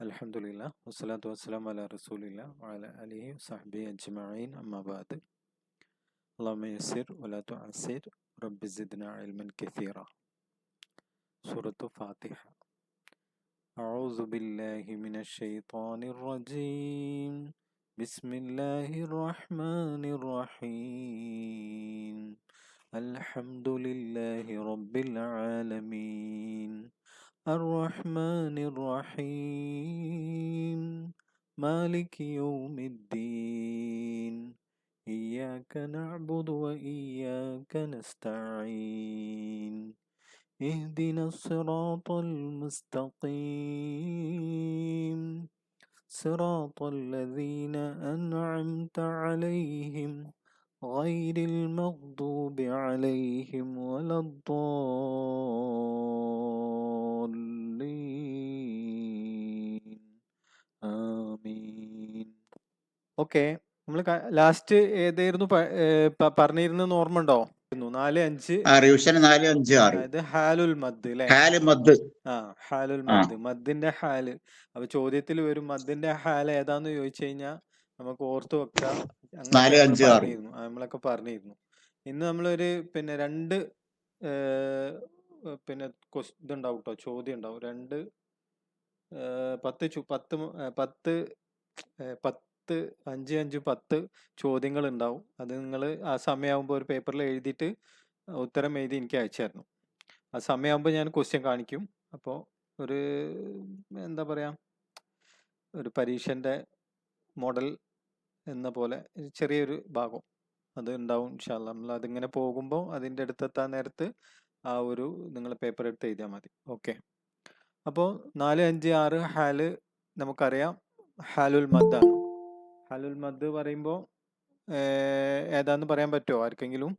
അൽഹംദുലില്ലാ വസ്സലാത്തു വസ്സലാമു അലാ റസൂലില്ലാ വഅലാ ആലിഹി വസഹ്ബിഹി അജ്മഈൻ അമ്മാ ബഅദ്. അല്ലാഹുമ്മ യസ്സിർ വലാ തുഅസ്സിർ റബ്ബി സിദ്നാ ഇൽമൻ കസീറ. സൂറത്തു ഫാത്തിഹ. അഊസു ബില്ലാഹി മിനശ് ശൈത്വാനിർ റജീം. ബിസ്മില്ലാഹിർ റഹ്മാനിർ റഹീം. അൽഹംദുലില്ലാഹി റബ്ബിൽ ആലമീൻ. الرحمن الرحيم مالك يوم الدين إياك نعبد وإياك نستعين اهدنا الصراط المستقيم صراط الذين أنعمت عليهم غير المغضوب عليهم ولا الضالين ആമീൻ. ഓക്കെ, നമ്മൾ ലാസ്റ്റ് ഏതായിരുന്നു പറഞ്ഞിരുന്നെന്ന് ഓർമ്മ ഉണ്ടോ? 4-5 റിവിഷൻ 4-5-6 ഇത് ഹാലുൽ മദ് അല്ലേ? ഹാലുൽ മദ്, മദ്ദിന്റെ ഹാല്. അപ്പൊ ചോദ്യത്തിൽ വരും മദ്ദിന്റെ ഹാല് ഏതാന്ന് ചോദിച്ചു കഴിഞ്ഞാൽ നമുക്ക് ഓർത്ത് വെക്കുക. നമ്മളൊക്കെ പറഞ്ഞിരുന്നു. ഇന്ന് നമ്മളൊരു രണ്ട് ഇതുണ്ടാവും കേട്ടോ, ചോദ്യം ഉണ്ടാവും. 10 ചോദ്യങ്ങൾ ഉണ്ടാവും. അത് നിങ്ങൾ ആ സമയമാകുമ്പോൾ ഒരു പേപ്പറിൽ എഴുതിയിട്ട് ഉത്തരം എഴുതി എനിക്ക് അയച്ചു തരണം. ആ സമയമാകുമ്പോൾ ഞാൻ ക്വസ്റ്റ്യൻ കാണിക്കും. അപ്പോൾ ഒരു എന്താ പറയാ, ഒരു പരീക്ഷന്റെ മോഡൽ എന്ന പോലെ ചെറിയൊരു ഭാഗം അത് ഉണ്ടാവും ഇൻഷാ അല്ലാഹ്. നമ്മൾ അതിങ്ങനെ പോകുമ്പോൾ അതിൻ്റെ അടുത്തെത്താൻ നേരത്ത് ആ ഒരു നിങ്ങൾ പേപ്പർ എടുത്ത് എഴുതിയാൽ മതി. ഓക്കെ, അപ്പോൾ 4-5-6 ഹാല് നമുക്കറിയാം. ഹാലുൽ മദ്ദാണ്. ഹാലുൽ മദ് പറയുമ്പോൾ ഏതാന്ന് പറയാൻ പറ്റുമോ ആർക്കെങ്കിലും?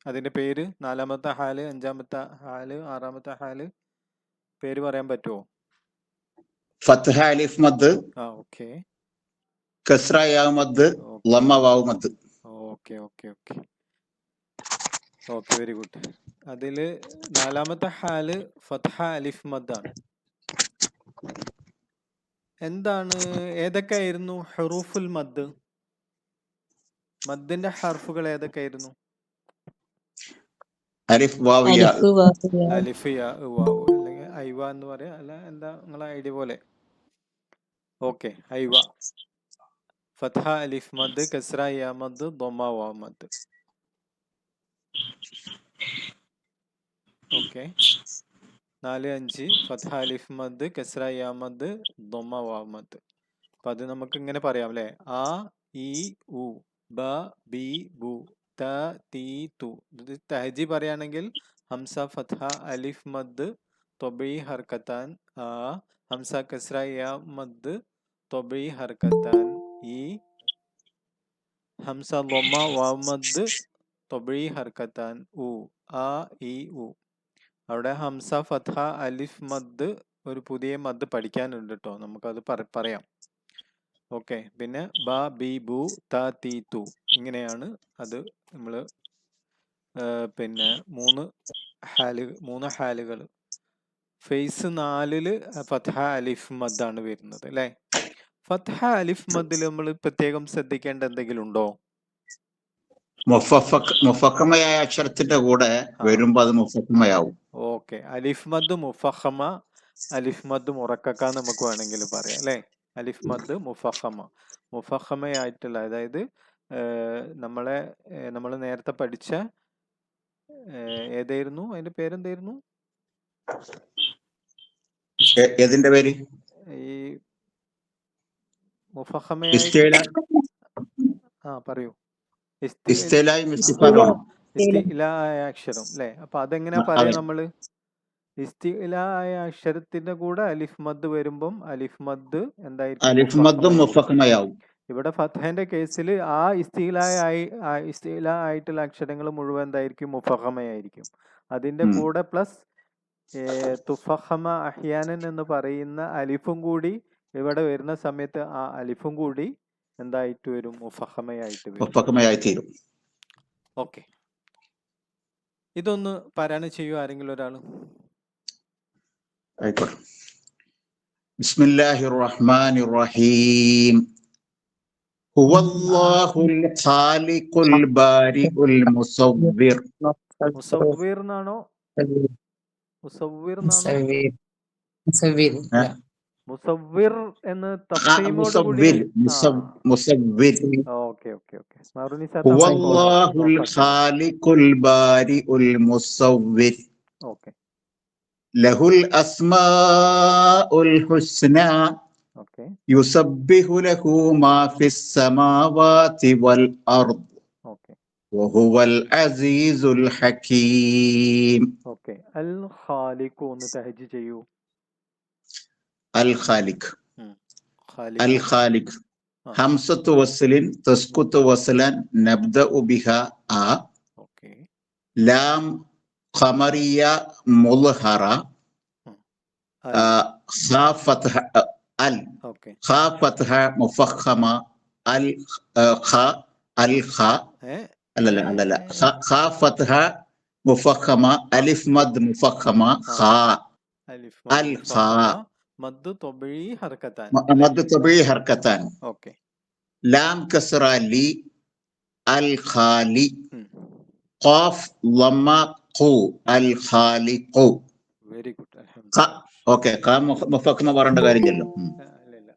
അതിന്റെ പേര്, 4-ാമത്തെ ഹാല്, 5-ാമത്തെ ഹാല്, 6-ാമത്തെ ഹാല് പേര് പറയാൻ പറ്റുമോ? ഫത്ഹ അലിഫ് മദ്, ഓക്കെ, കസ്റ യാ മദ്, ലമ്മ വാവ് മദ്. Okay okay okay okay, very good. അതില് 4-ാമത്തെ ഹാല് ഫത്ഹ അലിഫ് മദ്ദാണ്. എന്താണ്, ഏതൊക്കെയായിരുന്നു ഹുറൂഫുൽ മദ്? മദ്ദിന്റെ ഹർഫുകൾ ഏതൊക്കെയായിരുന്നു? അലിഫ് വാവ് യാ. അലിഫ് യാ വാവ്, അല്ലെങ്കിൽ ഐവ എന്ന് പറയാ, അല്ല എന്താ നിങ്ങളെ ഐഡിയ പോലെ. ഓക്കെ, ഐവ, ഫത്ഹ അലിഫ് മദ്, കസ്റ യാ മദ്, ദമ്മ വാവ് മദ്. ഓക്കെ, 4-5 ഫത്ഹ അലിഫ് മദ്, കസ്റ യാ മദ്, ദമ്മ വാവ് മദ്. അപ്പൊ അത് നമുക്ക് ഇങ്ങനെ പറയാം അല്ലെ: ആ, ഇ, ഉ, ബ, ബി, ബു, ത, തി, തു. ഇത് തഹജി പറയുകയാണെങ്കിൽ ഹംസ ഫത്ഹ അലിഫ് മദ് തൊബി ഹർക്കത്താൻ ആ, ഹംസ കസ്റ യാ മദ് തൊബി ഹർക്കത്താൻ ഇ, ഹംസ ലൊമ്മ വാവ് മദ് തൊബി ഹർക്കത്താൻ ഉ, ആ, ഇ, ഉ. അവിടെ ഹംസ ഫത്ഹ അലിഫ് മദ് ഒരു പുതിയ മദ് പഠിക്കാനുണ്ട് കേട്ടോ, നമുക്കത് പറയാം. ഓക്കെ, പിന്നെ ബ, ബി, ബു, ത, തി, തു. ഇങ്ങനെയാണ് അത് നമ്മൾ മൂന്ന് ഹാലുകൾ. ഫേസ് 4-ല് ഫത്ഹ അലിഫ് മദ്ദാണ് വരുന്നത് അല്ലെ? ഫത്ഹ അലിഫ് മദ്ദിൽ നമ്മൾ പ്രത്യേകം ശ്രദ്ധിക്കേണ്ട എന്തെങ്കിലും ഉണ്ടോ? മുഫഖമയായ അക്ഷരത്തിന്റെ കൂടെ വരുമ്പോ അത് മുഫഖമയാവും. ഓക്കെ, അലിഫ് മദ് മുഫഖമ, അലിഫ് മദ് മുറക്കക്ക നമുക്ക് വേണമെങ്കിൽ പറയാം അല്ലെ? അലിഫ് മദ് മുഫഖമയായിട്ടുള്ള, അതായത് നമ്മൾ നേരത്തെ പഠിച്ച ഏതായിരുന്നു, അതിന്റെ പേരെന്തായിരുന്നു? ഏതിന്റെ പേര്? ഈ മുഫഖമയായിട്ട് പറയൂ. ഇസ്തിലായ അക്ഷരം അല്ലെ? അപ്പൊ അതെങ്ങനെ പറയാം നമ്മള്? ഇസ്തിലായ അക്ഷരത്തിന്റെ കൂടെ അലിഫ് മദ് വരുമ്പം അലിഫ് മദ് എന്തായിരിക്കും? ഇവിടെ ഫത്ഹന്റെ കേസിൽ ആ ഇസ്തില ആയിട്ടുള്ള അക്ഷരങ്ങൾ മുഴുവൻ എന്തായിരിക്കും? മുഫഖമയായിരിക്കും. അതിന്റെ കൂടെ പ്ലസ് തുഫഖമ അഹ്യാനൻ എന്ന് പറയുന്ന അലിഫും കൂടി ഇവിടെ വരുന്ന സമയത്ത് ആ അലിഫും കൂടി എന്തായിട്ട് വരും? മുഫഖമയായിട്ട് വരും. ഓക്കെ, ഇതൊന്ന് പാരായണം ചെയ്യൂ ആരെങ്കിലും ഒരാൾ. ബിസ്മില്ലാഹിർ റഹ്മാനിർ റഹീം. ഹുവല്ലാഹുൽ ഖാലിഖുൽ ബാരിഉൽ മുസവ്വിർ. മുസവ്വിർ എന്നാണോ മുസവ്വിർ എന്നാണോ ഏ? മുസവ്വിർ എന്ന് ആ, തഫ്ഹീമോട് കൂടി മുസവ്വിർ. ഓക്കെ ഓക്കെ ഓക്കെ മറുനിസ ഹുവല്ലാഹുൽ ഖാലിഖുൽ ബാരിഉൽ മുസവ്വിർ. ഓക്കെ ലഹുൽ അസ്മാഉൽ ഹുസ്ന ഓക്കെ യുസബ്ബിഹു ലഹു മാ ഫിസ് സമാവാതി വൽ അർദ് ഓക്കെ വഹുവൽ അസീസുൽ ഹകീം. ഓക്കെ അൽ ഖാലിഖു ഒന്ന് തഹജ്ജ് ചെയ്യൂ. അൽ ഖാലിഖ്. ഖാലിഖ് അൽ ഖാലിഖ് ഹംസത്തു വസ്ലിൻ തസ്കുത്തു വസ്ലൻ നബ്ദഉ ബിഹാ ആ. ഓക്കെ ലാം ഖമറിയ മുൽഹറ ഖാ ഫത്ഹ അൽ ഓക്കെ ഖാ ഫത്ഹ മുഫഖമ അൽ ഖാ അൽ ഖാ അല്ലല്ല ഖാ ഫത്ഹ മുഫഖമ അലിഫ് മദ് മുഫഖമ ഖാ അലിഫ് അൽ ഖാ മദ് തൊബഈ ഹർക്കത്താൻ മദ് തബഈ ഹർക്കത്താൻ. ഓക്കെ ലാം കസ്റ ലി അൽ ഖാലി ഖാഫ് ലമ്മ ഖു അൽ ഖാലിഖു. വെരി ഗുഡ് അൽഹംദുലില്ലാ. ഓക്കെ ഖാ മുഫഖമ പറയേണ്ട കാര്യമില്ലല്ലോ. ഇല്ല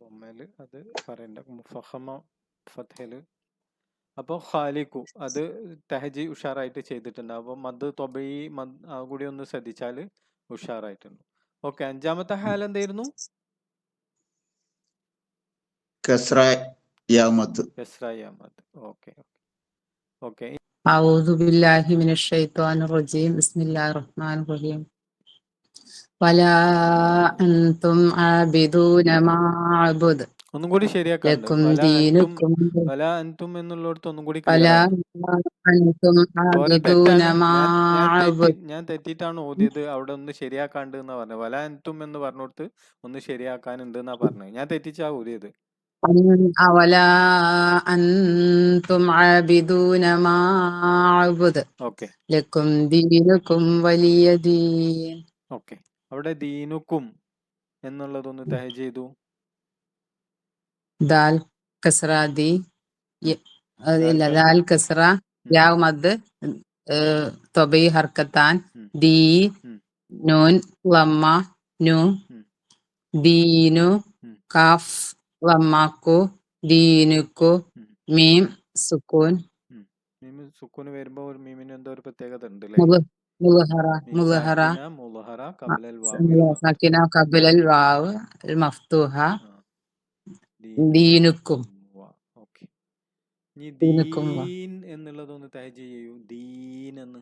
ദൊമ്മേല് അത് പറയണ്ട മുഫഖമ ഫത്ഹല്. അപ്പോൾ ഖാലിഖു അത് തഹജി ഉഷാറായിട്ട് ചെയ്തിട്ടുണ്ട്. അപ്പോൾ മദ് തൊബഈ കൂടി ഒന്ന് ശ്രദ്ധിച്ചാൽ ഉഷാറായിട്ടുണ്ട്. ഓക്കെ അഞ്ചാമത്തെ ഹാൽ എന്തായിരുന്നു? കസ്റ യാ മദ്. കസ്റ യാ മദ്. ഓക്കെ ഓക്കെ أعوذ بالله من الشيطان الرجيم بسم الله الرحمن الرحيم ولا أنتم عابدون ما أعبد ഒന്നും കൂടി ശരിയാക്കാണ്ട്. لكم دينكم വല അൻതും എന്നുള്ളിടത്ത് ഒന്നും കൂടി ولا أنتم പോരെ, عابدون തെറ്റാണ്. ما أعبد. ഞാൻ തെറ്റിയിട്ടാണ് ഓതിയത്. അവിടെ ഒന്ന് ശരിയാക്കാണ്ട് എന്നാ പറഞ്ഞത്. വല അൻതും എന്ന് പറഞ്ഞോടത്ത് ഒന്ന് ശരിയാക്കാനുണ്ട് എന്നാ പറഞ്ഞത്. ഞാൻ തെറ്റിച്ചാ ഓതിയത്. ولا أنتم عابدون ما أعبد ഓക്കെ لكم دينكم ولي دين. ഓക്കെ അവിടെ ദീനുക്കും എന്നുള്ളതൊന്ന് തഹജ് ചെയ്തു. ദാൽ കസ്റ ദി ഇല്ല ദാൽ കസ്റ യാ മദ് തൊബഈ ഹർക്കത്താൻ ദീ നൂൻ ലമ്മ നു ദീനു കാഫ് ലമ്മാക്കു ദീനുക്കു മീം സുക്കൂൻ. മീം സുക്കൂന് വരുമ്പോ ഒരു മീമിന് എന്തോ ഒരു പ്രത്യേകത ഉണ്ട് മുളഹറ സാക്കിന ഖബലൽ വാവ് അൽ മഫ്തൂഹ ദീനുക്കും. ഓക്കെ ഇനി ദീൻ എന്നുള്ളതൊന്ന് തഹജ് ചെയ്യൂ. ദീൻ എന്ന്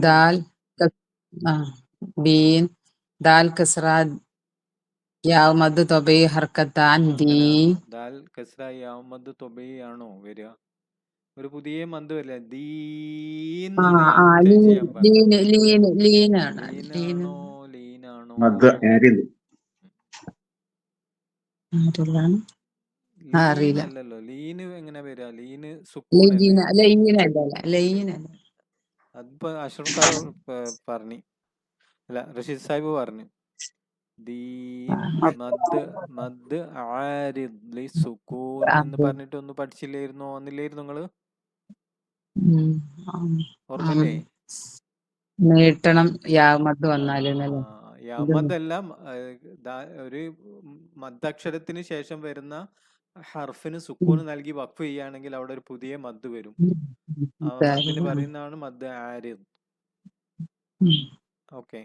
ദാൽ ദീൻ ദാൽ കസ്റ യാ മദ് തൊബഈ ഹർക്കത്താൻ ദീ. ദാൽ കസ്റ യാ മദ് തൊബഈ ആണോ വരിക? ഒരു പുതിയ മദ് വരില്ല. ദീൻ ലീനാണോ? മദ് ആരിദ് അല്ലല്ലോ. ലീന് എങ്ങനെ വരിക? ലീന് സുക്കൂൻ അതിപ്പോ അഷ്റഫ് പറഞ്ഞു. അല്ല റഷീദ് സാഹിബ് പറഞ്ഞു. ദീൻ മദ് ആരിദ് സുക്കൂൻ എന്ന് പറഞ്ഞിട്ട് ഒന്ന് പഠിച്ചില്ലായിരുന്നോ? വന്നില്ലായിരുന്നു നിങ്ങള്? ഓർമ്മല്ലേ? നീട്ടണം യാമദ് വന്നാല് യാമദല്ല, ഒരു മദ്ദക്ഷരത്തിന് ശേഷം വരുന്ന ഹർഫിന് സുക്കൂന് നൽകി വഖഫ് ചെയ്യുകയാണെങ്കിൽ അവിടെ ഒരു പുതിയ മദ് വരും. ആ മദ്ദിന് പറയുന്നതാണ് മദ് ആരിദ്. ഓക്കെ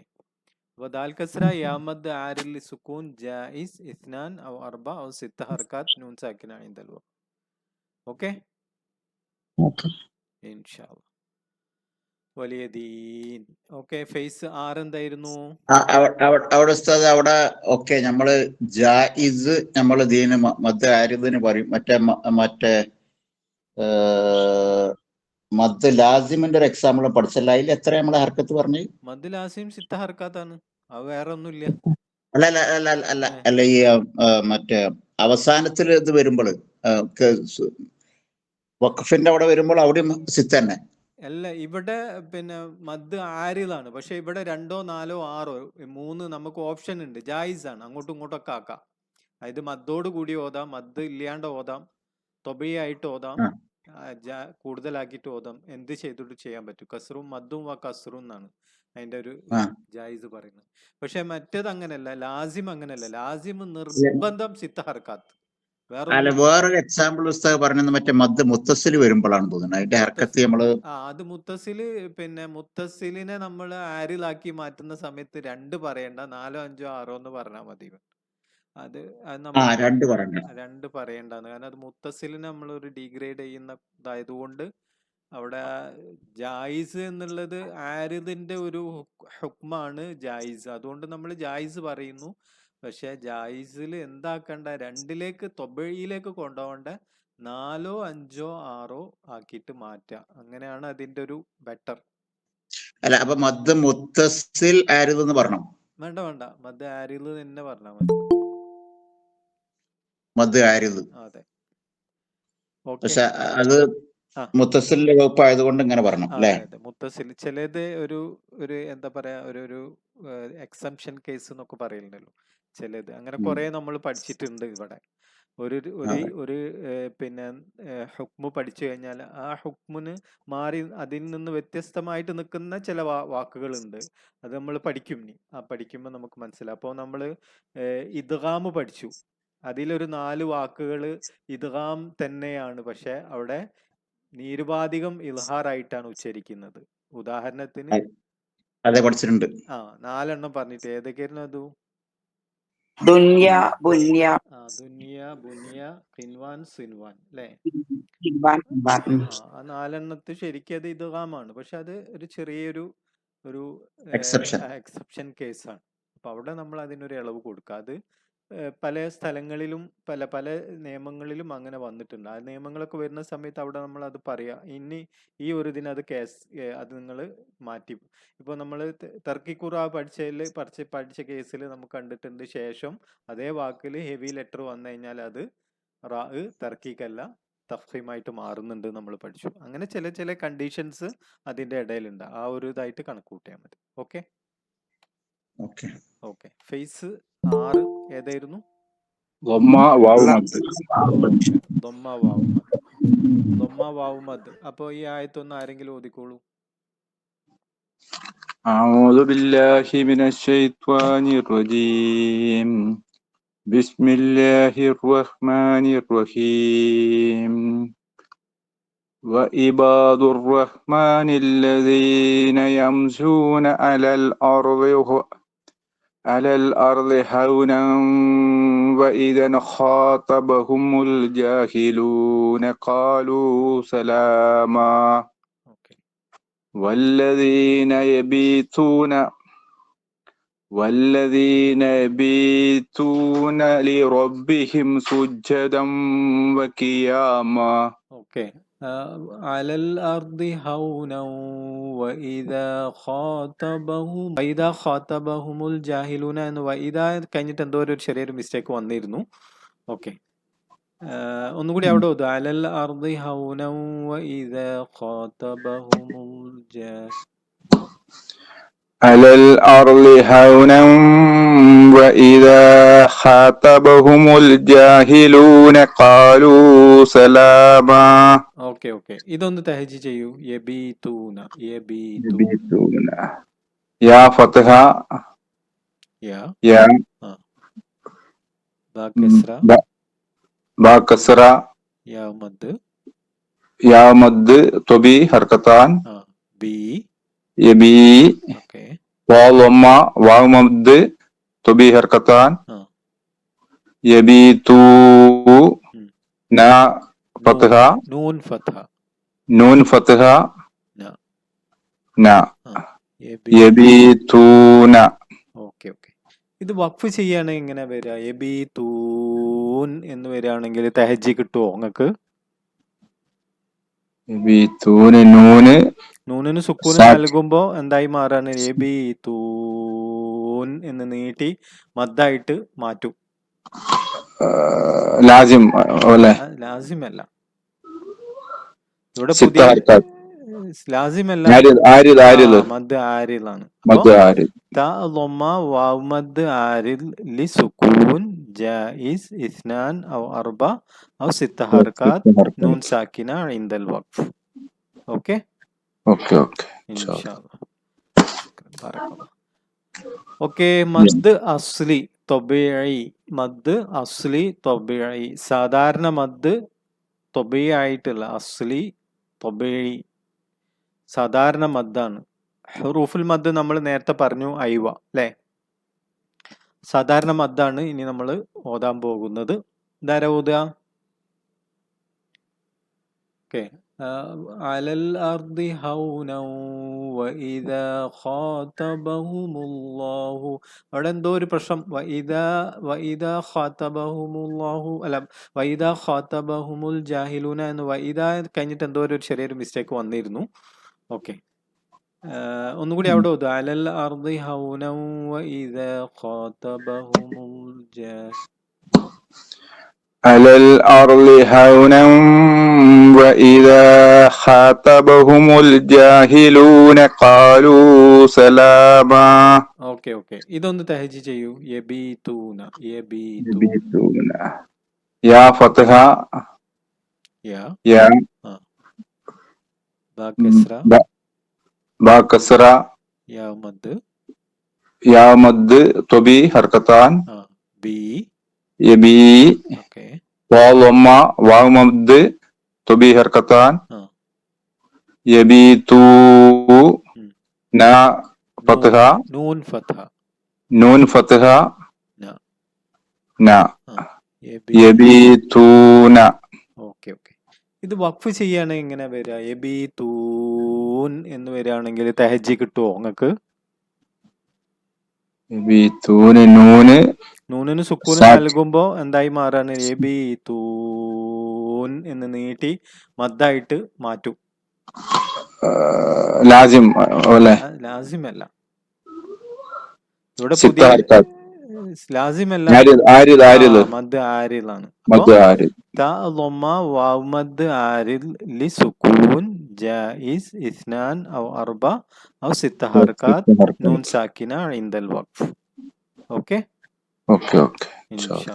അപ്പോൾ ദാൽ കസ്റ യാ മദ് ആരിദ് സുക്കൂൻ ജായിസ് ഇത്നാൻ ഔ അർബ ഔ സിത്ത ഹർകാത്ത് നൂൻ സാക്കിന ഇൻദൽ വഖഫ്. ഓക്കെ ഇൻഷാ അല്ലാഹ്. വലിയ ദീൻ. ഓക്കെ ഫേസ് 6 എന്തായിരുന്നു? അവിടെ ഉസ്താദ് അവിടെ ഓക്കെ നമ്മള് ജായിസ് നമ്മള് ദീന് മദ് ആരിദിന് പറയും. മറ്റേ മദ് ലാസിമിന്റെ ഒരു എക്സാമ്പിൾ പഠിച്ചല്ല. അതിൽ എത്ര നമ്മളെ ഹർക്കത്ത് പറഞ്ഞു? മദ് ലാസിം സിത്ത ഹർക്കാത്താണ്. അത് വേറെ ഒന്നുമില്ല. അല്ല ഈ മറ്റേ അവസാനത്തിൽ ഇത് വരുമ്പോൾ വഖഫിന്റെ അവിടെ വരുമ്പോൾ അവിടെയും സിത്ത് തന്നെ. അല്ല ഇവിടെ പിന്നെ മദ് ആരിലാണ്, പക്ഷെ ഇവിടെ 2, 4, 6, 3 നമുക്ക് ഓപ്ഷൻ ഉണ്ട്. ജായിസ് ആണ്, അങ്ങോട്ടും ഇങ്ങോട്ടൊക്കെ ആക്കാം. അതായത് മദ്ദോട് കൂടി ഓതാം, മദ് ഇല്ലാണ്ട് ഓതാം, തൊബിയായിട്ട് ഓതാം, കൂടുതലാക്കിയിട്ട് ഓതാം, എന്ത് ചെയ്തിട്ട് ചെയ്യാൻ പറ്റും. കസ്റും മദ്ദും കസ്റും എന്നാണ് അതിന്റെ ഒരു ആ ജായിസ് പറയുന്നത്. പക്ഷെ മറ്റേത് അങ്ങനെയല്ല, ലാസിം അങ്ങനെയല്ല. ലാസിം നിർബന്ധം സിത്ത ഹർക്കാത്ത്, വേറെ അല്ല, ഒന്നും. വേറൊരു എക്സാമ്പിൾ പുസ്തകം പറഞ്ഞത് മറ്റേ മദ് മുത്തസിൽ വരുമ്പോഴാണ് തോന്നുന്നത് അതിന്റെ ഹർക്കത്ത് നമ്മള്. അത് മുത്തസില്, പിന്നെ മുത്തസിലിനെ നമ്മൾ ആരിലാക്കി മാറ്റുന്ന സമയത്ത് 2 പറയണ്ട, 4, 5, 6 എന്ന് പറഞ്ഞാൽ മതി. അത് നമ്മൾ 2 പറയണ്ട. 2 പറയണ്ടാന്ന്, കാരണം അത് മുത്തസിലിനെ നമ്മൾ ഒരു ഡിഗ്രേഡ് ചെയ്യുന്ന ഇതായതുകൊണ്ട് അവിടെ ജായിസ് എന്നുള്ളത് ആരിദിന്റെ ഒരു ഹുക്മാണ് ജായിസ്. അതുകൊണ്ട് നമ്മൾ ജായിസ് പറയുന്നു. പക്ഷെ ജായിസിൽ എന്താക്കണ്ട, 2ലേക്ക് തൊബയിലേക്ക് കൊണ്ടുപോകണ്ട, 4, 5, 6 ആക്കിയിട്ട് മാറ്റുക. അങ്ങനെയാണ് അതിന്റെ ഒരു ബെറ്റർ. അല്ല, അപ്പൊ മദ് മുത്തസിൽ ആരിദ് എന്ന് പറഞ്ഞു? വേണ്ട വേണ്ട, മദ് ആരിദ് തന്നെ പറഞ്ഞാൽ മതി. മദ് ആരിദ്. അതെ, ഓക്കെ. പക്ഷെ അത് മുത്തസിലിന്റെ വകുപ്പ് ആയതുകൊണ്ട് ഇങ്ങനെ പറഞ്ഞു അല്ലേ? അതെ, മുത്തസിൽ ചിലത് ഒരു ഒരു എന്താ പറയാ, ഒരു എക്സംഷൻ കേസ് എന്നൊക്കെ പറയുന്നുണ്ടല്ലോ ചിലത്. അങ്ങനെ കുറെ നമ്മൾ പഠിച്ചിട്ടുണ്ട് ഇവിടെ. ഒരു ഒരു ഒരു പിന്നെ ഹുക്മ് പഠിച്ചു കഴിഞ്ഞാൽ ആ ഹുക്മിന് മാറി അതിൽ നിന്ന് വ്യത്യസ്തമായിട്ട് നിൽക്കുന്ന ചില വാക്കുകളുണ്ട്. അത് നമ്മൾ പഠിക്കും. ഇനി പഠിക്കുമ്പോൾ നമുക്ക് മനസ്സിലാവും. അപ്പോൾ നമ്മൾ ഇദ്ഗാം പഠിച്ചു. അതിലൊരു 4 വാക്കുകൾ ഇദ്ഗാം തന്നെയാണ്, പക്ഷെ അവിടെ നിരുപാധികം ഇൽഹാറായിട്ടാണ് ഉച്ചരിക്കുന്നത്. ഉദാഹരണത്തിന് അതെ, പഠിച്ചിട്ടുണ്ട്. 4 എണ്ണം പറഞ്ഞിട്ട് ഏതൊക്കെയായിരുന്നു അത്? ദുനിയ, ബുനിയ, ദുനിയ, ബുനിയ, ഖിൻവാൻ, സിൻവാൻ അല്ലേ? ഇബാൻ. ആ 4 എണ്ണത്തിൽ ശരിക്കും അത് ഇദ്ഗാമാണ്, പക്ഷെ അത് ഒരു ചെറിയൊരു എക്സെപ്ഷൻ കേസാണ്. അപ്പൊ അവിടെ നമ്മൾ അതിനൊരു ഇളവ് കൊടുക്കുക. അത് പല സ്ഥലങ്ങളിലും പല പല നിയമങ്ങളിലും അങ്ങനെ വന്നിട്ടുണ്ട്. ആ നിയമങ്ങളൊക്കെ വരുന്ന സമയത്ത് അവിടെ നമ്മൾ അത് പറയാ, ഇനി ഈ ഒരു ദിനം അത് അത് നിങ്ങൾ മാറ്റി. ഇപ്പൊ നമ്മൾ തർക്കിക്കുറ പഠിച്ച കേസിൽ നമുക്ക് കണ്ടിട്ടുണ്ട്. ശേഷം അതേ വാക്കിൽ ഹെവി ലെറ്റർ വന്നു കഴിഞ്ഞാൽ അത് തർക്കിക്കല്ല തഫ്ഹീമായിട്ട് മാറുന്നുണ്ട് നമ്മൾ പഠിച്ചു. അങ്ങനെ ചില ചില കണ്ടീഷൻസ് അതിന്റെ ഇടയിലുണ്ട്. ആ ഒരു ഇതായിട്ട് കണക്ക് കൂട്ടിയാൽ മതി. Okay okay. ഫേസ് 6 ഏതായിരുന്നു? ضم واو مد. ضم واو مد. ضم واو مد. അപ്പോ ഈ ആയത്തൊന്ന് ആരെങ്കിലും ഓതിക്കോളൂ. أعوذ بالله من الشيطان الرجيم. بسم الله الرحمن الرحيم. وعباد الرحمن الذين يمشون على الأرض هونا وإذا خاطبهم الجاهلون قالوا سلاما. والذين يبيتون لربهم سجدا وقياما. ഓക്കെ. على الأرض هونا وإذا خاطبهم الجاهلون എന്ന് വഇദാ കഴിഞ്ഞിട്ട് എന്തോ ഒരു ചെറിയൊരു മിസ്റ്റേക്ക് വന്നിരുന്നു. ഓക്കെ, ഒന്നുകൂടി അവിടെ ഓതുക. അലൽ അർദി ഹൗനൻ വഇദാ ഖാതബഹുമുൽ على الأرض هونا وإذا خاطبهم الجاهلون قالوا سلاما. ഓക്കെ ഓക്കെ, ഇതൊന്ന് തഹജി ചെയ്യൂ. യബീതൂന യാ ഫത്ഹ യാ ബാ കസ്റ യാ മദ് തൊബി ഹർക്കത്താൻ ബി യബി വാവ് വമ്മ വാവ് മദ് തൊബി ഹർക്കത്താൻ യബീതു നാ ഫത്ഹ നൂൻ ഫത്ഹ ന യബീതൂന. Okay okay. ഇത് വഖഫ് ചെയ്യുകയാണെങ്കിൽ എങ്ങനെ വരിക? യബീതൂൻ എന്ന് വരികയാണെങ്കിൽ തഹജ്ജി കിട്ടുമോ നിങ്ങൾക്ക്? നൂനിന് സുക്കൂന് നൽകുമ്പോ എന്തായി മാറാണ്? യബീതൂൻ എന്ന് നീട്ടി മദ്ദായിട്ട് മാറ്റും. ലാസിമല്ല. ഇവിടെ പുതിയ ലാസിമല്ല, ആരിദ് മദ് ആരിലാണ്. മദ് ആരിദ് ത ലൊമ്മ വാവ് മദ് ആരിൽ ലി സുക്കൂൻ ജായിസ് ഇസ്നാൻ ഔ അർബ ഔ സിത്ത ഹർക്കാത്ത് നൂൻ സാക്കിന ഇൻദൽ വഖഫ്. ഓക്കെ ഓക്കെ ഇൻഷാല്ലാ. ഓക്കെ. മദ് അസ്ലി തൊബീഇ, മദ് അസ്ലി തൊബീഇ, സാധാരണ മദ് തൊബീഇ ആയിട്ടുള്ള അസ്ലി തൊബീഇ സാധാരണ മദ്ദാണ്. ഹുറൂഫുൽ മദ് നമ്മൾ നേരത്തെ പറഞ്ഞു ഐവ അല്ലേ? സാധാരണ മദ്ദാണ് ഇനി നമ്മൾ ഓതാൻ പോകുന്നത്. ഇതാരാ ഓതുക? ഓക്കെ. അലൽ അർദി ഹൗനൗ വഇദാ ഖാതബഹുമുല്ലാഹു. അവിടെ എന്തോ ഒരു പ്രശ്നം. വഇദാ ഖാതബഹുമുല്ലാഹു അല്ല, വഇദാ ഖാതബഹുമുൽ ജാഹിലൂന എന്ന് വഇദാ കഴിഞ്ഞിട്ട് എന്തോ ഒരു ചെറിയൊരു മിസ്റ്റേക്ക് വന്നിരുന്നു. ഓക്കെ. ഒന്നുകൂടി അവിടെ ഓതുക. അലൽ അർദി ഹൗനൗ വഇദാ ഖാതബഹുമുൽ على الأرض هونا وإذا خاطبهم الجاهلون قالوا سلاما. ഓക്കെ. ഇതൊന്ന് തഹജി ചെയ്യൂ. യബീതൂന يبيتون يا فتح യാ يا ബാ കസ്ര با كسرة യാ മദ് يا مد طبي حركتان ബി. يبي ഓക്കെ. واو ضمة واو مد طبي حركتان يبيتو نا فتحة നൂൻ ഫത്ഹ نون فتحة ന. نا യബീ. يبيتون ഓക്കെ. ഇത് വഖഫ് ചെയ്യാണ് എങ്ങനെ വരിക? യബീതൂൻ എന്ന് വരികയാണെങ്കിൽ തഹജി കിട്ടുമോ നിങ്ങൾക്ക്? يبيتون نون നൂനിന് സുക്കൂന് സാറ്റ്. നൽകുമ്പോ എന്തായി മാറാണ്? യബീതൂൻ എന്ന് നീട്ടി മദ്ദായിട്ട് മാറ്റും. لازم ولا ലാസിമല്ല. ഇവിടെ ست പുതിയ حركات ലാസിമല്ല, عارض മദ് ആരിലാണ്. مد عارض ത ലൊമ്മ വാവ് മദ് ആരിൽ ലി സുക്കൂൻ ജായിസ് ഇസ്നാൻ ഔ അർബ ഔ സിത്ത ഹർക്കാത്ത് നൂൻ സാക്കിന ഇൻദൽ വഖഫ്. ഓക്കെ اوكي ഇൻഷാല്ലാ.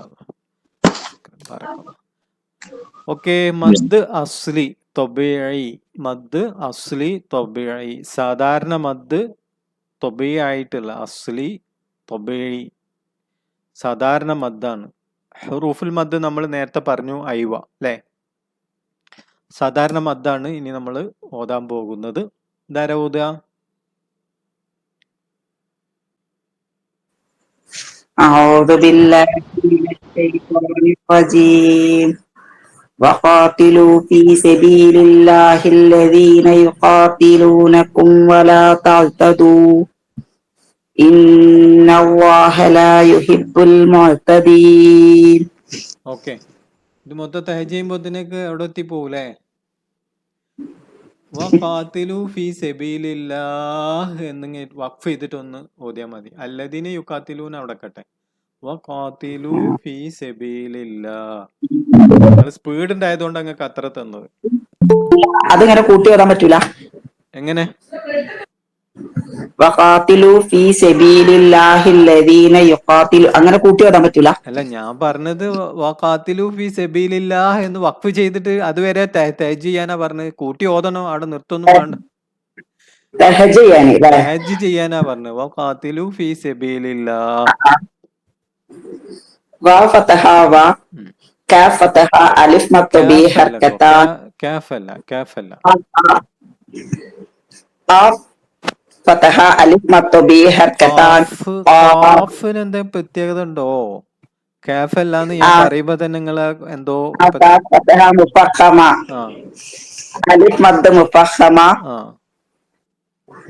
ഓക്കെ. മദ് അസ്ലി തൊബീഇ, മദ് അസ്ലി തൊബീഇ സാധാരണ മദ് തൊബീഇ ആയിട്ടുള്ള അസ്ലി തൊബീഇ സാധാരണ മദ്ദാണ്. ഹുറൂഫുൽ മദ് നമ്മൾ നേരത്തെ പറഞ്ഞു ഐവ അല്ലേ? സാധാരണ മദ്ദാണ് ഇനി നമ്മൾ ഓതാൻ പോകുന്നത്. ഇതാരാ ഓതുക? أعوذ بالله من الشيطان الرجيم وقاتلوا في سبيل الله الذين يقاتلونكم ولا تعتدوا إن الله لا يحب المعتدين. ഓക്കെ. ഇത് മൊത്തം തഹജ് ചെയ്യുമ്പോഴത്തേക്ക് എവിടെ എത്തി പോകൂലേ? വഖാതിലു ഫീ സബീലില്ലാഹ് എന്നിങ്ങനെ വഖഫ് ചെയ്തിട്ടൊന്ന് ഓതിയാൽ മതി. അല്ലദീന യുഖാതിലൂന അവിടെ കട്ടെ. വഖാതിലു ഫീ സബീലില്ലാഹ്. നിങ്ങൾ സ്പീഡ് ഉണ്ടായതുകൊണ്ട് അങ്ങക്ക് അത്ര തന്നത്. അതിങ്ങനെ കൂട്ടി ഓതാൻ പറ്റൂല. എങ്ങനെ? വഖാതിലു ഫീ സബീലില്ലാഹി അല്ലദീന യുഖാതിലു അങ്ങനെ കൂട്ടി ഓതാൻ പറ്റൂല. അല്ല, ഞാൻ പറഞ്ഞത് വഖാതിലു ഫീ സബീലില്ലാഹ് എന്ന് വഖഫ് ചെയ്തിട്ട് അതുവരെ തഹജ് ചെയ്യാനാ പറഞ്ഞത്. കൂട്ടി ഓതണോ? അവിടെ നിർത്തൊന്നും വേണ്ട. തഹജ്ജ് ചെയ്യാന് ല്ലേ? തഹജ് ചെയ്യാനാ പറഞ്ഞത്. വഖാതിലു ഫീ സബീലില്ലാഹ്. വാ ഫതഹ വാ കാഫ് ഫതഹ അലിഫ് മത്ത് ബി ഹർക്കത്താൻ കാഫല്ല. ഖാഫ് ഫതഹ അലിഫ് മത്ത് ബി ഹർക്കത്താൻ ഖാഫിന് എന്തെങ്കിലും പ്രത്യേകത ഉണ്ടോ? കാഫ് അല്ലാന്ന് ഞാൻ പറയുമ്പോ തന്നെ നിങ്ങള് എന്തോ ഖാഫ് ഫതഹ മുഫഖമ അലിഫ് മദ് മുഫഖമ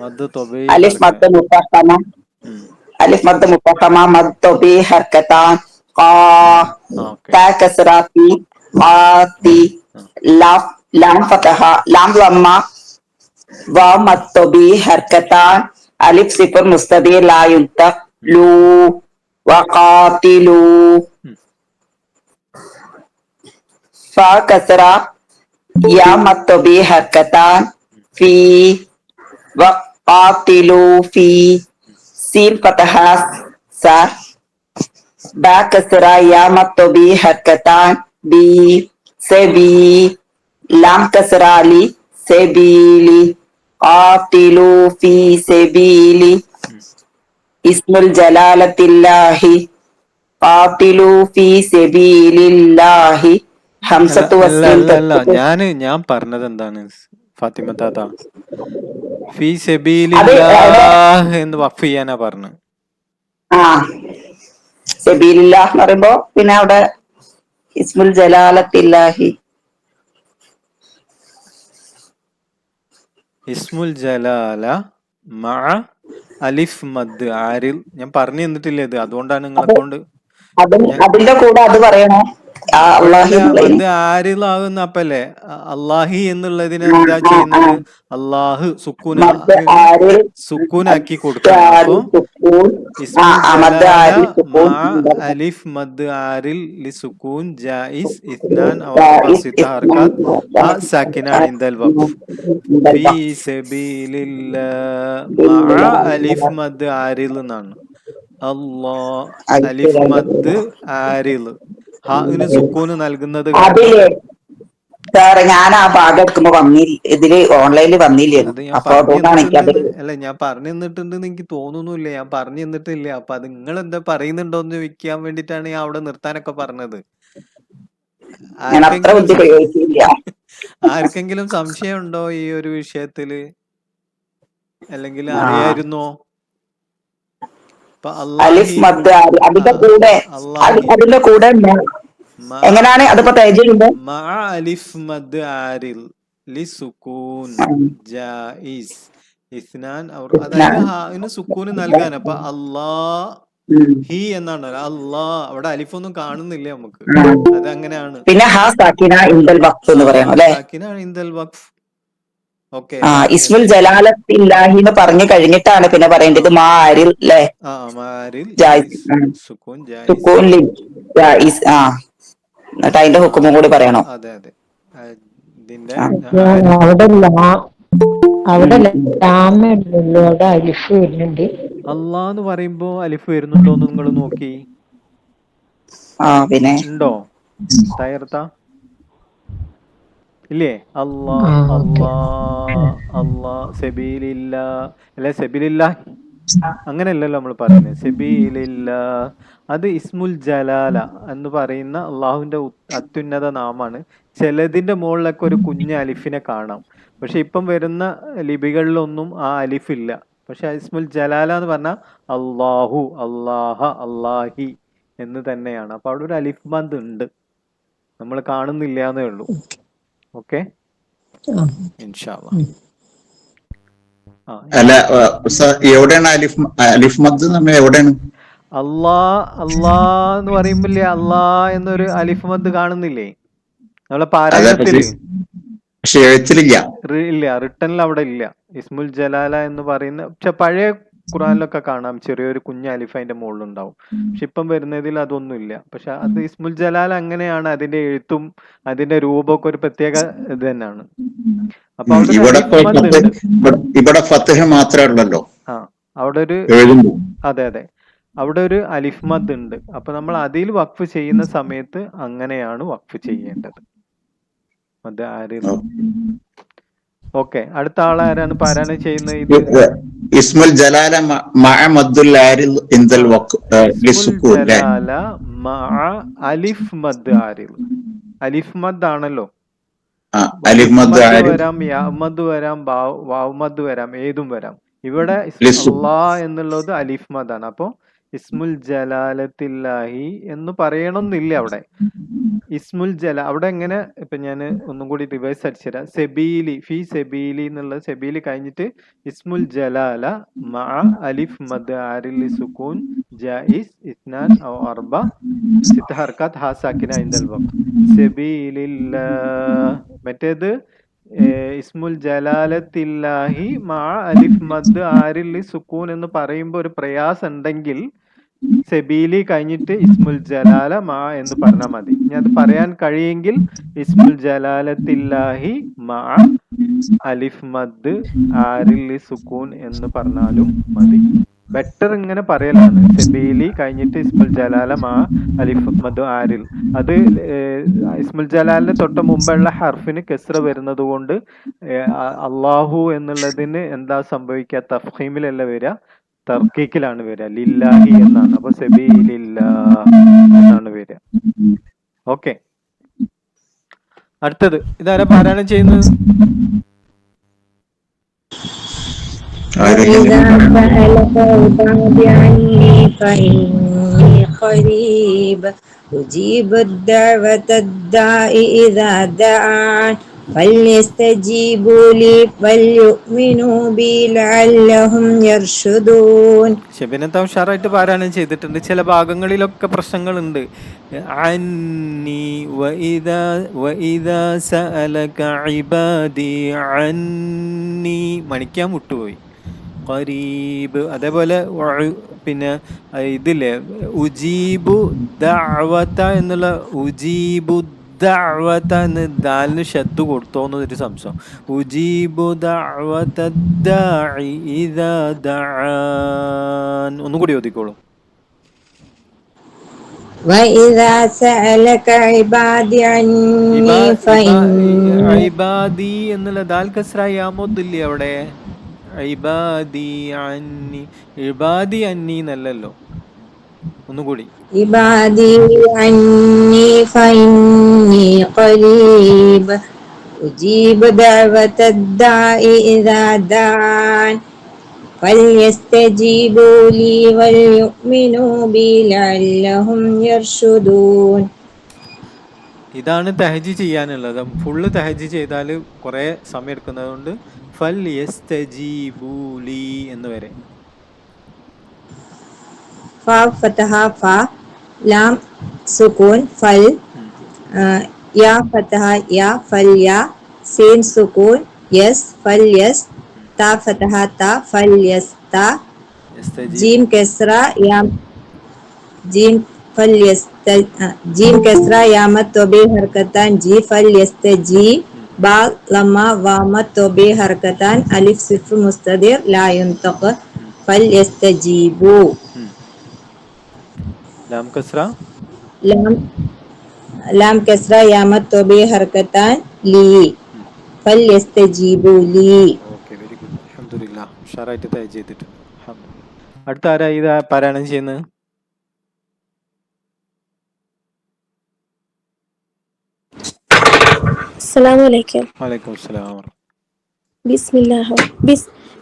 മദ് തൊബീ അലിഫ് മദ് മുഫഖമ അലിഫ് മദ് മുഫഖമ മദ് ബി ഹർക്കത്താൻ ഖാ ത കസ്റ ഫി ഖാതി ലാം ഫതഹ ലാം ലമ്മ വാ മദ് ബി ഹർക്കത്താൻ അലിഫ് സിഫർ മുസ്തദീർ ലാ യുൻതഖ ലൂ വഖാതിലു ഫ കസ്റ യാ മദ് ബി ഹർക്കത്താൻ ഫീ വഖാതിലു ഫീ സീൻ ഫതഹ സ ബാ കസ്റ യാ മത്ബി ഹർക്കത്താൻ ബി സബി ലാം കസ്റ ലി സബീലി ഖാതിലു ഫീ സബീലി ഇസ്മുൽ ജലാലത്തില്ലാഹി ഖാതിലു ഫീ സബീലില്ലാഹി അല്ല ഹംസത്തു അല്ല വസ്ലിൻ അല്ല അല്ല തത്തു ഞാൻ പറഞ്ഞത് എന്താണ് ഫാത്തിമ താത്ത, ഫീ അത് സബീലില്ലാഹ് എന്ന് വഖഫ് ചെയ്യാനാ പറഞ്ഞു. ആ സബീലില്ലാഹ് എന്ന് പറയുമ്പോ പിന്നെ അവിടെ ഇസ്മുൽ ജലാലത്തില്ലാഹി ഇസ്മുൽ ജലാല മഅ അലിഫ് മദ് ആരിൽ ഞാൻ പറഞ്ഞു തന്നിട്ടില്ലേ ഇത്, അതുകൊണ്ടാണ് നിങ്ങളെ അത് കൊണ്ട് ഞാൻ അതിന്റെ കൂടെ അത് പറയണോ ആ അള്ളാഹി അപ്പോഴല്ല എന്നുള്ളതിന് മദ് ആരിലാകുന്ന അപ്പല്ലേ അള്ളാഹി എന്നുള്ളതിന് ആ എന്താ ആ ആ ചെയ്യുന്നത്, അള്ളാഹ് മദ് ആരിൽ സുക്കൂനാക്കി കൊടുക്കുകയാണ്. അപ്പോ സുക്കൂൻ ഇസ്മുൽ മദ് ജലാല ആരിൽ സുക്കൂൻ മഅ അലിഫ് മദ് ആരിൽ ലി സുക്കൂൻ ജായിസ് ഇത്നാൻ ഔ അർബ സിത്ത ഹർക്കാത്ത് ഹ സാക്കിന ഇൻദൽ വഖഫ് ഫീ സബീലില്ലാഹ് മഅ അലിഫ് മദ് ആരിൽ എന്നാണ്. അലിഫ് മദ് ആരിൽ ഹാന് സുക്കൂന് നൽകുന്നത് കാരണം അതില് സാറ് ഞാൻ ആ ഭാഗം എടുക്കുമ്പോ വന്നില്ല, ഇതില് ഓൺലൈനിൽ വന്നില്ലായിരുന്നു, അത് ഞാൻ അപ്പൊ പറഞ്ഞു അതുകൊണ്ടാണ് എനിക്ക് അതിൽ തന്നിട്ടുണ്ടെന്ന് അല്ല ഞാൻ പറഞ്ഞു തന്നിട്ടുണ്ടെന്ന് എനിക്ക് തോന്നുന്നില്ല. ഞാൻ പറഞ്ഞു തന്നിട്ടില്ല. അപ്പൊ അത് നിങ്ങൾ എന്താ പറയുന്നുണ്ടോന്ന് ചോദിക്കാൻ വേണ്ടിട്ടാണ് ഞാൻ അവിടെ നിർത്താനൊക്കെ പറഞ്ഞത്. ഞാൻ അത്ര ആർക്കെങ്കിലും ബുദ്ധി പ്രയോഗിച്ചില്ല. ആർക്കെങ്കിലും സംശയം ഉണ്ടോ ഈ ഒരു വിഷയത്തില്, അല്ലെങ്കിൽ ആ അറിയായിരുന്നോ? ഇപ്പൊ അലിഫ് അള്ളാഹി മദ് ആരിൽ അതിന്റെ കൂടെ അള്ളാഹി അതിന്റെ കൂടെ എങ്ങനെയാണ് അതിപ്പോ തേജുണ്ട് മഅ അലിഫ് മദ് ആരിൽ ലി സുക്കൂൻ ജായിസ് ഇസ്നാൻ അതായത് ഹാന് സുക്കൂന് നൽകാൻ. അപ്പൊ ഹി എന്നാണ് അല്ലാ, അവിടെ അലിഫൊന്നും കാണുന്നില്ല നമുക്ക്, അതങ്ങനെയാണ്. പിന്നെ ഹാ സാക്കിന ഇന്ദൽ വഖഫ് എന്ന് പറയണം അല്ലെ. സാക്കിനാണ് ഇന്ദൽ വഖഫ്. ഓക്കെ, ഇസ്മുൽ ജലാലത്തില്ലാഹി എന്ന് പറഞ്ഞു കഴിഞ്ഞിട്ടാണ് പിന്നെ പറയേണ്ടത് മാ ആരിൽ അല്ലെ മാരിൽ ജായിസ് സുക്കൂൻ ജായിസ്. സുക്കൂൻ ജായിസ് എന്നിട്ട് അതിന്റെ ഹുക്കുമും കൂടി പറയണം. അതെ അതെ, ഇതിന്റെ അവിടെ ലാമല്ലോ, അവിടെ അലിഫ് വരുന്നുണ്ട്. അള്ളാന്ന് പറയുമ്പോ അലിഫ് വരുന്നുണ്ടോന്ന് നിങ്ങൾ നോക്കി പിന്നെ ഉണ്ടോ തയ്യർത്ത ഇല്ലേ? അല്ലാ ഓക്കെ. അല്ലാ അല്ലാ സബീലില്ല അല്ലെ, സബീലില്ല അങ്ങനെയല്ലല്ലോ നമ്മൾ പറയുന്നത്. സബീലില്ല അത് ഇസ്മുൽ ജലാല എന്ന് പറയുന്ന അള്ളാഹുവിന്റെ അത്യുന്നത നാമാണ്. ചിലതിന്റെ മുകളിലൊക്കെ ഒരു കുഞ്ഞ് അലിഫിനെ കാണാം, പക്ഷെ ഇപ്പം വരുന്ന ലിപികളിലൊന്നും ആ അലിഫ് ഇല്ല. പക്ഷെ ഇസ്മുൽ ജലാല എന്ന് പറഞ്ഞാൽ അള്ളാഹു, അള്ളാഹ, അള്ളാഹി എന്ന് തന്നെയാണ്. അപ്പൊ അവിടെ ഒരു അലിഫ് മദ് ഉണ്ട്, നമ്മൾ കാണുന്നില്ല എന്നേ ഉള്ളൂ. ഓക്കെ, ഇൻഷാ അല്ലാഹ്. അല്ല എവിടെയാണ് അലിഫ് മദ് നമ്മൾ എവിടെയാണ്? അല്ലാ എന്ന് പറയുമ്പില്ലേ, അല്ലാ എന്നൊരു അലിഫ് മദ് കാണുന്നില്ലേ നമ്മളെ അതെ, പാരായണത്തില്? പക്ഷെ എഴുത്തിലില്ല. ഇല്ല, റിട്ടണിൽ അവിടെ ഇല്ല. ഇസ്മുൽ ജലാല എന്ന് പറയുന്ന പക്ഷെ പഴയ ഖുറാനിലൊക്കെ കാണാം, ചെറിയൊരു കുഞ്ഞ് അലിഫ് അതിന്റെ മുകളിൽ ഉണ്ടാവും. പക്ഷെ ഇപ്പം വരുന്നതിൽ അതൊന്നും ഇല്ല. പക്ഷെ അത് ഇസ്മുൽ ജലാല അങ്ങനെയാണ്, അതിന്റെ എഴുത്തും അതിന്റെ രൂപമൊക്കെ ഒരു പ്രത്യേക ഇത് തന്നെയാണ്. അപ്പൊ അവിടെ ഒരു അലിഫ് മദ് ഉണ്ട്. ഇവിടെ ഫത്ഹ് മാത്രമേ ഉള്ളല്ലോ അവിടെ ഒരു എഴുതുമ്പോ. അതെ അതെ, അവിടെ ഒരു അലിഫ് മദ് ഉണ്ട്. അപ്പൊ നമ്മൾ അതിൽ വഖഫ് ചെയ്യുന്ന സമയത്ത് അങ്ങനെയാണ് വഖഫ് ചെയ്യേണ്ടത്. മദ് ആരിൽ. ഓക്കെ, അടുത്ത ആളാരാണ് പാരായണം ചെയ്യുന്നത്? ഇത് ഇസ്മുൽ ജലാല മഅ മദ്ദുൽ ആരിൽ ഇൻദൽ ഇസ്മുൽ ലിസുക്കൂൻ ജലാല മഅ അലിഫ് മദ് ആരിൽ. അലിഫ് മദ് ആണല്ലോ. അലിഫ് മദ് ആരിൽ വരാം, യാ മദ് വരാം, വാവ് മദ് വരാം, ഏതും വരാം. ഇവിടെ അല്ലാ എന്നുള്ളത് അലിഫ് മദാണ്. അപ്പൊ ഇസ്മുൽ ജലാലത്തില്ലാഹി എന്ന് പറയണമെന്നില്ല അവിടെ. ഇസ്മുൽ അവിടെ എങ്ങനെ, ഇപ്പൊ ഞാൻ ഒന്നും കൂടി റിവേഴ്സ് അടിച്ചുതരാം. സെബീലി, ഫി സെബീലി എന്നുള്ള സെബീലി കഴിഞ്ഞിട്ട് ഇസ്മുൽ ജലാല മഅ അലിഫ് മദ് ആരിൽ സുക്കൂൻ ജായിസ് ഇത്നാൻ ഔ അർബ സിത്ത ഹർക്കാത്ത് ഹാ സാക്കിന ഇൻദൽ വഖഫ് സബീലില്ലാഹ്. മറ്റേത് ഇസ്മുൽ ജലാലത്തില്ലാഹി മഅ അലിഫ് മദ് ആരിൽ സുക്കൂൻ എന്ന് പറയുമ്പോൾ ഒരു പ്രയാസം ഉണ്ടെങ്കിൽ സെബീലി കഴിഞ്ഞിട്ട് ഇസ്മുൽ ജലാല മാ എന്ന് പറഞ്ഞാൽ മതി. ഇനി അത് പറയാൻ കഴിയെങ്കിൽ ഇസ്മുൽ ജലാലത്തില്ലാഹി മാ അലിഫ് മദ് ആരിൽ സുക്കൂൻ എന്ന് പറഞ്ഞാലും മതി. ബെറ്റർ ഇങ്ങനെ പറയലാണ്. സെബീലി കഴിഞ്ഞിട്ട് ഇസ്മുൽ ജലാല മാ അലിഫ് മദ് ആരിൽ. അത് ഇസ്മുൽ ജലാലിന് തൊട്ട് മുമ്പുള്ള ഹർഫിന് കെസ്ര വരുന്നത് കൊണ്ട് അള്ളാഹു എന്നുള്ളതിന് എന്താ സംഭവിക്കുക? തഫ്ഹീമിലല്ല വരിക, തർക്കീക്കിലാണ് വരിക. ലില്ലാഹി എന്നാണ്. അപ്പൊ സെബീലില്ലാ എന്നാണ് വരിക. ഓക്കെ, അടുത്തത് ഇതാരാ പാരായണം ചെയ്യുന്നത്? وإذا سألك عبادي عني فإني قريب أجيب الدعوة الداء إذا دعان فليستجيبوا لي وليؤمنوا بي لعلهم يرشدون. ഷെബിനത്ത ഉഷാറായിട്ട് പാരായണം ചെയ്തിട്ടുണ്ട്. ചില ഭാഗങ്ങളിലൊക്കെ പ്രശ്നങ്ങളുണ്ട്. അന്നി വഇദാ സഅലക ഇബാദി അന്നി മണിക്കാൻ വിട്ടുപോയി. ഖരീബ്. അതേപോലെ പിന്നെ ഇതില്ലേ ഉജീബു ദഅവത എന്നുള്ള ഉജീബു ദഅവത എന്ന് ദാലിന് ഷദ്ദ് കൊടുത്തോന്നൊരു സംശയം. ഉജീബു ദഅവത ദാഇ ഇദാ ദഅാൻ. ഒന്നുകൂടി ഓതിക്കോളൂ. وإذا سألك عبادي عني فإني ഇബാദി എന്നുള്ള ദാൽ കസ്ര യാമുദ്ദില്ലേ അവിടെ? ഇബാദി അന്നി, ഇബാദി അന്നി എന്നല്ലല്ലോ. ഒന്നുകൂടി. عبادي عني فإني قريب أجيب دعوة الداع إذا دعان فليستجيبوا لي وليؤمنوا بي لعلهم يرشدون. ഇതാണ് തഹജി ചെയ്യാനുള്ളത്. ഫുള്ള് തഹജി ചെയ്താൽ കുറേ സമയം എടുക്കുന്നത് കൊണ്ട് ഫൽ യസ്തജീബൂ ലീ എന്ന് വരെ. ഫ ഫതഹ ഫ ലാം സുകൂൻ ഫൽ യാ ഫതഹ യാ ഫൽ യാ സീൻ സുകൂൻ യസ് ഫൽ യസ് താ ഫതഹ താ ഫൽ യസ് താ ജീം കസ്ര യാ ജീം ഫൽ യസ് ജീം കസ്ര യാമത്ത് തൊബി ഹർക്കത്താൻ ജി ഫൽ യസ്തജി ബാ ലമ്മ വാമത്ത് തൊബി ഹർക്കത്താൻ അലിഫ് സിഫ് മുസ്തദിർ ലാ യുൻതഖ് ഫൽ യസ്തജീബു. ലാം കസ്ര ലാം കസ്ര യാമത്ത് തൊബി ഹർക്കത്താൻ ലീ ഫൽ യസ്തജീബു ലീ. Okay, very good. അൽഹംദുലില്ലാഹ്, ഉഷാറായിട്ട് തഹജി ചെയ്തിട്ടുണ്ട്. അൽഹംദുലില്ലാഹ്. അടുത്ത ആരാ ഇത് പാരായണം ചെയ്യുന്നത്? السلام عليكم. വലൈക്കും അസ്സലാം.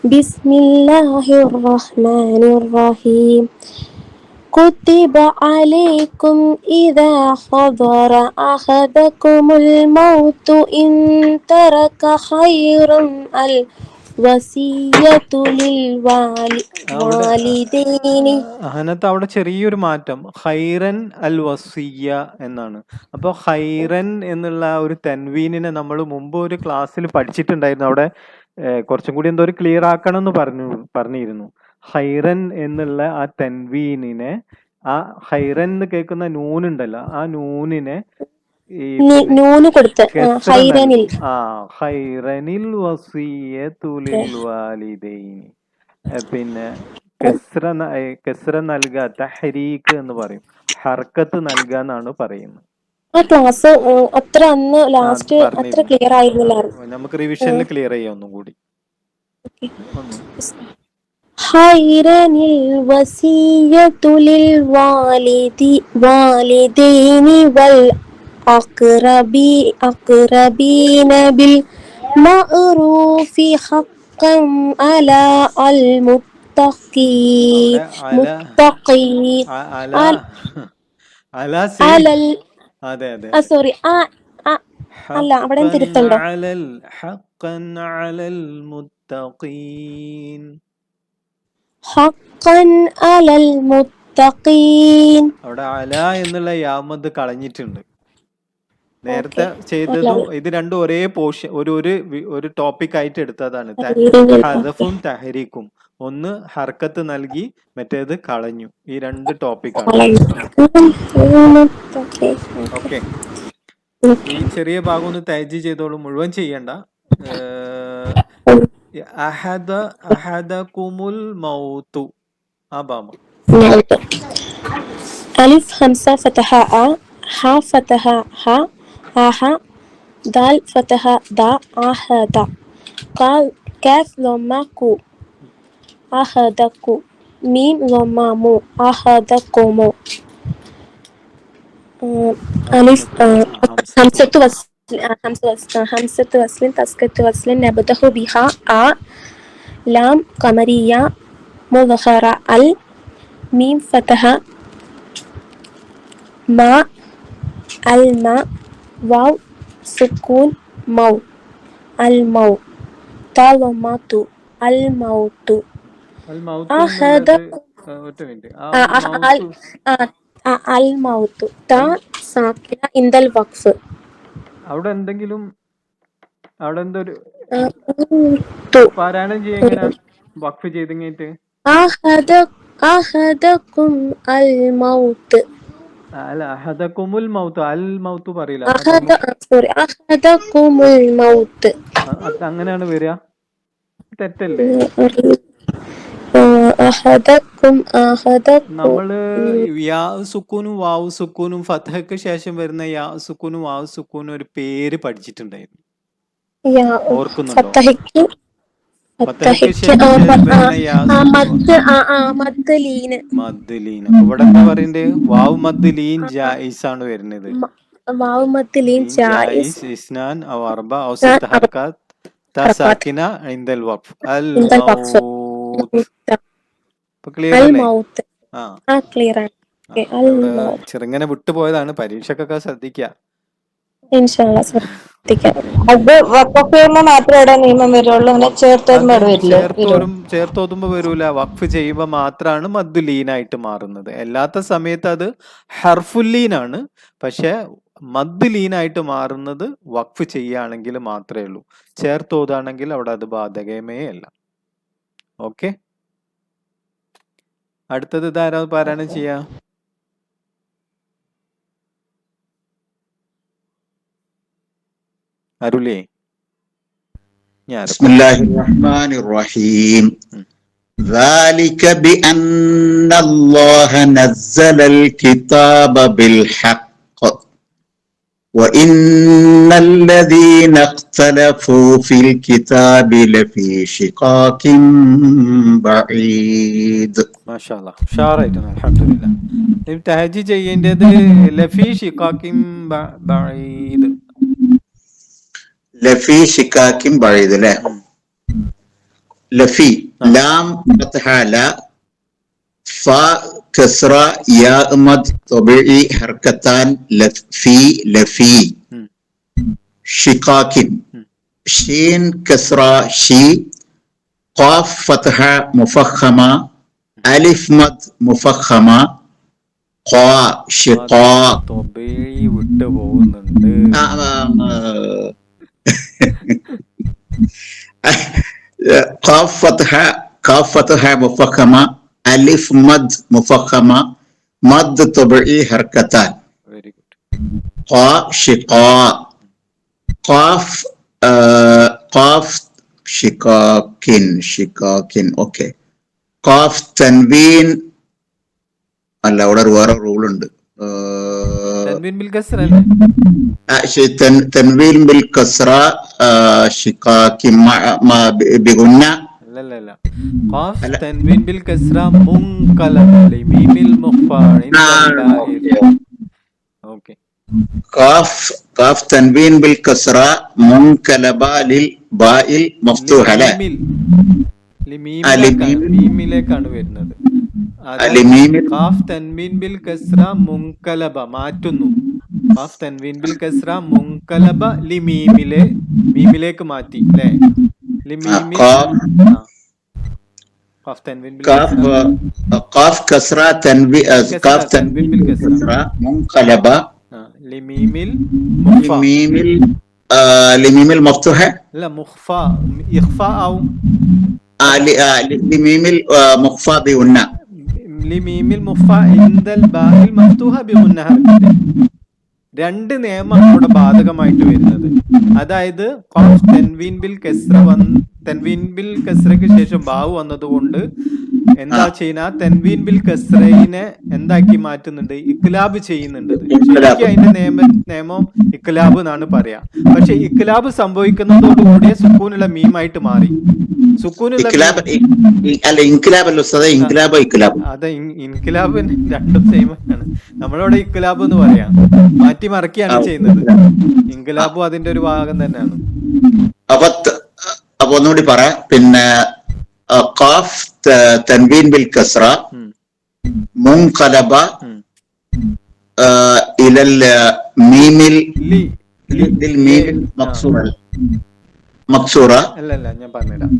بسم الله الرحمن الرحيم. كتب عليكم إذا حضر أحدكم الموت إن ترك خيرا الوصية للوالدين. അഹനത്ത് അവിടെ ചെറിയൊരു മാറ്റം, ഖൈറൻ അൽ വസിയ്യ എന്നാണ്. അപ്പോൾ ഖൈറൻ എന്നുള്ള ഒരു തൻവീനിനെ നമ്മൾ മുമ്പ് ഒരു ക്ലാസ്സിൽ പഠിച്ചിട്ടുണ്ടായിരുന്നു. അവിടെ കുറച്ചും കൂടി എന്തോ ഒരു ക്ലിയർ ആക്കണം എന്ന് പറഞ്ഞിരുന്നു. ഖൈറൻ എന്നുള്ള ആ തൻവീനിനെ, ആ ഖൈറൻ എന്ന് കേൾക്കുന്ന നൂനുണ്ടല്ലോ, ആ നൂനിനെ നൂന് കൊടുത്ത് ഖൈറനിൽ ഖൈറനിൽ വസിയ്യതു ലിൽ വാലിദൈനി. പിന്നെ കെസ്ര നൽകുക, തഹരീക്ക് എന്ന് പറയും. ഹർക്കത്ത് നൽകുക എന്നാണ് പറയുന്നത്. ആ ക്ലാസ് അത്ര അന്ന് ലാസ്റ്റ് അത്ര ക്ലിയർ ആയിരുന്നില്ലായിരുന്നു. നമുക്ക് റിവിഷനിൽ ക്ലിയർ ചെയ്യാം ഒന്നും കൂടി. ഖൈറനിൽ വസിയ്യതു ലിൽ വാലിദൈനി വൽ അഖ്റബീന ബിൽ മഅറൂഫി ഹഖ്ഖൻ അലാ അൽ മുത്തഖീൻ. സോറി, അല്ല അവിടെ തിരുത്തണ്ടോ? ഹഖ്ഖൻ അലൽ മുത്തഖീൻ. അവിടെ അല എന്നുള്ള യാമദ് കളഞ്ഞിട്ടുണ്ട്. നേരത്തെ ചെയ്തതും ഇത് രണ്ടും ഒരേ പോർഷൻ, ഒരു ടോപ്പിക് ആയിട്ട് എടുത്തതാണ്. ഹദഫും തഹരീക്കും. ഒന്ന് ഹർക്കത്ത് നൽകി, മറ്റേത് കളഞ്ഞു. ഈ രണ്ട് ടോപ്പിക്കാണ്. ഓക്കെ, ഈ ചെറിയ ഭാഗം ഒന്ന് തഹജി ചെയ്തോളൂ, മുഴുവൻ ചെയ്യണ്ട. അഹദകുമുൽ മൗതു. ആ ബാമ. ألف همسة فتحة أ ح فتحة ح آها دال فتحة دا آهدا قال كاف لما كو آهدكو ميم لما مو آهدكمو ألف همسة وصل همسة وصل تسكت وصل نبته بها آ لام قمرية مظهرة ال ميم فتحة ما الماء واو سكون مو المو طالمات الموت അൽ മൗത്ത് എന്നുള്ളത് ഒറ്റ മിനിറ്റ്. الموت تا ساكنة عند الوقف. അവിടെ എന്തെങ്കിലും അവിടെ എന്തൊരു تو പാരായണം ചെയ്യാൻ എങ്ങനെ വഖഫ് ചെയ്തിട്ട് أحدكم الموت അല്ല അഹദകുമുൽ മൗത്ത് അൽ മൗത്ത് പറയില്ല. أحدكم الموت അങ്ങനെയാണ് വരിക. തെറ്റല്ലേ? നമ്മള് യാ സുക്കൂനും വാവു സുക്കൂനും ഫതഹക്ക് ശേഷം വരുന്ന യാ സുക്കൂനും വാവു സുക്കൂനും ഒരു പേര് പഠിച്ചിട്ടുണ്ടായിരുന്നു. ഓർക്കുന്നുണ്ടോ? ഫതഹക്ക് ശേഷം വരുന്ന യാ മദ്ലീൻ. ഇവിടെ എന്താ പറയണ്ടേ? വാവ് മദ്ലീൻ ജായിസ് ആണ് വരുന്നത്. ജായിസ് ഇസ്നാൻ ഔ അർബ ഔ സിത്ത ഹർകാത്ത് ത സാകിന ഇൻദൽ വഖഫ് അൽ മൗത്ത്. ഇപ്പൊ ക്ലിയർ അല്ലേ? ചെറുങ്ങനെ വിട്ടുപോയതാണ്. പരീക്ഷക്കൊക്കെ ശ്രദ്ധിക്കുക. അത് വഖഫ് ചെയ്യുമ്പോ മാത്രമേ ഇവിടെ നിയമം വരുള്ളൂ, അങ്ങനെ ചേർത്തോതുമ്പോ ഇവിടെ വരില്ലേ? ചേർത്തോതുമ്പോ വരൂല. വഖഫ് ചെയ്യുമ്പോ മാത്രമാണ് മദ്ദു ലീനായിട്ട് മാറുന്നത്. അല്ലാത്ത സമയത്ത് അത് ഹർഫുല്ലീനാണ്. പക്ഷെ മദ്ദു ലീനായിട്ട് മാറുന്നത് വഖഫ് ചെയ്യുകയാണെങ്കിൽ മാത്രമേ ഉള്ളൂ. ചേർത്തോതാണെങ്കിൽ അവിടെ അത് ബാധകമേ അല്ല. ഓക്കെ, അടുത്തത് ഇതാരാ പാരായണം ചെയ്യാ? അരുളേ. ബിസ്മില്ലാഹിർ റഹ്മാനിർ റഹീം. ذلك بأن الله نزل الكتاب بالحق وإن الذين اختلفوا في الكتاب لفي شقاق بعيد. മാഷാഅല്ലാ, ഉഷാറായിട്ടാണ്. അൽഹംദുലില്ലാ. തഹജ്ജുദ് ചെയ്യേണ്ടത് ലഫീ ഷിഖാഖിൻ ബഈദ്. ലഫി ഷിക്കാക്കിൻ ബഈദ് അല്ലേ? ലഫി ലാം ഫത്ഹ ല ഫ കസ്റ യാ മദ് തബഈ ഹർക്കത്താൻ ലഫി ലഫി ഷിക്കാക്കിൻ ഷീൻ കസ്റ ഷി ഖാഫ് ഫത്ഹ മുഫഖമ അലിഫ് മദ് മുഫഖമ ഖാ ഷിഖാ. തബഈ വിട്ടു പോകുന്നുണ്ട്. قاف فتحة مفخمة ألف مد مفخمة مد طبيعي حركتان. Very good. قا شقاء قاف شقاكين اوكي. قاف تنوين അല്ല, അവിടെ വേറെ റൂൾ ഉണ്ട്. തൻവീൻ ബിൽ കസ്റ അല്ലേ? تنوين بالكسرة شقاق بغنى. لا قاف تنوين بالكسرة منقلب لميم المخفى عند الباء. اوكي. قاف تنوين بالكسرة منقلبة للباء المفتوحة. لا മീമിലേക്കാണ് വരുന്നത്. ഖാഫ് തൻവീൻ ബിൽ കസ്റ മുൻകലബ മാറ്റുന്നു. ഖാഫ് തൻവീൻ ബിൽ കസ്റ മുൻകലബ മീമിലേക്ക് മാറ്റി അല്ലേ? ഖാഫ് തൻവീൻ ബിൽ ഖാഫ് കസ്റ ഖാഫ് തൻവീൻ ബിൽ കസ്റ മുൻകലബ ലിമീമിൽ മഫ്തൂഹ. لا مخفى إخفاء أو لميم المخفى بغنى. لميم المخفى عند الباء المفتوحة بغنى. രണ്ട് നിയമമാണ് ഇവിടെ ബാധകമായിട്ട് വരുന്നത്. അതായത് ഖാഫ് തൻവീൻ ബിൽ കസ്ര തൻവീൻ ബിൽ കസ്രയ്ക്ക് ശേഷം ബാവ് വന്നതുകൊണ്ട് എന്താ ചെയ്യുന്ന, തൻവീൻ ബിൽ കസ്രയിനെ എന്താക്കി മാറ്റുന്നുണ്ട്, ഇക്ലാബ് ചെയ്യുന്നുണ്ട്. ശരിക്കും അതിന്റെ നിയമം ഇക്ലാബ് എന്നാണ് പറയാ. പക്ഷെ ഇക്ലാബ് സംഭവിക്കുന്നതോടുകൂടിയ സുക്കൂനുള്ള മീമായിട്ട് മാറി. സുക്കൂനുള്ള അതെ, ഇൻകിലാബ് രണ്ടും സെയിം ആണ്. നമ്മളിവിടെ ഇക്ലാബ് എന്ന് പറയാം, മാറ്റി മറക്കുകയാണ് ചെയ്യുന്നത്. ഇൻകിലാബും അതിന്റെ ഒരു ഭാഗം തന്നെയാണ്. അപ്പൊ ഒന്നുകൂടി പറ. പിന്നെ ഖാഫ് തൻവീൻ ബിൽ കസ്ര മുൻഖലബ ഇലൽ മീമിൽ മക്സൂറ. അല്ല ഞാൻ പറഞ്ഞുതരാം.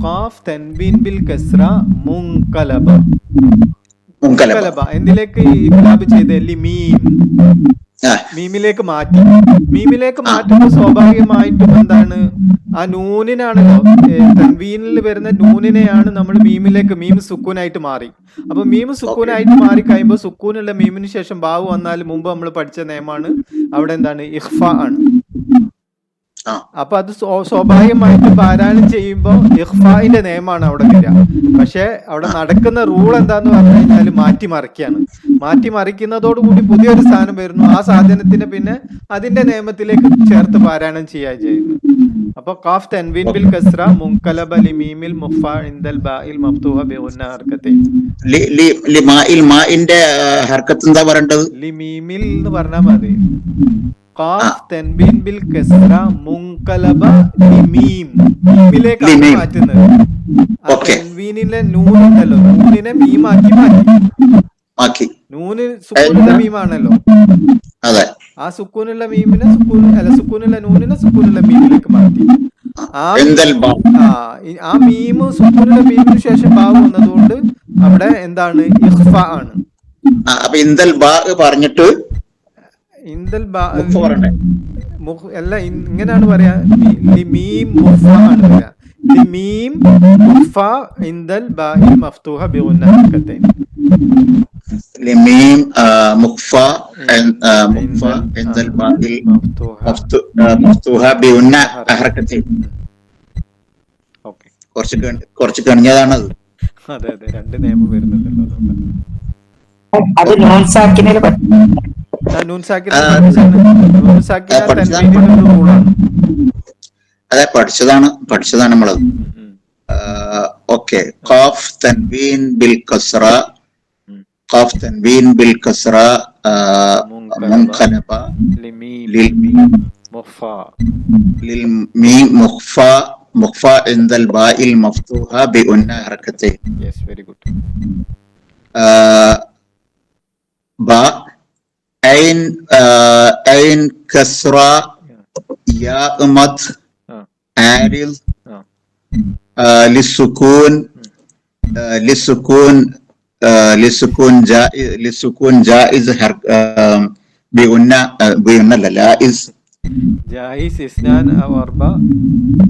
ഖാഫ് തൻവീൻ ബിൽ കസ്ര മുൻഖലബ. എന്തിലേക്ക് ഇക്ലാബ് ചെയ്ത്? മീം, മീമിലേക്ക് മാറ്റി. മീമിലേക്ക് മാറ്റുമ്പോൾ സ്വാഭാവികമായിട്ടും എന്താണ്, ആ നൂനിനാണല്ലോ, തൻവീനിൽ വരുന്ന നൂനിനെയാണ് നമ്മൾ മീമിലേക്ക്, മീം സുക്കൂനായിട്ട് മാറി. അപ്പൊ മീം സുക്കൂനായിട്ട് മാറി കഴിയുമ്പോൾ സുക്കൂനുള്ള മീമിന് ശേഷം ബാവ് വന്നാൽ മുമ്പ് നമ്മൾ പഠിച്ച നിയമമാണ് അവിടെ എന്താണ്, ഇഖ്ഫ ആണ്. അപ്പൊ അത് സ്വാഭാവികമായിട്ട് പാരായണം ചെയ്യുമ്പോൾ ഇഖ്ഫാന്റെ നിയമമാണ് അവിടെ വരിക. പക്ഷെ അവിടെ നടക്കുന്ന റൂൾ എന്താന്ന് പറഞ്ഞു കഴിഞ്ഞാൽ മാറ്റി മറിക്കുകയാണ്. മാറ്റി മറിക്കുന്നതോടുകൂടി പുതിയൊരു സാധനം വരുന്നു. ആ സാധനത്തിന് പിന്നെ അതിന്റെ നിയമത്തിലേക്ക് ചേർത്ത് പാരായണം ചെയ്യുക ചെയ്യുന്നു. അപ്പൊ ഖാഫ് തൻവീൻ ബിൽ കസ്ര മുൻഖലബ ലിമീമിൽ മുഖ്ഫ ഇൻദൽ ബാഇൽ മഫ്തൂഹ ബിഗുന്ന ഹർക്കത്തൈൻ. മാഇന്റെ ഹർക്കത്ത് എന്താ പറയേണ്ടത്? ലിമീമിൽ എന്ന് പറഞ്ഞാൽ മതി. ഖാഫ് തൻവീൻ ബിൽ കസ്ര മുൻഖലബ ലിമീം, മീമിലേക്കാണ് മാറ്റുന്നത്. തൻവീനിലെ നൂൻ ഉണ്ടല്ലോ, നൂനിനെ മീമാക്കി മാറ്റി. നൂന് സുക്കൂനുള്ള മീമാണല്ലോ, ആ സുക്കൂനുള്ള മീമിനെ സുക്കൂനുള്ള നൂനിനെ സുക്കൂനുള്ള മീമിലേക്ക് മാറ്റി. ആ മീമ് സുക്കൂനുള്ള മീമിന് ശേഷം ബാവ് വന്നതുകൊണ്ട് അവിടെ എന്താണ്, ഇഖ്ഫ ആണ്. പറഞ്ഞിട്ട് അല്ല, ഇങ്ങനെയാണ് പറയാ, ലിമീം മുഖ്ഫ ആണ് പറയാ. ലിമീം മുഖ്ഫ ഇൻദൽ ബാഇൽ മഫ്തൂഹ ബിഗുന്ന ഹർക്കത്തൈൻ. ലിമീം മുഖ്ഫ ഇൻദൽ ബാഇൽ മഫ്തൂഹ ബിഗുന്ന ഹർക്കത്തൈൻ. ഓക്കേ, കുറച്ച് കണിഞ്ഞതാണത്. അതെ, രണ്ട് നിയമം വരുന്നുണ്ടല്ലോ. അത് നൂൻ സാക്കിനിൽ അതെ, പഠിച്ചതാണ് നമ്മളത്. ഓക്കെ. ഖാഫ് തൻവീൻ ബിൽ കസ്ര മുൻഖലബ ലിൽ മീം മുഖ്ഫ ഇൻദൽ ബാഇൽ മഫ്തൂഹ ബിഉന്ന ഹർക്കത്തൈൻ. Yes, very good. ബാ عين كسرة ياء مد عارض للسكون جائز بقلنا لائز ജായിസ് ഇസ്നാൻ ഔ അർബ.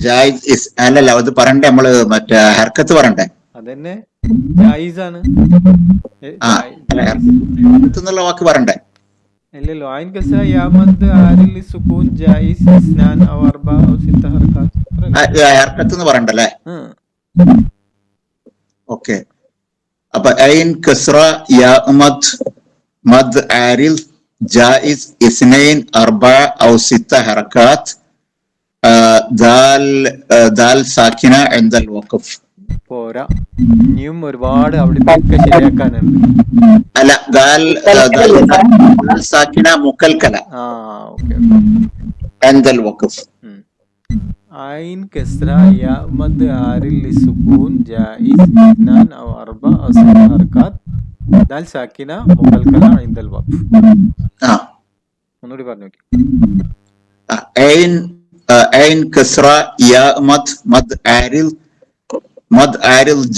ജായിസ് അല്ലല്ല, അത് പറയണ്ടേ, നമ്മള് മറ്റേ ഹർക്കത്ത് പറയണ്ടേ? അതന്നെ ജായിസ് ആണ്. എന്നുള്ള വാക്ക് പറയണ്ടേ? ഇല്ലല്ലോ. ഐൻ കസ്ര യാ മദ് ആരിൽ സുകൂൻ ജായിസ് ഇസ്നാൻ ഔ അർബ ഔ സിത്ത ഹർകാത്ത്. ഹർക്കത്ത് എന്ന് പറയണ്ടല്ലേ? ഓക്കെ. അപ്പൊ ഐൻ കസ്ര യാ മദ് ആരിൽ ജായിസ് ഇസ്നൈൻ അർബ ഔ സിത്ത ഹർകാത്ത്. ദാൽ സാക്കിന ഇൻദൽ വഖഫ്. പോരാ, ഇനിയും ഒരുപാട് അവിടുത്തെ ശരിയാക്കാനുണ്ട്. അല്ല, ദാൽ സാക്കിന മുക്കൽക്കല ഇൻദൽ വഖഫ്. ഐൻ കസ്ര യാ മദ് ആരിൽ സുകൂൻ ജായിസ് ഇസ്നാൻ ഔ അർബ ഔ സിത്ത ഹർകാത്ത്. ദാൽ സാക്കിന മുക്കൽക്കല ഇൻദൽ വഖഫ്. ഒന്നുകൂടി പറഞ്ഞു നോക്കി. ഐൻ കസ്ര യാ മദ് ആരിൽ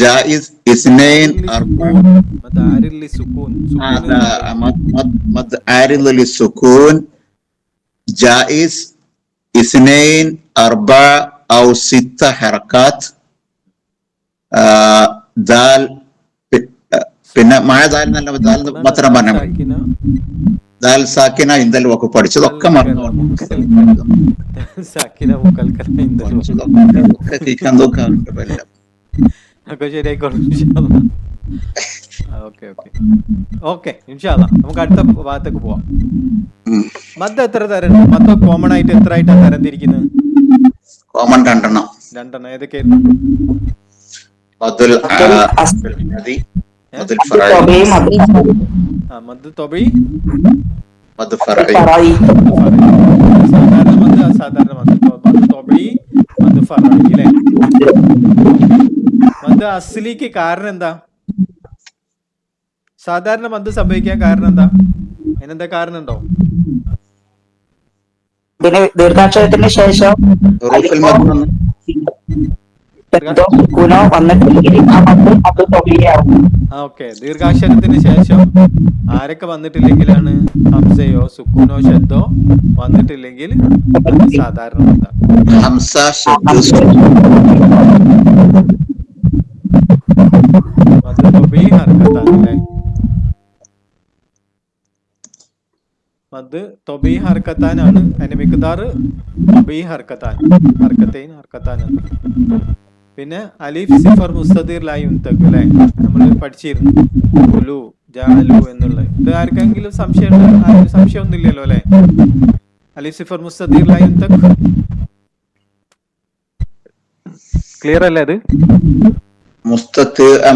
ജായിസ് ഇസ്നൈൻ അർബ മദ് ആരിൽ ലിസുകൂൻ ജായിസ് ഇസ്നൈൻ അർബ ഔ സിത്ത ഹർകാത്ത്. ദാൽ പിന്നെ മഴ ദാൽ നല്ല ദാൽ മാത്രം പറഞ്ഞാൽ മതി. ദാൽ സാക്കിന ഇന്ദൽ ഒക്കെ പഠിച്ചതൊക്കെ മറന്നു സാക്കിന മുക്കൽക്കല ഇന്ദൽ ഒക്കെ കേൾക്കാൻ നോക്കാറുണ്ട് എല്ലാം. ഒക്കെ ശരിയായിക്കോളും ഓക്കെ ഓക്കെ ഓക്കെ ഇൻഷാല്ല. നമുക്ക് അടുത്ത ഭാഗത്തേക്ക് പോവാം. മദ് എത്ര തരം? മദ് കോമൺ ആയിട്ട് എത്ര ആയിട്ടാണ് തരം തിരിക്കുന്നത്? കോമൺ രണ്ടെണ്ണം. ഏതൊക്കെയായിരുന്നു? മദ്ദുൽ അസ്ലി, മദ്ദുൽ ഫറഈ, മദ് തൊബഈ, മദ് ഫറഈ. സാധാരണ മദ്, അസാധാരണ മദ്. മദ് തൊബഈ, മദ് ഫറഈ അല്ലേ? മദ് അസ്ലിക്ക് കാരണം എന്താ? സാധാരണ മദ് സംഭവിക്കാൻ കാരണം എന്താ? അതിനെന്താ കാരണം ഉണ്ടോ? പിന്നെ ദീർഘാക്ഷരത്തിന് ശേഷം ഹുറൂഫുൽ മദ് വന്നിട്ടില്ലെങ്കിൽ ആ മദ് അത് തൊബീയാവും. ഓക്കെ, ദീർഘാക്ഷരത്തിന് ശേഷം ആരൊക്കെ വന്നിട്ടില്ലെങ്കിലാണ്? ഹംസയോ സുക്കൂനോ ഷദ്ദോ വന്നിട്ടില്ലെങ്കിൽ അത് സാധാരണ മദ്ദാണ്. ഹംസ ഷദ്ദ് മദ് തൊബഈ ഹർക്കത്താണ് അല്ലേ? മദ് തൊബഈ ഹർക്കത്താനാണ്. അതിന്റെ മിഖ്ദാർ തൊബഈ ഹർക്കത്താൻ, ഹർക്കത്തൈൻ ഹർക്കത്താൻ. പിന്നെ അലിഫ് സിഫർ മുസ്തദീർ ലാ യുൻതഖ് അല്ലേ? നമ്മൾ പഠിച്ചിരുന്നു ഉലു ജഅലു എന്നുള്ളത്. ഇത് ആർക്കെങ്കിലും സംശയമൊന്നും ഇല്ലല്ലോ അല്ലേ? അലിഫ് സിഫർ മുസ്തദീർ ലാ യുൻതഖ് ക്ലിയർ അല്ലേ? അത്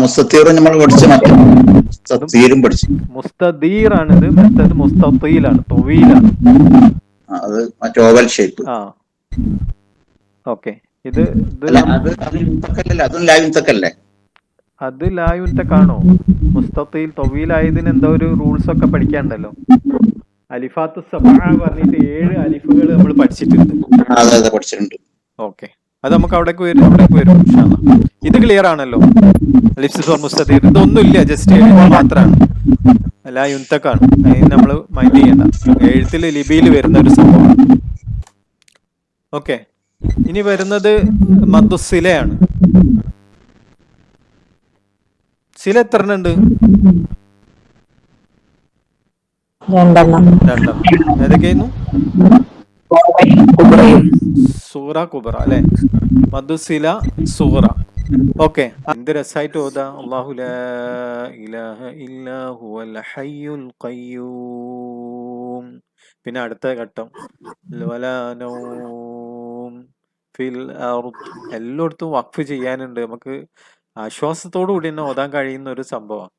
മുസ്തതീർ നമ്മൾ പഠിച്ച മുസ്തതീരും പഠിച്ചു. മുസ്തദീർ ആണ് ഇത്, മറ്റേത് മുസ്തീലാണ്, തൊവീലാണ്. അത് മറ്റേ ഓവൽ ഷേപ്പ്. ആ ഓക്കെ. ഇത് അതും ലായുൻതക്കല്ലേ? അത് ലായുൻതക്കാണോ? മുസ്തീൽ തൊവീലായതിന് എന്തോ ഒരു റൂൾസ് ഒക്കെ പഠിക്കാണ്ടല്ലോ. അലിഫാത്ത് സബഅ പറഞ്ഞിട്ട് 7 അലിഫുകൾ നമ്മൾ പഠിച്ചിട്ടുണ്ട്. അതെ പഠിച്ചിട്ടുണ്ട്. ഓക്കെ, അത് നമുക്ക് അവിടേക്ക് വരും ഇൻഷാ അല്ലാഹ്. ഇത് ക്ലിയർ ആണല്ലോ? അലിഫ് സിഫർ മുസ്തദീർ ഇതൊന്നുമില്ല, ജസ്റ്റ് എഴുത്ത് മാത്രമാണ്. ലാ യുൻതക്കാണ്. അതിന് നമ്മൾ മൈൻഡ് ചെയ്യണ്ട. എഴുത്തിൽ ലിപിയിൽ വരുന്ന ഒരു സംഭവമാണ്. ഓക്കെ, ഇനി വരുന്നത് മദ്ദു സിലയാണ്. സില എത്ര ഉണ്ട്? രണ്ടെണ്ണം. ഏതൊക്കെയായിരുന്നു? സൂറ കുബറ അല്ലെ? മദ്ദു സില സൂറ. ഓക്കെ, എന്ത് രസമായിട്ട് ഓതാ. അല്ലാഹു ലാ ഇലാഹ ഇല്ലാ ഹുവൽ ഹയ്യുൽ ഖയ്യൂം. പിന്നെ അടുത്ത ഘട്ടം വലാ നൗം ഫിൽ അർദ്. എല്ലായിടത്തും വഖഫ് ചെയ്യാനുണ്ട്. നമുക്ക് ആശ്വാസത്തോടു കൂടി തന്നെ ഓതാൻ കഴിയുന്ന ഒരു സംഭവമാണ്.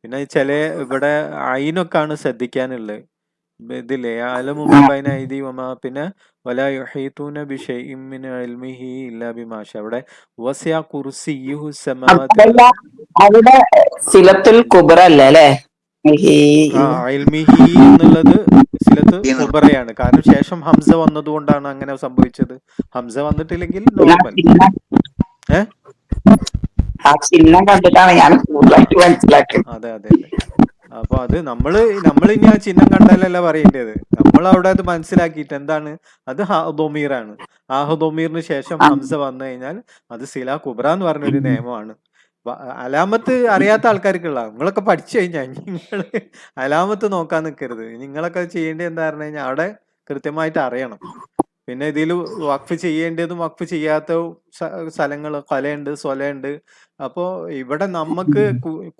പിന്നെ ചില ഇവിടെ ഐനൊക്കെയാണ് ശ്രദ്ധിക്കാനുള്ളത്. ഇതില്ലേ ആലമുബൈനൈദി വമാ, പിന്നെ വലാ യുഹീതൂന ബിശൈഇൻ മിൻ ഇൽമിഹി ഇല്ലാ ബിമാ ശാ. അവിടെ വസിഅ കുർസിയ്യുഹു സമാവാതി. അവിടെ സിലത്തുൽ കുബ്ര അല്ലേ അല്ലേ? ഇൽമിഹി എന്നുള്ളത് സിലത്ത് കുബറയാണ്. കാരണം ശേഷം ഹംസ വന്നതുകൊണ്ടാണ് അങ്ങനെ സംഭവിച്ചത്. ഹംസ വന്നിട്ടില്ലെങ്കിൽ നോർമൽ. കണ്ടിട്ടാണ് ഞാൻ മനസ്സിലാക്കിയത്. അതെ അതെ അതെ. അപ്പൊ അത് നമ്മളിനി ആ ചിഹ്നം കണ്ടാലല്ല പറയേണ്ടത്. നമ്മളവിടെ അത് മനസ്സിലാക്കിയിട്ട് എന്താണ് അത് ദൊമീറാണ്. ആ ദൊമീറിന് ശേഷം ഹംസ വന്നു കഴിഞ്ഞാൽ അത് സില കുബ്ര എന്ന് പറഞ്ഞൊരു നിയമമാണ്. അലാമത്ത് അറിയാത്ത ആൾക്കാർക്കുള്ള, നിങ്ങളൊക്കെ പഠിച്ചു കഴിഞ്ഞാൽ നിങ്ങൾ അലാമത്ത് നോക്കാൻ നിൽക്കരുത്. നിങ്ങളൊക്കെ ചെയ്യേണ്ടത് എന്താ പറഞ്ഞു കഴിഞ്ഞാൽ അവിടെ കൃത്യമായിട്ട് അറിയണം. പിന്നെ ഇതിൽ വഖഫ് ചെയ്യേണ്ടതും വഖഫ് ചെയ്യാത്ത സ്ഥലങ്ങൾ കലയുണ്ട്, സ്വലയുണ്ട്. അപ്പോൾ ഇവിടെ നമുക്ക്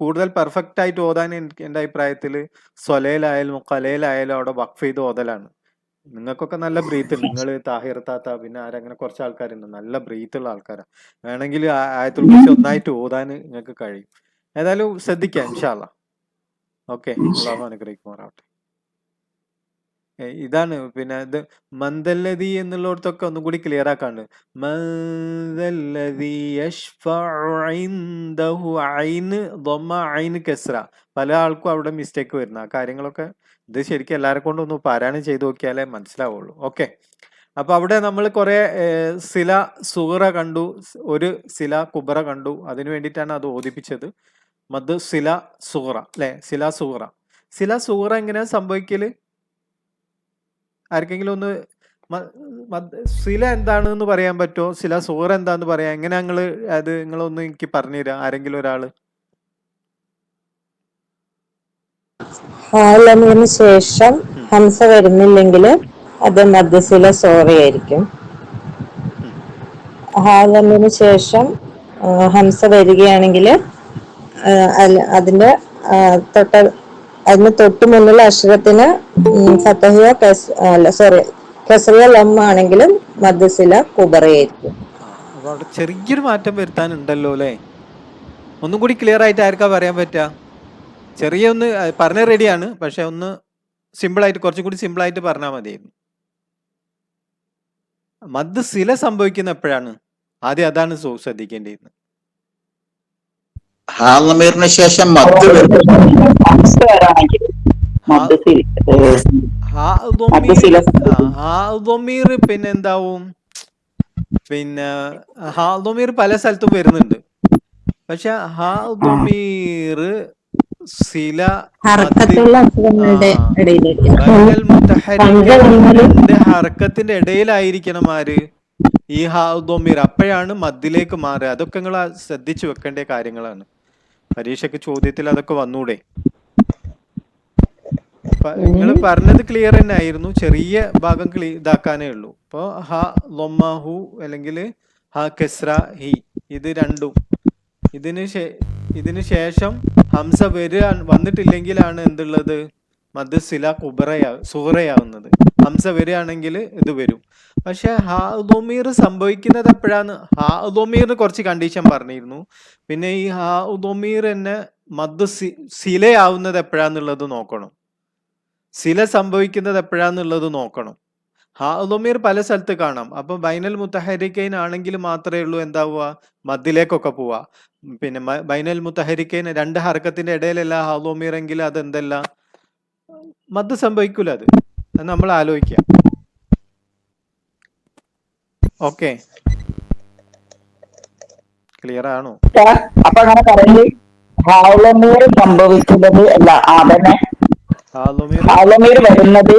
കൂടുതൽ പെർഫെക്റ്റ് ആയിട്ട് ഓതാൻ എൻ്റെ അഭിപ്രായത്തിൽ സ്വലയിലായാലും കലയിലായാലും അവിടെ വഖഫ് ചെയ്ത് ഓതലാണ്. നിങ്ങൾക്കൊക്കെ നല്ല ബ്രീത്ത് ഉണ്ട്. നിങ്ങൾ താഹിർ താത്ത പിന്നെ ആരങ്ങനെ കുറച്ച് ആൾക്കാരുണ്ട്, നല്ല ബ്രീത്ത് ഉള്ള ആൾക്കാരാണ്. വേണമെങ്കിൽ ആയത്തുൽ കുർസി ഒന്നായിട്ട് ഓതാൻ നിങ്ങൾക്ക് കഴിയും. ഏതായാലും ശ്രദ്ധിക്കാം ഇൻഷാ അല്ലാഹ്. ഓക്കെ, അല്ലാഹു അനുഗ്രഹിക്കുമാറാവട്ടെ. ഇതാണ് പിന്നെ ഇത് മന്ദല്ലദി എന്നുള്ളിടത്തൊക്കെ ഒന്നും കൂടി ക്ലിയർ ആക്കാണ്ട്. മന്ദല്ലദി യശ്ഫഉ ഇൻദഹു ഐന് ദമ്മ ഐന് കസ്ര. പല ആൾക്കും അവിടെ മിസ്റ്റേക്ക് വരുന്ന ആ കാര്യങ്ങളൊക്കെ ഇത് ശരിക്കും എല്ലാവരെ കൊണ്ടും ഒന്ന് പാരായണം ചെയ്ത് നോക്കിയാലേ മനസ്സിലാവുള്ളൂ. ഓക്കെ, അപ്പൊ അവിടെ നമ്മൾ കുറെ സില സൂറ കണ്ടു, ഒരു സില കുബറ കണ്ടു. അതിനു വേണ്ടിയിട്ടാണ് അത് ഓദിപ്പിച്ചത്. മദ് സില സൂറ അല്ലെ? സില സൂറ. സില സൂറ എങ്ങനെയാ സംഭവിക്കല്? ആർക്കെങ്കിലും ഒന്ന് സില എന്താണെന്ന് പറയാൻ പറ്റുമോ? സില സൂറ എന്താന്ന് പറയാം. എങ്ങനെ അത് നിങ്ങളൊന്ന് എനിക്ക് പറഞ്ഞുതരാം, ആരെങ്കിലും ഒരാള്. ഹാലമിന് ശേഷം ഹംസ വരുന്നില്ലെങ്കിൽ അത് മദ്സില സോറയായിരിക്കും. ഹാലമിന് ശേഷം ഹംസ വരികയാണെങ്കിൽ അതിന്റെ അതിന് തൊട്ട് മുന്നിലെ അക്ഷരത്തിന് ഫതഹിയോ കസ്റിയോ ലം ആണെങ്കിലും മദ്സില കുബറയായിരിക്കും. അപ്പൊ അവിടെ ചെറിയൊരു മാറ്റം വരുത്താനുണ്ടല്ലോ അല്ലേ? ഒന്നും കൂടി ക്ലിയർ ആയിട്ട് ആർക്കാ പറയാൻ പറ്റുക? ചെറിയ ഒന്ന് പറഞ്ഞ റെഡിയാണ്, പക്ഷെ ഒന്ന് സിമ്പിളായിട്ട് കുറച്ചും കൂടി സിമ്പിളായിട്ട് പറഞ്ഞാൽ മതിയായിരുന്നു. മദ് സില സംഭവിക്കുന്ന എപ്പോഴാണ്? ആദ്യം അതാണ് ശ്രദ്ധിക്കേണ്ടിയിരുന്നത്. ഹാലമീറിന് ശേഷം മദ് ഹംസ വരാണെങ്കിൽ ഹാദൊമീർ പിന്നെ എന്താവും? പിന്നെ ഹാദൊമീർ പല സ്ഥലത്തും വരുന്നുണ്ട്, പക്ഷെ ഹാദൊമീർ സില രണ്ട് ഹർക്കത്തിന്റെ ഇടയിലായിരിക്കണം ആര്? ഈ ഹാദൊമീർ. അപ്പോഴാണ് മദ്ദിലേക്ക് മാറുക. അതൊക്കെ നിങ്ങൾ ശ്രദ്ധിച്ചു വെക്കേണ്ട കാര്യങ്ങളാണ്. പരീക്ഷയ്ക്ക് ചോദ്യത്തിൽ അതൊക്കെ വന്നൂടെ? നിങ്ങൾ പറഞ്ഞത് ക്ലിയർ തന്നെ ആയിരുന്നു, ചെറിയ ഭാഗം ഇതാക്കാനേ ഉള്ളൂ. ഇപ്പൊ ഹ ലൊമ്മഹു അല്ലെങ്കിൽ ഹ കസ്ര ഹി, ഇത് രണ്ടും ഇതിന് ശേഷം ഹംസ വന്നിട്ടില്ലെങ്കിലാണ് എന്തുള്ളത്? മദ് സില സുഹറയാവുന്നത്. ഹംസ വരികയാണെങ്കിൽ ഇത് വരും. പക്ഷെ ഹാദൊമീർ സംഭവിക്കുന്നത് എപ്പോഴാണ്? ഹാദൊമീറിന് കുറച്ച് കണ്ടീഷൻ പറഞ്ഞിരുന്നു. പിന്നെ ഈ ഹാദൊമീർ തന്നെ മദ് സിലയാവുന്നത് എപ്പോഴാന്നുള്ളത് നോക്കണം. സില സംഭവിക്കുന്നത് എപ്പോഴാന്നുള്ളത് നോക്കണം. ഹാദൊമീർ പല സ്ഥലത്ത് കാണാം. അപ്പൊ ബൈനൽ മുത്തഹരിക്കൈൻ ആണെങ്കിൽ മാത്രമേ ഉള്ളൂ എന്താവുക? മദ്ദിലേക്കൊക്കെ പോവാ. പിന്നെ ബൈനൽ മുത്തഹരിക്കൈൻ രണ്ട് ഹർക്കത്തിന്റെ ഇടയിലല്ല ഹാദൊമീർ എങ്കിൽ അത് എന്തല്ല? മദ് സംഭവിക്കൂല. അത് നമ്മൾ ആലോചിക്കാം. ഓക്കെ, ക്ലിയർ ആണോ? അപ്പൊ അങ്ങനെ പറയുന്നത് ഹാലമീർ സംഭവിക്കുന്നത് അല്ല, അതന്നെ ഹാലമീർ വരുന്നത്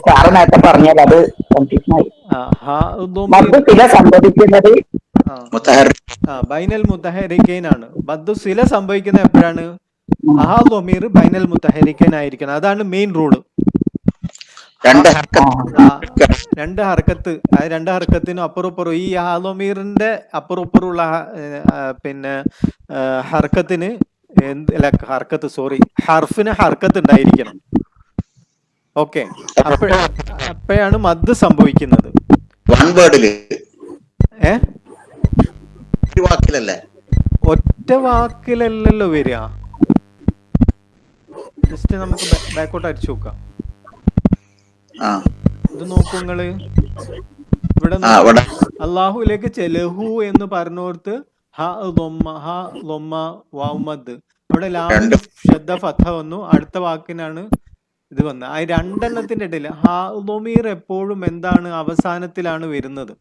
സാറ് നേരത്തെ പറഞ്ഞാൽ അത് കൺഫ്യൂഷനായി. മദ് സില സംഭവിക്കുന്നത് ബൈനൽ മുത്തഹരിക്കൈൻ ആണ്. മദ് സില സംഭവിക്കുന്നത് എപ്പോഴാണ്? ഹാദൊമീർ ബൈനൽ മുത്തഹരിക്കൈൻ ആയിരിക്കണം. അതാണ് മെയിൻ റൂള്. രണ്ട് ഹർക്കത്ത്, രണ്ട് ഹർക്കത്തിനും അപ്പുറപ്പുറം ഈ ഹാദൊമീറിന്റെ അപ്പുറപ്പുറമുള്ള പിന്നെ ഹർക്കത്തിന് ഹർഫിന് ഹർക്കത്ത് ഉണ്ടായിരിക്കണം. ഓക്കെ, അപ്പോഴാണ് മദ് സംഭവിക്കുന്നത്. ഒറ്റ വാക്കിലല്ലല്ലോ വരിക. ജസ്റ്റ് നമുക്ക് ബാക്കോട്ട് അടിച്ചു നോക്കാം. ഇത് നോക്കൂ നിങ്ങള്. ഇവിടെ അള്ളാഹുലേക്ക് ചെലഹു എന്ന് പറഞ്ഞോർത്ത് അവിടെ ലാമിന് ശബ്ദ ഫഥ വന്നു. അടുത്ത വാക്കിനാണ് ഇത് വന്നത്. ആ രണ്ടെണ്ണത്തിന്റെ ഇടയിൽ ഹാദൊമീർ എപ്പോഴും എന്താണ്? അവസാനത്തിലാണ് വരുന്നത്.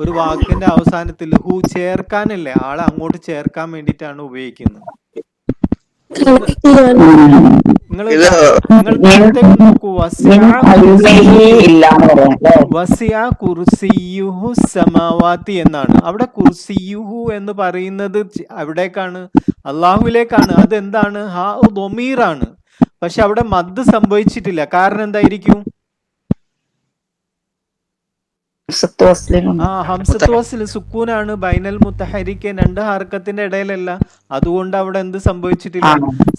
ഒരു വാക്കിന്റെ അവസാനത്തിൽ ഹു ചേർക്കാനല്ലേ, ആളെ അങ്ങോട്ട് ചേർക്കാൻ വേണ്ടിയിട്ടാണ് ഉപയോഗിക്കുന്നത്. നിങ്ങൾ നോക്കൂ. വസിഅ കുർസിയുഹു സമാവാതി എന്നാണ്. അവിടെ കുർസിയുഹു എന്ന് പറയുന്നത് എവിടേക്കാണ്? അള്ളാഹുവിലേക്കാണ്. അതെന്താണ്? ഹാദൊമീറാണ്. പക്ഷെ അവിടെ മദ് സംഭവിച്ചിട്ടില്ല. കാരണം എന്തായിരിക്കും? ഹംസത്ത് വസ്ൽ സുക്കൂനാണ്. ബൈനൽ മുത്തഹരിക്കൈൻ രണ്ട് ഹർക്കത്തിന്റെ ഇടയിലല്ല. അതുകൊണ്ട് അവിടെ എന്ത് സംഭവിച്ചിട്ടില്ല?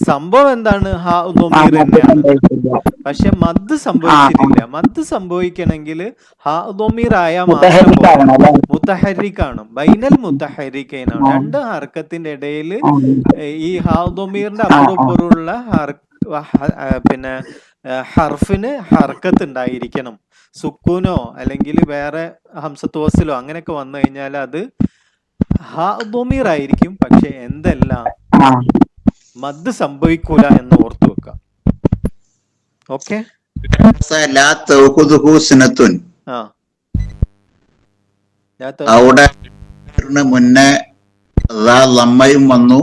സംഭവം എന്താണ്? ഹാദൊമീർ തന്നെയാണ്. പക്ഷെ മദ് സംഭവിച്ചിട്ടില്ല. മദ് സംഭവിക്കണമെങ്കിൽ ഹാദൊമീർ ആയാൽ മാത്രം മുത്തഹരിക്കാണ്. ബൈനൽ മുത്തഹരിക്കൈനാണ്. രണ്ട് ഹർക്കത്തിന്റെ ഇടയിൽ ഈ ഹാദൊമീറിന്റെ അപ്പുറപ്പുറമുള്ള പിന്നെ ഹർഫിന് ഹർക്കത്ത് ഉണ്ടായിരിക്കണം. സുക്കൂനോ അല്ലെങ്കിൽ വേറെ ഹംസത്ത് വസ്ലോ അങ്ങനെയൊക്കെ വന്നു കഴിഞ്ഞാൽ അത് ഹാദൊമീർ ആയിരിക്കും. പക്ഷെ എന്തല്ല, മദ് സംഭവിക്കൂല എന്ന് ഓർത്തു വെക്കാം. ഓക്കെ, അവിടെ മുന്നേ ലമ്മയും വന്നു,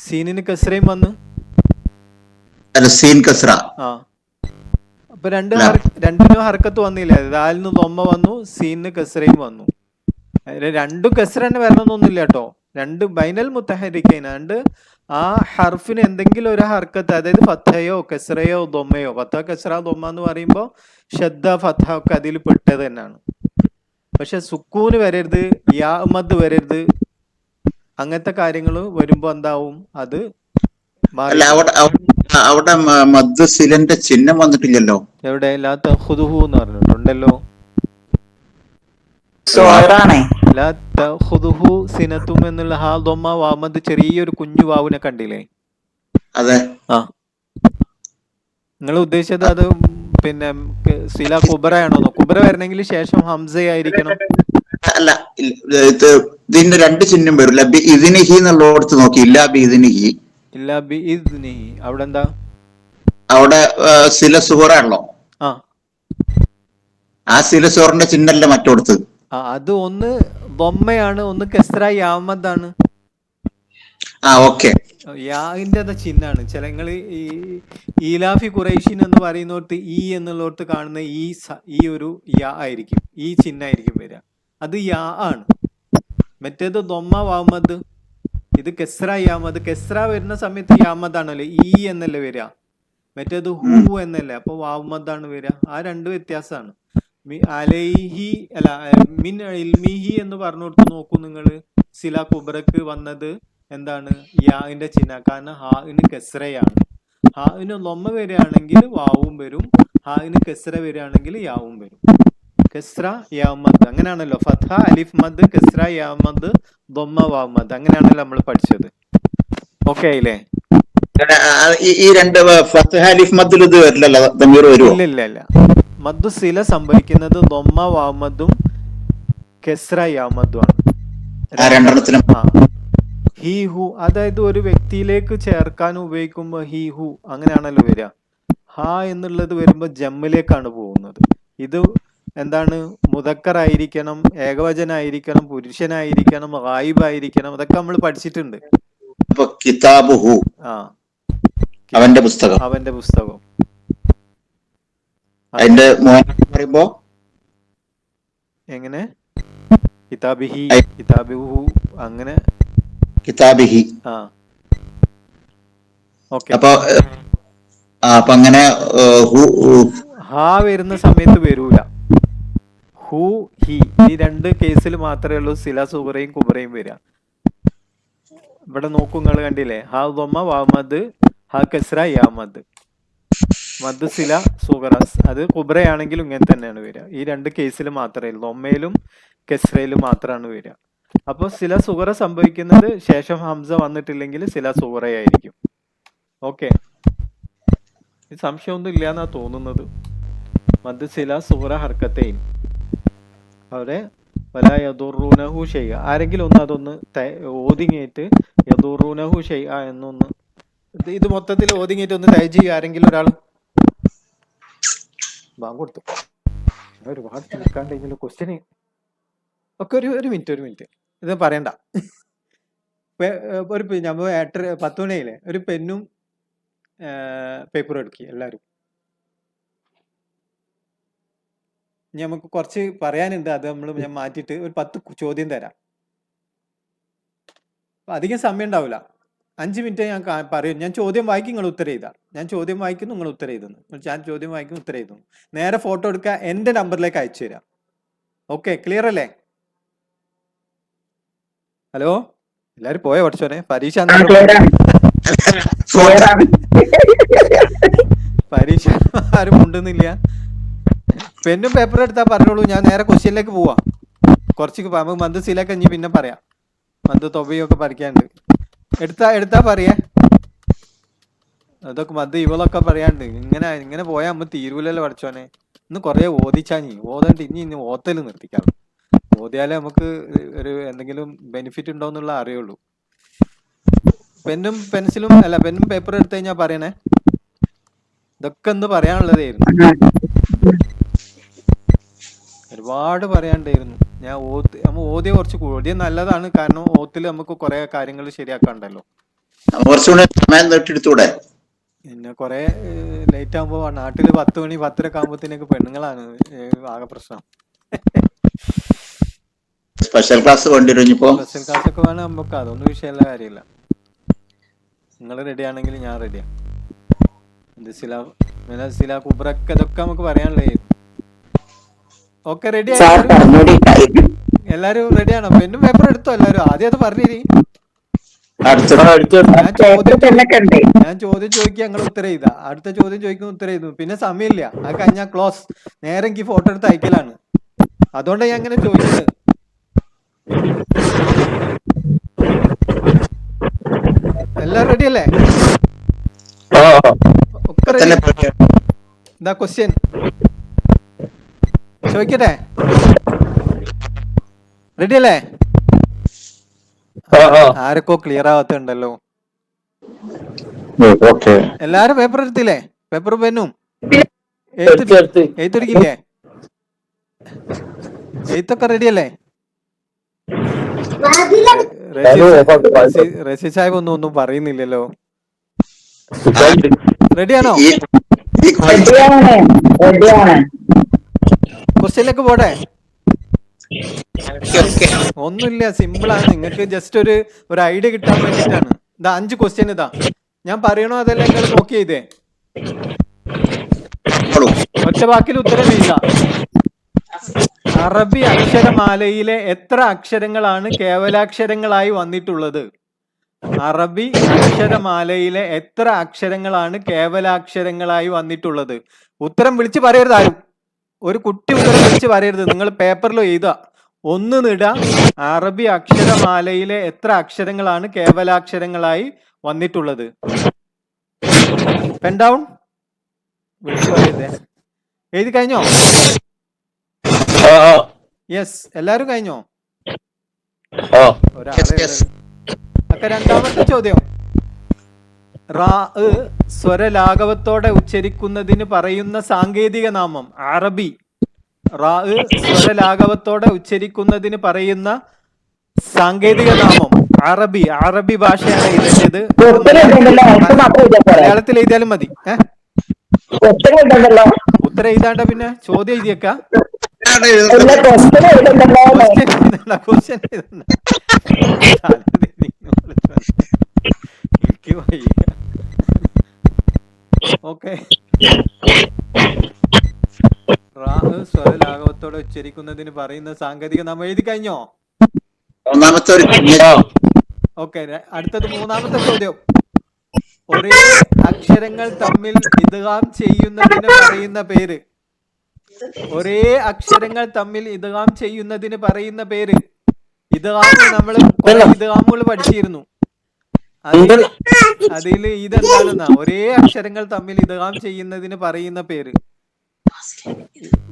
സീനിന് കസ്രയും വന്നു. Scene Kasra. അപ്പൊ രണ്ടിനും ഹർക്കത്ത് വന്നില്ല. ദാലിന് ലൊമ്മ വന്നു, സീനിന് കസ്രയും വന്നു. രണ്ടും കസ്ര തന്നെ വരണമെന്നൊന്നുമില്ല കേട്ടോ. രണ്ട് ബൈനൽ മുത്തഹരിക്കൈൻ ഉണ്ട്. ആ ഹർഫിന് എന്തെങ്കിലും ഒരു ഹർക്കത്ത്, അതായത് ഫത്തയോ കെസ്റയോ ദൊമ്മയോ, ഫത്ത കെസ്റ ദൊമ്മ എന്ന് പറയുമ്പോൾ ഷദ്ദ ഫത്ത ഒക്കെ അതിൽ പെട്ടത് തന്നെയാണ്. പക്ഷെ സുക്കൂന് വരരുത്, യാ മദ് വരരുത്, അങ്ങനത്തെ കാര്യങ്ങൾ വരുമ്പോ എന്താവും, അത് അല്ല അവിടെ മദ്സിലന്റെ ചിഹ്നം വന്നിട്ടില്ലല്ലോ. എവിടെ ലാ തഖുദുഹു എന്ന് പറഞ്ഞിട്ടുണ്ടല്ലോ. ഷോറാണേ. ലാ തഖുദുഹു സിനത്തും എന്നുള്ള ഹാ ദൊമ്മ വാമദ് ചെറിയൊരു കുഞ്ഞു വാവിനെ കണ്ടില്ലേ? അതെ. ആ, നിങ്ങൾ ഉദ്ദേശിച്ചത് അത് പിന്നെ സില കുബറയാണോ? കുബറ വരണമെങ്കിൽ ശേഷം ഹംസ ആയിരിക്കണം. അല്ല, ഇതിന്റെ രണ്ട് ചിഹ്നം വരും. ലബി ഇതിനിഹി എന്നുള്ളടത്ത് നോക്കി, ഇല്ല ബി ഇതിനിഹി. ഇല്ല ബി ഇദ്നിഹി. അവിടെ എന്താ? അവിടെ സില സുഹറാണല്ലോ. ആ സില സുഹറിന്റെ ചിഹ്നല്ല മറ്റോടത്ത്. അത് ഒന്ന് ബൊമ്മയാണ്, ഒന്ന് കെസ്ര യാമദാണ്. ഓക്കെ. യാന്റെ ചിഹ്നാണ്. ചില നിങ്ങള് ഈ ഈലാഫി ഖുറൈഷിൻ എന്ന് പറയുന്നിടത്ത് ഈ എന്നുള്ളടത്ത് കാണുന്ന ഈ ഒരു യാ ആയിരിക്കും, ഈ ചിഹ്നായിരിക്കും വരിക. അത് യാ ആണ്. മറ്റേത് ദൊമ്മ വാമദ്, ഇത് കെസ്ര യാമദ്. കെസ്ര വരുന്ന സമയത്ത് യാമദാണല്ലോ, ഈ എന്നല്ലേ വരിക. മറ്റേത് ഹു എന്നല്ലേ, അപ്പൊ വാമദാണ് വരിക. ആ രണ്ട് വ്യത്യാസമാണ്. അലൈഹി അല്ല മിൻ ഇൽമിഹി എന്ന് പറഞ്ഞു കൊടുത്ത് നോക്കൂ നിങ്ങള്. സില കുബറക്ക് വന്നത് എന്താണ്? യാന്റെ ചിഹ്ന. കാരണം ഹാഇന് കെസ്രയാണ്. ഹാഇന് ലൊമ്മ വരികയാണെങ്കിൽ വാവും വരും, ഹാഇന് കെസ്ര വരികയാണെങ്കിൽ യാവും വരും. കെസ്ര യാമദ് അങ്ങനെയാണല്ലോ. ഫത്ഹ അലിഫ് മദ്, കെസ്ര യാമദ്, ദൊമ്മ വാമദ്, അങ്ങനെയാണല്ലോ നമ്മൾ പഠിച്ചത്. ഓക്കെ ആയില്ലേ? ഈ രണ്ട് ഫത്ഹ അലിഫ് മദ്ദിൽ ഇത് വരില്ലല്ലോ, ദമീർ വരുമോ? ഇല്ല. മദ്ദു സില സംഭവിക്കുന്നത് ദൊമ്മ വാമദും കെസ്ര യാമദും ആണ്. ഹി ഹു, അതായത് ഒരു വ്യക്തിയിലേക്ക് ചേർക്കാൻ ഉപയോഗിക്കുമ്പോൾ ഹി ഹു അങ്ങനെയാണല്ലോ വരിക. ഹ എന്നുള്ളത് വരുമ്പോൾ ജമ്മിലേക്കാണ് പോകുന്നത്. ഇത് എന്താണ്? മുദക്കറായിരിക്കണം, ഏകവചനായിരിക്കണം, പുരുഷനായിരിക്കണം, ഗായിബായിരിക്കണം, അതൊക്കെ നമ്മൾ പഠിച്ചിട്ടുണ്ട്. കിതാബുഹു, അവന്റെ പുസ്തകം. അതിന്റെ പറയുമ്പോ എങ്ങനെ? കിതാബിഹി, കിതാബിഹു, അങ്ങനെ കിതാബിഹി. ഓക്കെ. അപ്പൊ അങ്ങനെ ഹാ വരുന്ന സമയത്ത് വരൂല. ഹു ഹി, ഈ രണ്ട് കേസിൽ മാത്രമേ ഉള്ളൂ സില സുബറയും കുബറയും വരിക. ഇവിടെ നോക്കൂ, നിങ്ങൾ കണ്ടില്ലേ? ഹാ ദൊമ്മ വാമദ്, ഹാ കെസ്ര യാമദ്. മദ് സില സുഗറസ്, അത് കുബ്രയാണെങ്കിലും ഇങ്ങനെ തന്നെയാണ് വരിക. ഈ രണ്ട് കേസിൽ മാത്രമേ ഉള്ളൂ, ദൊമ്മയിലും കെസ്രയിലും മാത്രമാണ് വരിക. അപ്പോൾ സില സുഗറ സംഭവിക്കുന്നത് ശേഷം ഹംസ വന്നിട്ടില്ലെങ്കിൽ സില സുഗറയായിരിക്കും. ഓക്കെ, സംശയമൊന്നും ഇല്ല എന്നാ തോന്നുന്നത്. മദ് സില സുഗറ ഹർക്കത്തെയും അവിടെ വല യദുറൂനഹു ഷൈഅ. ആരെങ്കിലും ഒന്ന് അതൊന്ന് ഓതിങ്ങേറ്റ് യദുറൂനഹു ഷൈഅ എന്നൊന്ന്, ഇത് മൊത്തത്തിൽ ഓതിങ്ങേറ്റ് ഒന്ന് തയ്ച്ച് ചെയ്യുക ആരെങ്കിലും ഒരാൾ. ബാങ്ക് കൊടുത്തു. ഒരുപാട് നിൽക്കാണ്ടെങ്കിലും ക്വസ്റ്റ്യന് ഒക്കെ ഒരു മിനിറ്റ് ഇത് പറയണ്ട. ഒരു നമ്മൾ 10 മണിയായില്ലേ, ഒരു പെന്നും പേപ്പറും എടുക്കുക എല്ലാവരും. ഇനി നമുക്ക് കുറച്ച് പറയാനുണ്ട്, അത് ഞാൻ മാറ്റിയിട്ട് ഒരു 10 ചോദ്യം തരാം. അധികം സമയം ഉണ്ടാവില്ല, 5 മിനിറ്റ് ഞാൻ പറയും. ഞാൻ ചോദ്യം വായിക്കും, നിങ്ങൾ ഉത്തരം ചെയ്താൽ. ഞാൻ ചോദ്യം വായിക്കുന്നു, നിങ്ങൾ ഉത്തരം ചെയ്തു. ഞാൻ ചോദ്യം വായിക്കും, ഉത്തരം ചെയ്തു. നേരെ ഫോട്ടോ എടുക്കുക, എൻ്റെ നമ്പറിലേക്ക് അയച്ചു തരാം. ഓക്കെ, ക്ലിയർ അല്ലേ? ഹലോ, എല്ലാരും പോയോ? പഠിച്ചോനെ പരീക്ഷ ആരും കൊണ്ടുവന്നില്ല. പെന്നും പേപ്പറും എടുത്താൽ പറഞ്ഞോളൂ, ഞാൻ നേരെ ക്വസ്റ്റ്യനിലേക്ക് പോവാം. കുറച്ച് നമുക്ക് മന്ത് സിലൊക്കെ ഇനി പിന്നെ പറയാം. മന്ത് തൊബയൊക്കെ പഠിക്കാണ്ട്. എടുത്താ പറയേ, അതൊക്കെ മന്ത് ഇവളൊക്കെ പറയാണ്ട്. ഇങ്ങനെ പോയാൽ നമ്മൾ തീരൂലല്ലോ പഠിച്ചോനെ. ഇന്ന് കുറെ ഓദിച്ചാ ഓതണ്ട്, ഇനി ഓത്തല് നിർത്തിക്കാം. ഓതിയാലേ നമുക്ക് ഒരു എന്തെങ്കിലും ബെനിഫിറ്റ് ഉണ്ടോ എന്നുള്ള അറിയുള്ളൂ. പെന്നും പെൻസിലും അല്ല, പെന്നും പേപ്പറും എടുത്തു കഴിഞ്ഞാൽ പറയണേ. ഇതൊക്കെ ഒന്ന് പറയാനുള്ളതായിരുന്നു, ഒരുപാട് പറയാണ്ടായിരുന്നു. നമ്മൾ ഓതിയ കുറച്ച് ഓതിയ നല്ലതാണ്, കാരണം ഓത്തിൽ നമുക്ക് കുറെ കാര്യങ്ങൾ ശരിയാക്കാണ്ടല്ലോ. പിന്നെ കുറെ ലേറ്റ് ആകുമ്പോ നാട്ടില് 10 മണി 10:30 ആകുമ്പോഴത്തേക്ക് പെണ്ണുങ്ങളാണ് ആകെ പ്രശ്നം. സ്പെഷ്യൽ ക്ലാസ് കൊണ്ടുവരുമ്പോ സ്പെഷ്യൽ ക്ലാസ് ഒക്കെ വേണം നമുക്ക്, അതൊന്നും വിഷയമുള്ള കാര്യമില്ല. നിങ്ങൾ റെഡി ആണെങ്കിൽ ഞാൻ റെഡിയാണ്. ഇത് സില കുബ്രക്ക് ഇതൊക്കെ നമുക്ക് പറയാനുള്ളേ. ഓക്കെ, റെഡി സാർ ആയി പറഞ്ഞോടി. എല്ലാരും റെഡിയാണോ? പെന്നും പേപ്പർ എടുത്തോ എല്ലാരും? ആദ്യം അത് പറഞ്ഞിരി. ഞാൻ ചോദ്യം ചോദിക്കുക, ഞങ്ങൾ ഉത്തരം ചെയ്താ. അടുത്ത ചോദ്യം ചോദിക്കുന്ന ഉത്തരം ചെയ്തു. പിന്നെ സമയമില്ല, അത് കഴിഞ്ഞാൽ ക്ലോസ്. നേരെ എനിക്ക് ഫോട്ടോ എടുത്ത് അയക്കലാണ്. അതുകൊണ്ടാണ് ഞാൻ അങ്ങനെ ചോദിക്കുന്നത്. എല്ലാരും റെഡി അല്ലേ? ഒക്കെ റെഡി. ഇതാ ക്വസ്റ്റ്യൻ ചോദിക്കട്ടെ? റെഡി അല്ലേ? ആരൊക്കെ ക്ലിയർ ആവാത്തുണ്ടല്ലോ. എല്ലാരും പേപ്പർ എടുത്തില്ലേ? പേപ്പർ പെന്നും എഴുത്തെടുക്കില്ലേ? എഴുത്തൊക്കെ റെഡി അല്ലേ? റഷി സാഹിബ് ഒന്നും പറയുന്നില്ലല്ലോ. റെഡിയാണോ? ക്വസ്റ്റ്യനിലേക്ക് പോട്ടെ. ഒന്നുമില്ല, സിമ്പിൾ ആണ്. നിങ്ങൾക്ക് ജസ്റ്റ് ഒരു ഐഡിയ കിട്ടാൻ വേണ്ടിട്ടാണ്. ഇതാ 5 ക്വസ്റ്റ്യൻ. ഇതാ ഞാൻ പറയണോ അതെല്ലാം നിങ്ങൾ നോക്കി ചെയ്തേ. ഒറ്റ വാക്കിൽ ഉത്തരം എഴുതാ. അറബി അക്ഷരമാലയിലെ എത്ര അക്ഷരങ്ങളാണ് കേവലാക്ഷരങ്ങളായി വന്നിട്ടുള്ളത്? അറബി അക്ഷരമാലയിലെ എത്ര അക്ഷരങ്ങളാണ് കേവലാക്ഷരങ്ങളായി വന്നിട്ടുള്ളത്? ഉത്തരം വിളിച്ച് പറയരുത് ആരും. ഒരു കുട്ടി ഉത്തരം വിളിച്ച് പറയരുത്. നിങ്ങൾ പേപ്പറിൽ എഴുതുക. 1 നിട. അറബി അക്ഷരമാലയിലെ എത്ര അക്ഷരങ്ങളാണ് കേവലാക്ഷരങ്ങളായി വന്നിട്ടുള്ളത്? Pen down. വിളിച്ച് പറയരുതേ. എഴുതി കഴിഞ്ഞോ? യെസ്, എല്ലാരും കഴിഞ്ഞോ? ഒക്കെ രണ്ടാമത്തെ ചോദ്യം. റാ സ്വരലാഘവത്തോടെ ഉച്ചരിക്കുന്നതിന് പറയുന്ന സാങ്കേതിക നാമം. അറബി റാ സ്വരലാഘവത്തോടെ ഉച്ചരിക്കുന്നതിന് പറയുന്ന സാങ്കേതിക നാമം. അറബി ഭാഷയാണ് എഴുതേണ്ടത്. മലയാളത്തിൽ എഴുതിയാലും മതി. ഉത്തരം എഴുതാണ്ട പിന്നെ ചോദ്യം എഴുതിയേക്ക. ക്വസ്റ്റ്യൻ എഴുതണ്ട. ഓക്കെ, റാ സ്വരലാഘവത്തോടെ ഉച്ചരിക്കുന്നതിന് പറയുന്ന സാങ്കേതിക നാമം എഴുതി കഴിഞ്ഞോ? ഓക്കെ, അടുത്തത് 3ാമത്തെ ചോദ്യം. ഒരേ അക്ഷരങ്ങൾ തമ്മിൽ ഇദ്ഗാം ചെയ്യുന്നതിന് പറയുന്ന പേര്. ഒരേ അക്ഷരങ്ങൾ തമ്മിൽ ഇദ്ഗാം ചെയ്യുന്നതിന് പറയുന്ന പേര്. ഇദ്ഗാം നമ്മൾ ഇദ്ഗാമുകൾ പഠിച്ചിരുന്നു. അതിൽ ഇതെന്താണെന്നാ? ഒരേ അക്ഷരങ്ങൾ തമ്മിൽ ഇദ്ഗാം ചെയ്യുന്നതിന് പറയുന്ന പേര്.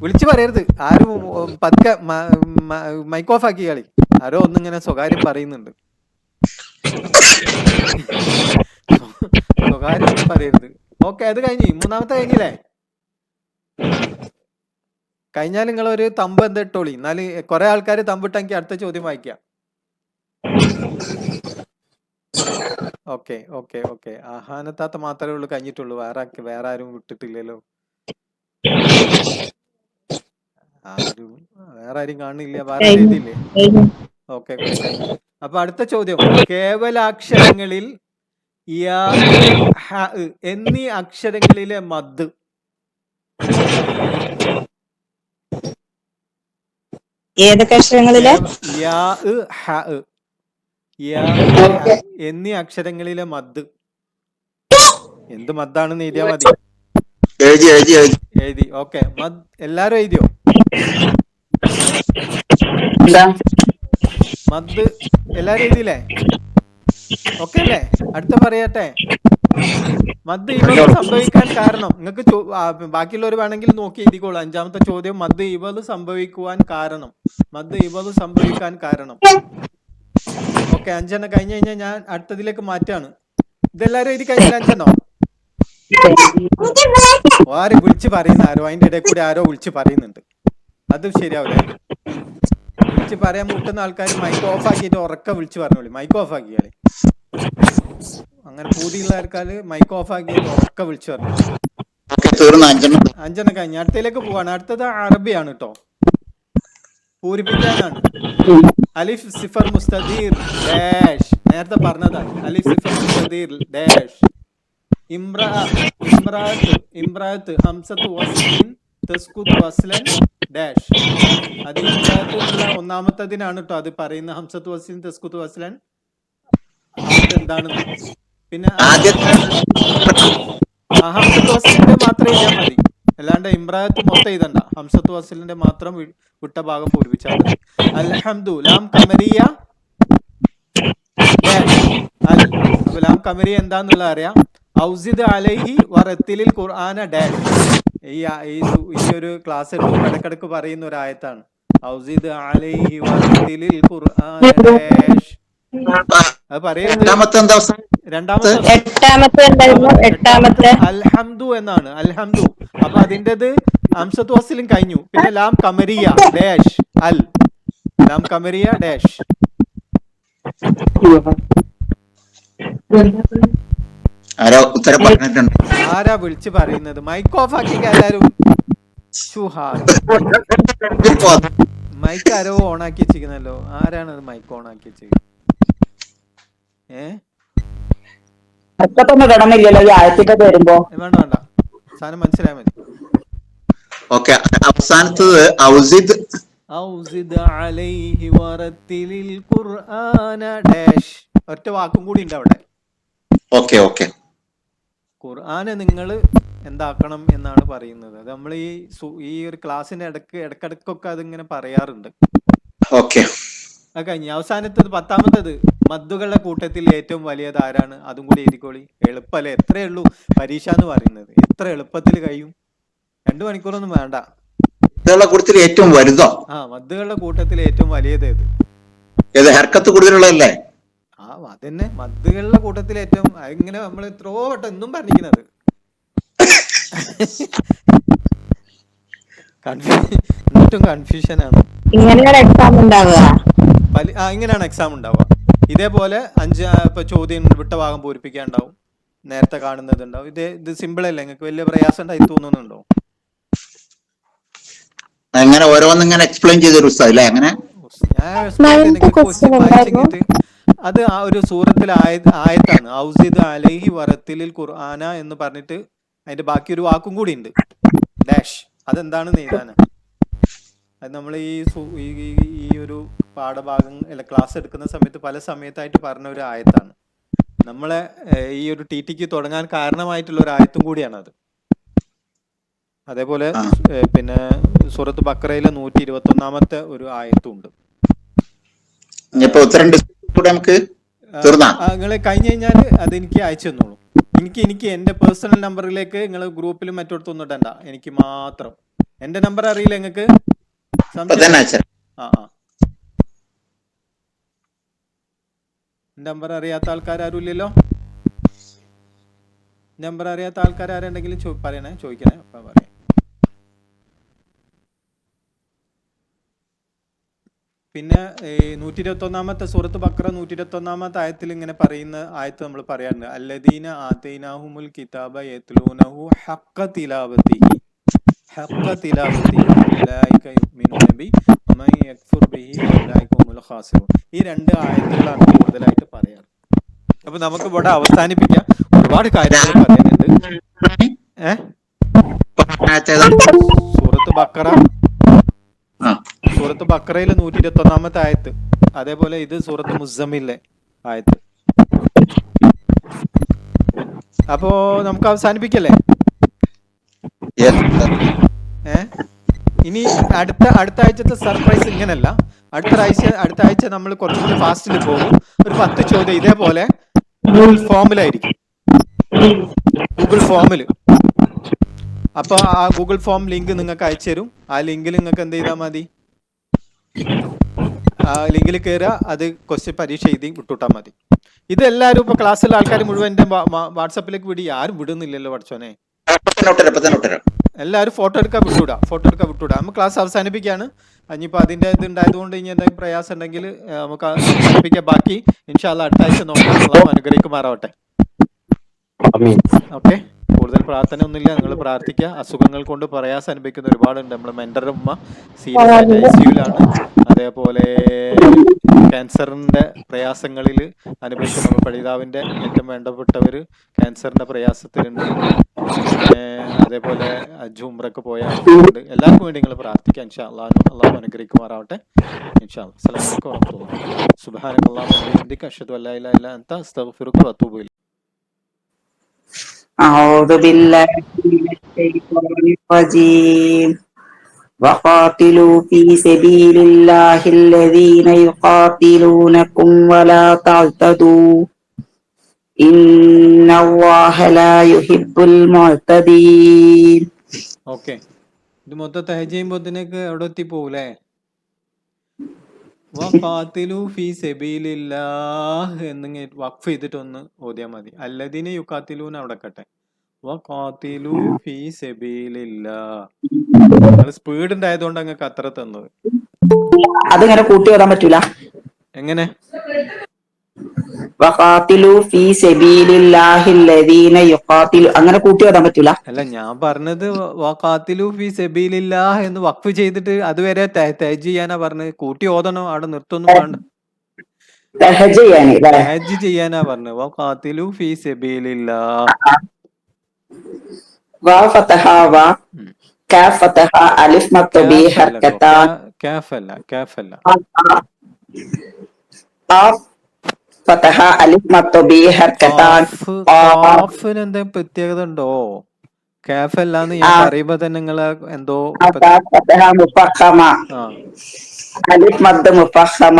വിളിച്ചു പറയരുത് ആരും. പതുക്കെ മൈക്ക് ഓഫ് ആക്കി കളി. ആരോ ഒന്നിങ്ങനെ സ്വകാര്യം പറയുന്നുണ്ട്. സ്വകാര്യം പറയരുത്. ഓക്കെ, അത് കഴിഞ്ഞ് 3ാമത്തെ കഴിഞ്ഞില്ലേ? കഴിഞ്ഞാൽ നിങ്ങൾ ഒരു തമ്പ് എന്താ ഇട്ടോളി. എന്നാല് കുറെ ആൾക്കാർ തമ്പിട്ടെങ്കിൽ അടുത്ത ചോദ്യം വായിക്കാം. ഓക്കെ. ആഹാനത്താത്ത മാത്രമേ ഉള്ളൂ കഴിഞ്ഞിട്ടുള്ളൂ. വേറെ ആരും വിട്ടിട്ടില്ലല്ലോ. വേറെ ആരും കാണില്ല. വേറെ എഴുതിയില്ലേ? ഓക്കെ. അപ്പൊ അടുത്ത ചോദ്യം. കേവലാക്ഷരങ്ങളിൽ യാ, ഹ എന്നീ അക്ഷരങ്ങളിലെ മദ്. ഏതൊക്കെ അക്ഷരങ്ങളിലെ? യാ, ഹ എന്നീ അക്ഷരങ്ങളിലെ മദ്. എന്ത് മദ്ദാണെന്ന് എഴുതിയാ മതി. എഴുതി. ഓക്കെ, മദ് എല്ലാരും എഴുതിയോ? മദ് എല്ലാരും എഴുതിയില്ലേ? ഓക്കെ അല്ലേ? അടുത്ത പറയട്ടെ. മദ് ഇവള് സംഭവിക്കാൻ കാരണം. നിങ്ങൾക്ക് ബാക്കിയുള്ളവർ വേണമെങ്കിൽ നോക്കി എഴുതിക്കോളൂ. 5ാമത്തെ ചോദ്യം. മദ് ഇവള് സംഭവിക്കാൻ കാരണം. ഓക്കെ, 5 കഴിഞ്ഞ് കഴിഞ്ഞാൽ ഞാൻ അടുത്തതിലേക്ക് മാറ്റാണ്. ഇതെല്ലാരും എഴുതി കഴിഞ്ഞാൽ 5 ആരും വിളിച്ച് പറയുന്ന ആരോ അതിന്റെ ഇടയിൽ കൂടി ആരോ വിളിച്ച് പറയുന്നുണ്ട്. അത് ശരിയാവില്ല. വിളിച്ച് പറയാൻ മുട്ടുന്ന ആൾക്കാർ മൈക്ക് ഓഫ് ആക്കിയിട്ട് ഉറക്കെ വിളിച്ച് പറഞ്ഞോളി. മൈക്ക് ഓഫ് ആക്കിയാളി. അങ്ങനെ പൂതിയുള്ള ആൾക്കാർ മൈക്ക് ഓഫ് ആക്കിയിട്ട് ഉറക്കെ വിളിച്ച് പറഞ്ഞു. 5 കഴിഞ്ഞ് അടുത്തതിലേക്ക് പോവാണ്. അടുത്തത് അറബിയാണ് കേട്ടോ. പൂരിപ്പിക്കാനാണ്. അലിഫ് സിഫർ മുസ്തദീർ ഡാഷ്, നേരത്തെ പറഞ്ഞതാണ്. അലിഫ് സിഫർ മുസ്തദീർ ഡാഷ്. ഇമ്രാത്ത് ഹംസത്തു വസ്ലിൻ തസ്കുതു വസ്ലൻ ഡാഷ്. അത് ഇമ്രാത്ത് എന്നുള്ള ഒന്നാമത്തതിനാണ് കേട്ടോ അത് പറയുന്ന. ഹംസത്തു വസ്ലിൻ തസ്കുതു വസ്ലൻ അതെന്താണെന്ന്. പിന്നെ ഹംസത്തു വസ്ലിന്റെ മാത്രം എഴുതിയാൽ മതി, അല്ലാണ്ട് ഇമ്രാത്ത് മൊത്തം എഴുതണ്ട. ഹംസത്തു വസ്ലിന്റെ മാത്രം വിട്ട ഭാഗം പൂരിപ്പിച്ചാൽ മതി. അൽഹംദു ലാം കമരിയ ഡാഷ് അൽ. അപ്പൊ ലാം കമരിയ എന്താന്നുള്ള അറിയാം. ഔസിദ് അലൈഹി വറത്തിലിൽ ഖുർആന ഡാഷ്. ഈ ഒരു ക്ലാസ് എടുക്കുമ്പോൾ ഇടക്കിടക്ക് പറയുന്ന ഒരു ആയത്താണ്. ഔസിദ് അലൈഹി വറത്തിലിൽ ഖുർആന ഡാഷ്. അത് പറയുന്നത് രണ്ടാമത്തെ അൽഹംദു എന്നാണ്. അൽഹംദു. അപ്പൊ അതിൻ്റെത് ഹംസത്തു വസ്ലിൻ കഴിഞ്ഞു. പിന്നെ ലാം കമരിയ ഡാഷ് അൽ. ലാം കമരിയ ഡാഷ്. ആരാ വിളിച്ച് പറയുന്നത്? മൈക്ക് ഓഫ് ആക്കി എല്ലാരും. മൈക്ക് ആരോ ഓൺ ആക്കി വെച്ചിരിക്കുന്നല്ലോ. ആരാണ് അത് മൈക്ക് ഓൺ ആക്കി വെച്ചിരിക്കുന്നത്? വേണ്ട വേണ്ട, സാധനം മനസ്സിലായാൽ മതി. അവസാനത്തത് ഔസിദ് അലൈഹി വറത്തിലിൽ ഖുർആന ഡാഷ്. ഒറ്റ വാക്കും കൂടി ഉണ്ട് അവിടെ. ഖുർആനെ നിങ്ങൾ എന്താക്കണം എന്നാണ് പറയുന്നത്. അത് നമ്മൾ ഈ ഒരു ക്ലാസ്സിന്റെ ഇടക്കിടക്കൊക്കെ അതിങ്ങനെ പറയാറുണ്ട്. അത് കഴിഞ്ഞ് അവസാനത്തത് 10ാമത്തത് മദ്ദുകളുടെ കൂട്ടത്തിൽ ഏറ്റവും വലിയത് ആരാണ്? അതും കൂടി എഴുതിക്കോളി. എളുപ്പല്ലേ? എത്രയേ ഉള്ളൂ പരീക്ഷ എന്ന് പറയുന്നത്. എത്ര എളുപ്പത്തിൽ കഴിയും. 2 മണിക്കൂറൊന്നും വേണ്ട. ഏറ്റവും വലുതോ? മദ്ദുകളുടെ കൂട്ടത്തിൽ ഏറ്റവും വലിയത് ഏത്? ഹർക്കത്ത് കൂടുതലുള്ളതല്ലേ? അതന്നെ മദ്ദുകളുടെ കൂട്ടത്തിൽ ഏറ്റവും. ഇങ്ങനെ നമ്മൾ എത്രയോ വട്ടം എന്നും പറഞ്ഞിരിക്കുന്നത്. എന്നിട്ടും കൺഫ്യൂഷൻ ആണ്. ഇങ്ങനെയാണ് എക്സാം ഉണ്ടാവുക. ഇതേപോലെ 5 ഇപ്പൊ ചോദ്യം വിട്ട ഭാഗം പൂരിപ്പിക്കാൻ ഉണ്ടാവും. നേരത്തെ കാണുന്നത് ഉണ്ടാവും. ഇത് സിമ്പിൾ അല്ലേ? നിങ്ങൾക്ക് വലിയ പ്രയാസം ഉണ്ടായി തോന്നുന്നുണ്ടോ? അങ്ങനെ ഓരോന്നിങ്ങനെ എക്സ്പ്ലെയിൻ ചെയ്തൊരു അങ്ങനെ അത് ആ ഒരു സൂറത്തിലെ ആയത്താണ്. ഔസിദ് അലൈഹി വറത്തിലിൽ ഖുർആന എന്ന് പറഞ്ഞിട്ട് അതിന്റെ ബാക്കി ഒരു വാക്കും കൂടി ഉണ്ട് ഡാഷ്. അതെന്താണെന്ന് എഴുതാനാ. അത് നമ്മൾ ഈ ഒരു പാഠഭാഗം ക്ലാസ് എടുക്കുന്ന സമയത്ത് പല സമയത്തായിട്ട് പറഞ്ഞ ഒരു ആയത്താണ്. നമ്മളെ ഈ ഒരു ടിക്ക് തുടങ്ങാൻ കാരണമായിട്ടുള്ള ഒരു ആയത്തും കൂടിയാണത്. അതേപോലെ പിന്നെ സൂറത്ത് ബഖറയിലെ 121ാമത്തെ ഒരു ആയത്തും ഉണ്ട്. നിങ്ങൾ കഴിഞ്ഞു കഴിഞ്ഞാൽ അതെനിക്ക് അയച്ചു തന്നോളൂ. എനിക്ക് എന്റെ പേഴ്സണൽ നമ്പറിലേക്ക് നിങ്ങൾ ഗ്രൂപ്പിലും മറ്റോടത്തൊന്നും ഇടണ്ട. എനിക്ക് മാത്രം. എന്റെ നമ്പർ അറിയില്ല നിങ്ങൾക്ക്? നമ്പർ അറിയാത്ത ആൾക്കാരും ഇല്ലല്ലോ? നമ്പർ അറിയാത്ത ആൾക്കാർ ആരുണ്ടെങ്കിലും പറയണേ, ചോദിക്കണേ. അപ്പൊ പറയാം. പിന്നെ 121ാമത്തെ സൂറത്ത് ബഖറ 121ാമത്തെ ആയത്തിൽ ഇങ്ങനെ പറയുന്ന ആയത്ത് നമ്മൾ പറയാറുണ്ട്. അല്ലദീന ആതൈനാഹുമുൽ കിതാബ യത്ലൂനഹു ഹഖ്ക തിലാവതിഹി ഹഖ്ക തിലാവതിഹി ഉലൈക യുമിനൂന ബി വമൻ യക്ഫുർ ബിഹി ഉലൈക ഹുമുൽ ഖാസിറൂൻ. ഈ 2 ആയത്തുകളാണ് കൂടുതലായിട്ട് പറയാറ്. അപ്പൊ നമുക്ക് ഇവിടെ അവസാനിപ്പിക്കാം. ഒരുപാട് കാര്യങ്ങൾ പറയാനുണ്ട്. സൂറത്ത് ബഖറയിലെ 121ാമത്തെ ആയത്ത്. അതേപോലെ ഇത് സൂറത്ത് മുസമ്മിലെ ആയത്ത്. അപ്പോ നമുക്ക് അവസാനിപ്പിക്കല്ലേ? ഇനി അടുത്ത ആഴ്ചത്തെ സർപ്രൈസ് ഇങ്ങനല്ല. അടുത്ത ആഴ്ച നമ്മൾ കുറച്ചുകൂടി ഫാസ്റ്റിൽ പോകും. ഒരു 10 ചോദ്യം ഇതേപോലെ ഗൂഗിൾ ഫോമിലായിരിക്കും. ഗൂഗിൾ ഫോമിൽ. അപ്പൊ ആ ഗൂഗിൾ ഫോം ലിങ്ക് നിങ്ങൾക്ക് അയച്ചു തരും. ആ ലിങ്കിൽ നിങ്ങൾക്ക് എന്ത് ചെയ്താൽ മതി? ആ ലിങ്കിൽ കയറുക, അത് ക്വസ്റ്റ്യൻ പരീക്ഷ എഴുതി വിട്ടുവിട്ടാൽ മതി. ഇതെല്ലാവരും ഇപ്പൊ ക്ലാസ്സിലെ ആൾക്കാർ മുഴുവൻ എന്റെ വാട്സപ്പിലേക്ക് വിടി. ആരും വിടുന്നില്ലല്ലോ പഠിച്ചോനെ. എല്ലാവരും ഫോട്ടോ എടുക്കാൻ വിട്ടുവിടാ. നമുക്ക് ക്ലാസ് അവസാനിപ്പിക്കുകയാണ്. ഇനിയിപ്പോൾ അതിന്റെ ഇത് ഉണ്ടായതുകൊണ്ട് ഇനി എന്തെങ്കിലും പ്രയാസം ഉണ്ടെങ്കിൽ നമുക്ക് അവസാനിപ്പിക്കാം. ബാക്കി ഇൻഷാ അല്ലാഹ് അടുത്ത ആഴ്ച നോക്കാം. അനുഗ്രഹിക്കുമാറാവട്ടെ. ഓക്കെ. കൂടുതൽ പ്രാർത്ഥന ഒന്നുമില്ല. നിങ്ങൾ പ്രാർത്ഥിക്കുക. അസുഖങ്ങൾ കൊണ്ട് പ്രയാസം അനുഭവിക്കുന്ന ഒരുപാടുണ്ട്. നമ്മളെ മെന്ററുടെ ഉമ്മ സീരിയസ് ആയിട്ട് ICUലാണ്. അതേപോലെ ക്യാൻസറിന്റെ പ്രയാസങ്ങളിൽ അനുഭവിക്കുന്ന നമ്മുടെ പഠിതാവിന്റെ ഏറ്റവും വേണ്ടപ്പെട്ടവർ ക്യാൻസറിന്റെ പ്രയാസത്തിലുണ്ട്. പിന്നെ അതേപോലെ ഹജ്ജ് ഉംറക്ക് പോയ ആൾക്കാരുണ്ട്. എല്ലാവർക്കും വേണ്ടി നിങ്ങൾ പ്രാർത്ഥിക്കുക. ഇൻഷാ അല്ലാഹ് അള്ളാഹു അനുഗ്രഹിക്കുമാറാവട്ടെ. ഇൻഷാ അല്ലാഹ്. അസ്സലാമു അലൈക്കും വറഹ്മത്തുള്ളാഹി. സുബ്ഹാനക്കല്ലാഹുമ്മ വബിഹംദിക അഷ്ഹദു അല്ലാ ഇലാഹ ഇല്ലാ അൻത അസ്തഗ്ഫിറുക വഅതൂബു ഇലൈക്. أعوذ بالله من الشيطان الرجيم وقاتلوا في سبيل الله الذين يقاتلونكم ولا تعتدوا إن الله لا يحب المعتدين. ഓക്കെ, ഇത് മൊത്തം തഹജ് ചെയ്യുമ്പോഴത്തേക്ക് എവിടെ എത്തി പോകൂലേ? വഖാതിലു ഫീ സബീലില്ലാഹ് എന്നിങ്ങനെ വഖഫ് ചെയ്തിട്ടൊന്ന് ഓതിയാൽ മതി. അല്ലദീന യുഖാതിലൂന അവിടെ കട്ടെ. വഖാതിലു ഫീ സബീലില്ലാഹ്. നിങ്ങൾ സ്പീഡ് ഉണ്ടായതുകൊണ്ട് അങ്ങക്ക് അത്ര തന്നത്. അതിങ്ങനെ കൂട്ടി ഓടാൻ പറ്റൂല. എങ്ങനെ? വഖാതിലു ഫീ സബീലില്ലാഹി അല്ലദീന യുഖാതിലു അങ്ങനെ കൂട്ടി ഓടാൻ പറ്റൂല. അല്ല, ഞാൻ പറഞ്ഞത് വഖാതിലു ഫീ സബീലില്ലാഹ് എന്ന് വഖഫ് ചെയ്തിട്ട് അതുവരെ തഹജ് ചെയ്യാനാ പറഞ്ഞത്. കൂട്ടി ഓതണോ? അവിടെ നിർത്തൊന്നും വേണ്ട. തഹജ്ജ് ചെയ്യാന് ല്ലേ? തഹജ് ചെയ്യാനാ പറഞ്ഞത്. വഖാതിലു ഫീ സബീലില്ലാഹ്. വാ ഫതഹ വാ കാഫ് ഫതഹ അലിഫ് മത്ത് ബി ഹർക്കത്താൻ കാഫല്ല. ഖാഫ് ഫതഹ അലിഫ് മത്ത് ബി ഹർക്കത്താൻ. ഖാഫിന് എന്തെങ്കിലും പ്രത്യേകത ഉണ്ടോ? കാഫല്ലാന്ന് ഞാൻ പറയുമ്പോ തന്നെ നിങ്ങള് എന്തോ ഫതഹ മുഫഖമ അലിഫ് മദ് മുഫഖമ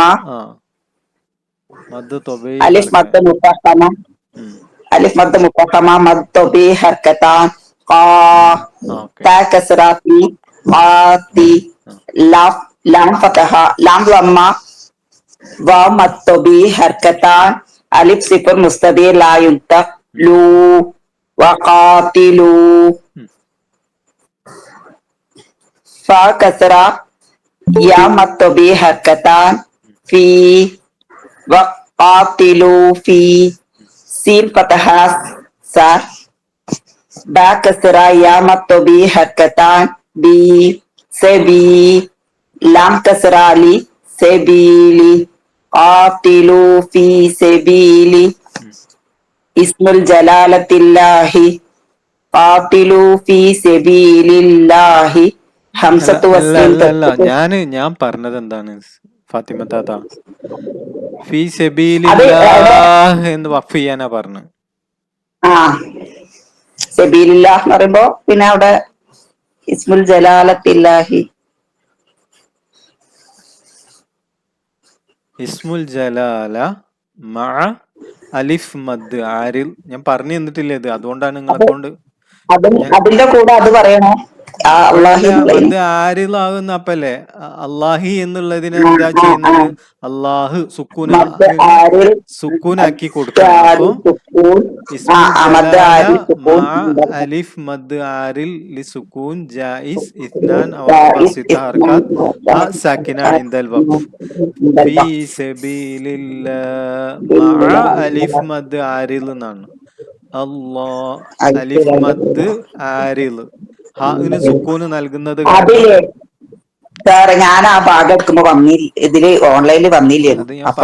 മദ് തൊബീ അലിഫ് മദ് മുഫഖമ അലിഫ് മദ് മുഫഖമ മദ് തൊബീ ഹർക്കത്താൻ. ഖാ താ കസ്റ ഫി ഖാതി ലാം ഫതഹ ലാം ലമ്മ വാ മദ് തൊബീ ഹർക്കത്താൻ അലിഫ് സിഫർ മുസ്തദീർ ലാ യുൻതഖ ലൂ വഖാതിലൂ. ഫാ കസ്റ യാ മദ് തൊബീ ഹർക്കത്താൻ ഫീ വഖാതിലൂ ഫീ സീൻ ഫതഹ സ ബാ കസ്റ യാ മദ് തൊബീ ഹർക്കത്താൻ ബി സബീ ലാം കസ്റ ലി സബീലി ഖാതിലൂ ഫീ സബീലി ഇസ്മുൽ ജലാലത്തില്ലാഹി ഖാതിലൂ ഫീ സബീലില്ലാഹി ഹംസത്തു വസ്ലിൻ. ഞാൻ പറഞ്ഞത് എന്താണ് ഫാത്തിമ താത്ത? ഫീ സബീലില്ലാഹ് എന്ന് വഖഫ് ചെയ്യാനാ പറഞ്ഞത്. സബീലില്ലാഹ് എന്ന് പറയുമ്പോ പിന്നെ അവിടെ ഇസ്മുൽ ജലാലത്തില്ലാഹി ഇസ്മുൽ ജലാല മഅ അലിഫ് മദ് ആരിൽ. ഞാൻ പറഞ്ഞു തന്നിട്ടില്ലേ ഇത്? അതുകൊണ്ടാണ് നിങ്ങളെ കൊണ്ട് അതിന്റെ കൂടെ അത് പറയണോ? മദ് ആരിലാകുന്ന അപ്പല്ലേ അല്ലാഹി എന്നുള്ളതിന് എന്താ ചെയ്യുന്നത്? അല്ലാഹ് സുക്കൂനാക്കി കൊടുക്കണം. അപ്പൊ ഇസ്മുൽ ജലാല മഅ അലിഫ് മദ് ആരിൽ ലി സുക്കൂൻ ജായിസ് ഇത്നാൻ ഔ അർബഅ സിത്ത ഹർകാത്ത് ഹ സാകിന ഇൻദൽ വഖഫ് ഫീ സബീലില്ലാഹ് മഅ അലിഫ് മദ് ആരിൽ എന്നാണ്. അലിഫ് മദ് ആരിൽ ഹാന് സുക്കൂന് നൽകുന്നത് സാറേ ഞാൻ ആ ഭാഗം എടുക്കുമ്പോ ഇതില് ഓൺലൈനിൽ വന്നില്ലേ? അപ്പൊ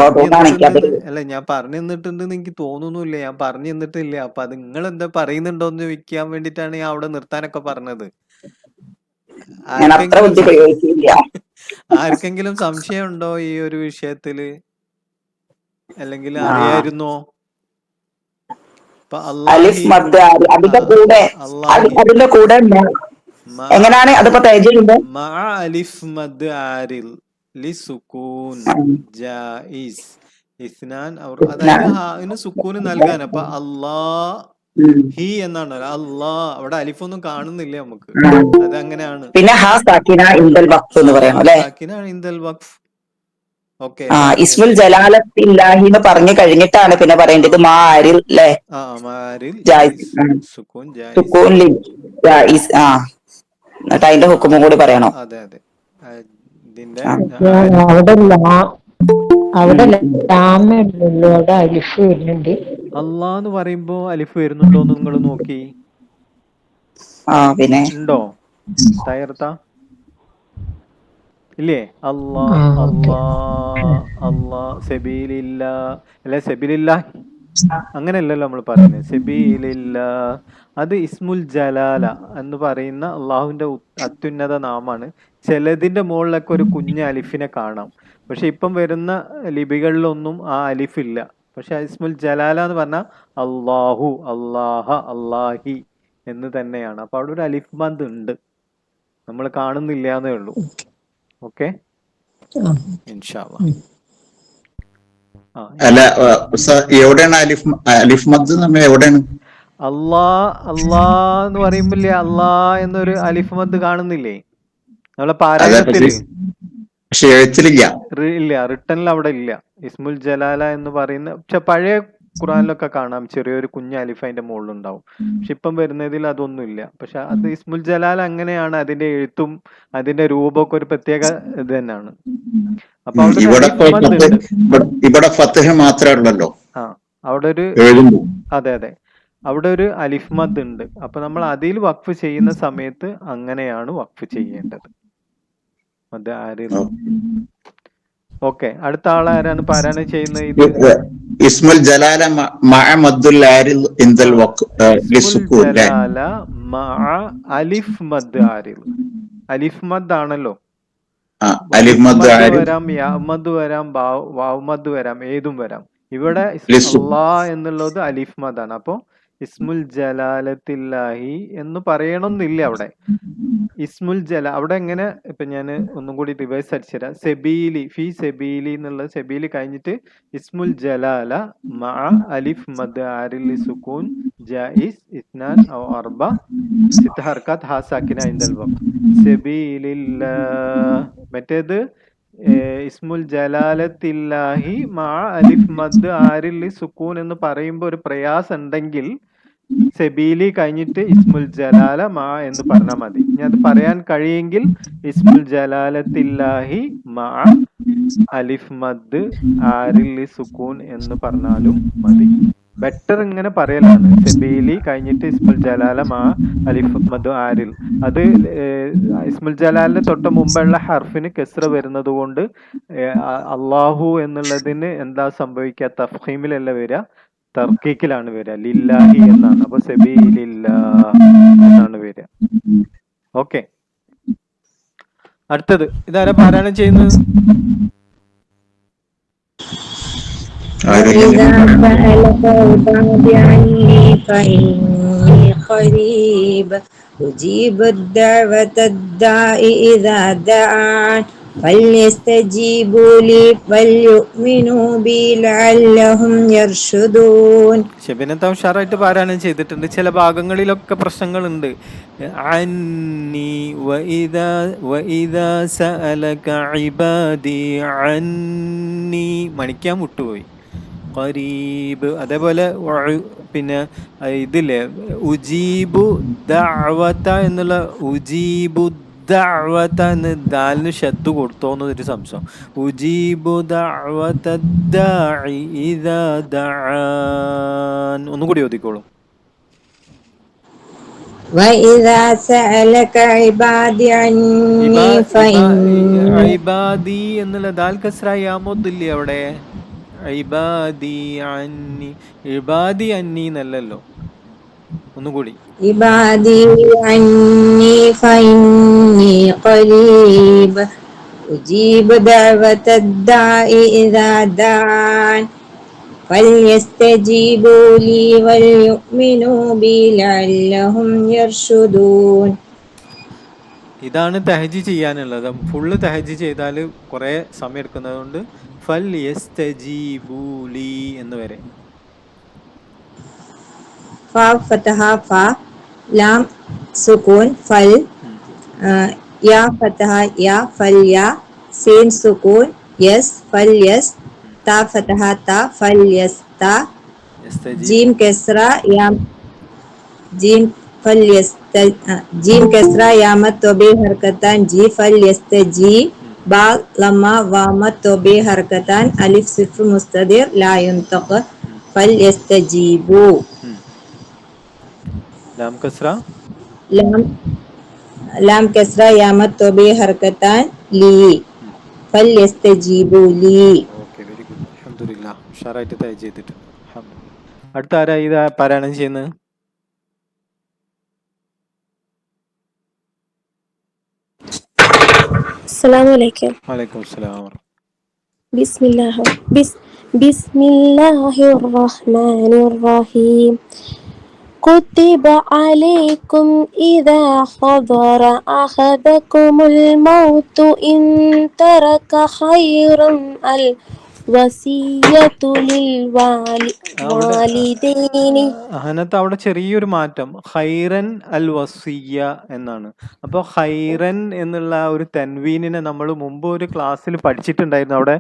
അല്ല, ഞാൻ പറഞ്ഞു തന്നിട്ടുണ്ടെന്ന് എനിക്ക് തോന്നുന്നില്ല. ഞാൻ പറഞ്ഞു തന്നിട്ടില്ല. അപ്പൊ അത് നിങ്ങൾ എന്താ പറയുന്നുണ്ടോന്ന് ചോദിക്കാൻ വേണ്ടിട്ടാണ് ഞാൻ അവിടെ നിർത്താനൊക്കെ പറഞ്ഞത്. ആർക്കെങ്കിലും സംശയം ഉണ്ടോ ഈ ഒരു വിഷയത്തില്? അല്ലെങ്കിൽ അറിയായിരുന്നോ? അതിന്റെ കൂടെ എങ്ങനെയാണ് അതിപ്പോ മഅ അലിഫ് മദ് ആരിൽ ലി സുക്കൂൻ ജായിസ് ഇസ്നാൻ അതായത് ഹാന് സുക്കൂന് നൽകാൻ. അപ്പൊ ഹി എന്നാണ്. അവിടെ അലിഫൊന്നും കാണുന്നില്ല നമുക്ക്. അതങ്ങനെയാണ്. പിന്നെ ഇൻദൽ വഖഫ്. ഓക്കെ, ഇസ്മുൽ ജലാലത്തില്ലാഹി എന്ന് പറഞ്ഞു കഴിഞ്ഞിട്ടാണ് പിന്നെ പറയേണ്ടത് മാരിൽ അല്ലേ? എന്നിട്ട് അതിന്റെ ഹുക്കുമും കൂടി പറയണോ? അതെ. അവിടെ അലിഫ് വരുന്നുണ്ട്. അല്ലാന്ന് പറയുമ്പോ അലിഫ് വരുന്നുണ്ടോന്ന് നിങ്ങൾ നോക്കി. പിന്നെ ഉണ്ടോ തയ്യർത്ത ഇല്ലേ? അല്ലാ അല്ലാ അല്ലാ സബീലില്ല അല്ലെ സബീലില്ല അങ്ങനെയല്ലല്ലോ നമ്മൾ പറയുന്നത്. സബീലില്ല അത് ഇസ്മുൽ ജലാല എന്ന് പറയുന്ന അള്ളാഹുവിന്റെ അത്യുന്നത നാമാണ്. ചിലതിന്റെ മുകളിലൊക്കെ ഒരു കുഞ്ഞ് അലിഫിനെ കാണാം. പക്ഷെ ഇപ്പം വരുന്ന ലിപികളിലൊന്നും ആ അലിഫ് ഇല്ല. പക്ഷെ ഇസ്മുൽ ജലാല എന്ന് പറഞ്ഞാൽ അള്ളാഹു അള്ളാഹ അള്ളാഹി എന്ന് തന്നെയാണ്. അപ്പൊ അവിടെ ഒരു അലിഫ് മദ് ഉണ്ട്, നമ്മൾ കാണുന്നില്ല എന്നേ ഉള്ളൂ. ഓക്കെ, ഇൻഷാ അല്ലാഹ്. അല്ല എവിടെയാണ് അലിഫ് മദ് നമ്മൾ എവിടെയാണ്? അല്ലാ അല്ലാ എന്ന് പറയുമ്പില്ലേ, അല്ലാ എന്നൊരു അലിഫ് മദ് കാണുന്നില്ലേ നമ്മളെ പാരായണത്തില്? പക്ഷെ എഴുത്തിലില്ല. ഇല്ല, റിട്ടണിൽ അവിടെ ഇല്ല. ഇസ്മുൽ ജലാല എന്ന് പറയുന്ന പക്ഷെ പഴയ ഖുറാനിലൊക്കെ കാണാം, ചെറിയൊരു കുഞ്ഞ് അലിഫ് അതിന്റെ മുകളിൽ ഉണ്ടാവും. പക്ഷെ ഇപ്പം വരുന്നതിൽ അതൊന്നും ഇല്ല. പക്ഷെ അത് ഇസ്മുൽ ജലാല അങ്ങനെയാണ്, അതിന്റെ എഴുത്തും അതിന്റെ രൂപമൊക്കെ ഒരു പ്രത്യേക ഇത് തന്നെയാണ്. അപ്പൊ അവിടെ ഇവിടെ ഫത്ഹ് മാത്രമേ ഉള്ളല്ലോ. ആ അവിടെ ഒരു അതെ അതെ അവിടെ ഒരു അലിഫ് മദ് ഉണ്ട്. അപ്പൊ നമ്മൾ അതിൽ വഖഫ് ചെയ്യുന്ന സമയത്ത് അങ്ങനെയാണ് വഖഫ് ചെയ്യേണ്ടത്. അത് ആര്? ഓക്കെ, അടുത്ത ആളാരാണ് പാരായണം ചെയ്യുന്നത്? ഇത് ഇസ്മുൽ ജലാല മഅ മദ്ദുൽ ആരിദ് ഇൻദൽ ലിസുകൂൻ ജലാല മഅ അലിഫ് മദ് ആരിദ്. അലിഫ് മദ് ആണല്ലോ. അലിഫ് മദ് വരാം, യാ മദ് വരാം, വാവ് മദ് വരാം, ഏതും വരാം. ഇവിടെ അല്ലാ എന്നുള്ളത് അലിഫ് മദാണ്. അപ്പൊ ഇസ്മുൽ ജലാലത്തില്ലാഹി എന്ന് പറയണമെന്നില്ല അവിടെ. ഇസ്മുൽ ജല അവിടെ എങ്ങനെ, ഇപ്പൊ ഞാൻ ഒന്നും കൂടി റിവേഴ്സ് അടിച്ചുതരാം. സെബീലി, ഫി സെബീലി എന്നുള്ള സെബീലി കഴിഞ്ഞിട്ട് ഇസ്മുൽ ജലാല മഅ അലിഫ് മദ് ആരിൽ സുകൂൻ ജായിസ് ഇസ്നാൻ ഔ അർബ സിത്ത ഹർക്കാത്ത് ഹാ സാക്കിന ഇൻദൽ വഖഫ് സെബീലില്ലാഹ്. മറ്റേത് ഇസ്മുൽ ജലാലത്തില്ലാഹി മഅ അലിഫ് മദ് ആരിൽ സുകൂൻ എന്ന് പറയുമ്പോൾ ഒരു പ്രയാസം ഉണ്ടെങ്കിൽ സെബീലി കഴിഞ്ഞിട്ട് ഇസ്മുൽ ജലാല മാ എന്ന് പറഞ്ഞാൽ മതി. ഇനി അത് പറയാൻ കഴിയെങ്കിൽ ഇസ്മുൽ ജലാലത്തില്ലാഹി മാ അലിഫ് മദ് ആരിൽ സുകൂൻ എന്ന് പറഞ്ഞാലും മതി. ബെറ്റർ ഇങ്ങനെ പറയലാണ്, സെബീലി കഴിഞ്ഞിട്ട് ഇസ്മുൽ ജലാല മാ അലിഫ് മദ് ആരിൽ. അത് ഇസ്മുൽ ജലാലിന് തൊട്ട് മുമ്പുള്ള ഹർഫിന് കെസ്ര വരുന്നത് കൊണ്ട് അള്ളാഹു എന്നുള്ളതിന് എന്താ സംഭവിക്കുക? തഫ്ഹീമിലല്ല വരിക, തർക്കീക്കിലാണ് വരിക, ലില്ലാഹി എന്നാണ്. അപ്പൊ സബീലില്ലാഹ് എന്നാണ് വരിക. ഓക്കെ, അടുത്തത് ഇതാരാ പാരായണം ചെയ്യുന്നത്? وإذا سألك عبادي عني فإني قريب أجيب الدعوة الداع إذا دعان فليستجيبوا لي وليؤمنوا بي لعلهم يرشدون. ഷെബിനത്ത ഉഷാറായിട്ട് പാരായണം ചെയ്തിട്ടുണ്ട്. ചില ഭാഗങ്ങളിലൊക്കെ പ്രശ്നങ്ങളുണ്ട്. അന്നി വഇദാ സഅലക ഇബാദി അന്നി മണിക്കാൻ വിട്ടുപോയി. ഖരീബ്, അതേപോലെ പിന്നെ ഇതില്ലേ ഉജീബു ദഅവത എന്നുള്ള ഉജീബു ദഅവത എന്ന് ദാലിന് ഷദ്ദ് കൊടുത്തോന്നൊരു സംശയം. ഉജീബു ദഅവത ദാഇ ഇദാ ദഅാൻ. ഒന്നും കൂടി ഓതിക്കോളൂ. وإذا سألك عبادي عني فإني ഇബാദി എന്നുള്ള ദാൽ കസ്ര യാമുദ്ദില്ലേ അവിടെ? ഇബാദി അന്നി, ഇബാദി അന്നി എന്നല്ലല്ലോ. ഒന്നുകൂടി. عبادي عني فإني قريب أجيب دعوة الداع إذا دعان فليستجيبوا لي وليؤمنوا بي لعلهم يرشدون. ഇതാണ് തഹജി ചെയ്യാനുള്ളത്. ഫുള്ള് തഹജി ചെയ്താൽ കുറെ സമയം എടുക്കുന്നത് കൊണ്ട് ഫൽയസ്തജീബൂ ലീ എന്ന് വരെ. ഫ ഫതഹ ഫ, ലാം സുകൂൻ ഫൽ, യാ ഫതഹ യാ ഫൽ യാ, സീൻ സുകൂൻ യസ് ഫൽ യസ്, താ ഫതഹ താ ഫൽ യസ് താ, ജീം കസ്ര യാ ജീം ഫൽ യസ് ജീം കസ്ര യാമത് തബി ഹർക്കത്താൻ ജി ഫൽ യസ്തജി, ബാ ലമ്മ വാമത് തബി ഹർക്കത്താൻ അലിഫ് സിഫർ മുസ്തദിർ ലാ യുൻതഖ ഫൽ യസ്തജീബു. ലാം Kasra lam lam kasra ya mad to be harkatan li falyastajibu li. Okay, very good. അൽഹംദുലില്ലാ, ഉഷാറായിട്ട് തയ്ച്ച് ചെയ്തിട്ടുണ്ട്. അൽഹംദുലില്ലാ. അടുത്ത ആരാ ഇത് പാരായണം ചെയ്യുന്നത്? അസ്സലാമു അലൈക്കും. വലൈക്കും അസ്സലാം. ബിസ്മില്ലാഹിർ റഹ്മാനിർ റഹീം. كتب عليكم إذا حضر أحدكم الموت إن ترك خيرا الوصية للوالدين. അതിനകത്ത് അവിടെ ചെറിയൊരു മാറ്റം, ഖൈറൻ അൽ വസിയ്യ എന്നാണ്. അപ്പോൾ ഖൈറൻ എന്നുള്ള ഒരു തൻവീനിനെ നമ്മൾ മുമ്പ് ഒരു ക്ലാസ്സിൽ പഠിച്ചിട്ടുണ്ടായിരുന്നു. അവിടെ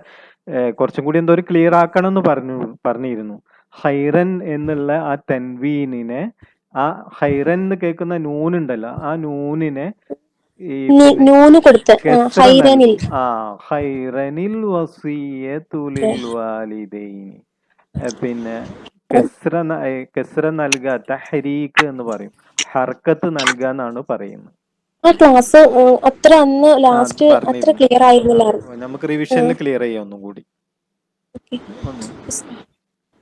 കുറച്ചും കൂടി എന്തോ ഒരു ക്ലിയർ ആക്കണം എന്ന് പറഞ്ഞിരുന്നു. ഖൈറൻ എന്നുള്ള ആ തൻവീനിനെ, ആ ഖൈറൻ എന്ന് കേൾക്കുന്ന നൂനുണ്ടല്ലോ, ആ നൂനിനെ ഈ നൂന് കൊടുത്ത് ഖൈറനിൽ ഖൈറനിൽ വസിയ്യതു ലിൽ വാലിദൈനി, പിന്നെ കെസ്ര നൽകുക, തഹരീക്ക് എന്ന് പറയും, ഹർക്കത്ത് നൽകുക എന്നാണ് പറയുന്നത്. ആ ക്ലാസ് അത്ര അന്ന് ലാസ്റ്റ് അത്ര ക്ലിയർ ആയിരുന്നില്ലായിരുന്നു. നമുക്ക് റിവിഷനിൽ ക്ലിയർ ചെയ്യാം ഒന്നും കൂടി.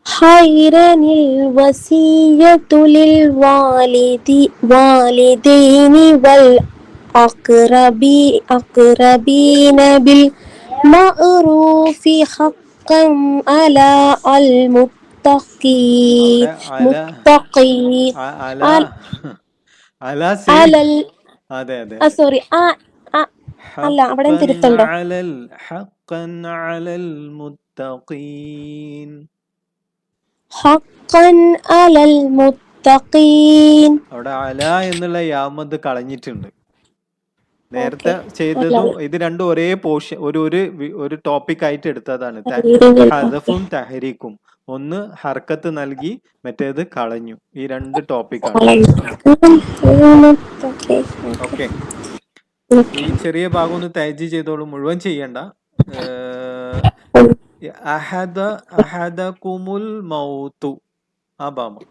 ഖൈറനിൽ വസിയ്യതു ലിൽ വാലിദൈനി വൽ അഖ്റബീന ബിൽ മഅറൂഫി ഹഖ്ഖൻ അലാ അൽ മുത്തഖീൻ. സോറി, അല്ല, അവിടെ തിരുത്തണ്ടോ? ഹഖ്ഖൻ അലൽ മുത്തഖീൻ. അവിടെ അല എന്നുള്ള യാമദ് കളഞ്ഞിട്ടുണ്ട്. നേരത്തെ ചെയ്തതും ഇത് രണ്ടും ഒരേ പോർഷൻ, ഒരു ടോപ്പിക് ആയിട്ട് എടുത്തതാണ്. ഹദഫും തഹരീക്കും, ഒന്ന് ഹർക്കത്ത് നൽകി, മറ്റേത് കളഞ്ഞു. ഈ രണ്ട് ടോപ്പിക്കാണ്. ഓക്കെ, ഈ ചെറിയ ഭാഗം ഒന്ന് തയ്ജ് ചെയ്തോളൂ, മുഴുവൻ ചെയ്യണ്ട. അഹദകുമുൽ മൗതു, ആ ഭാഗം.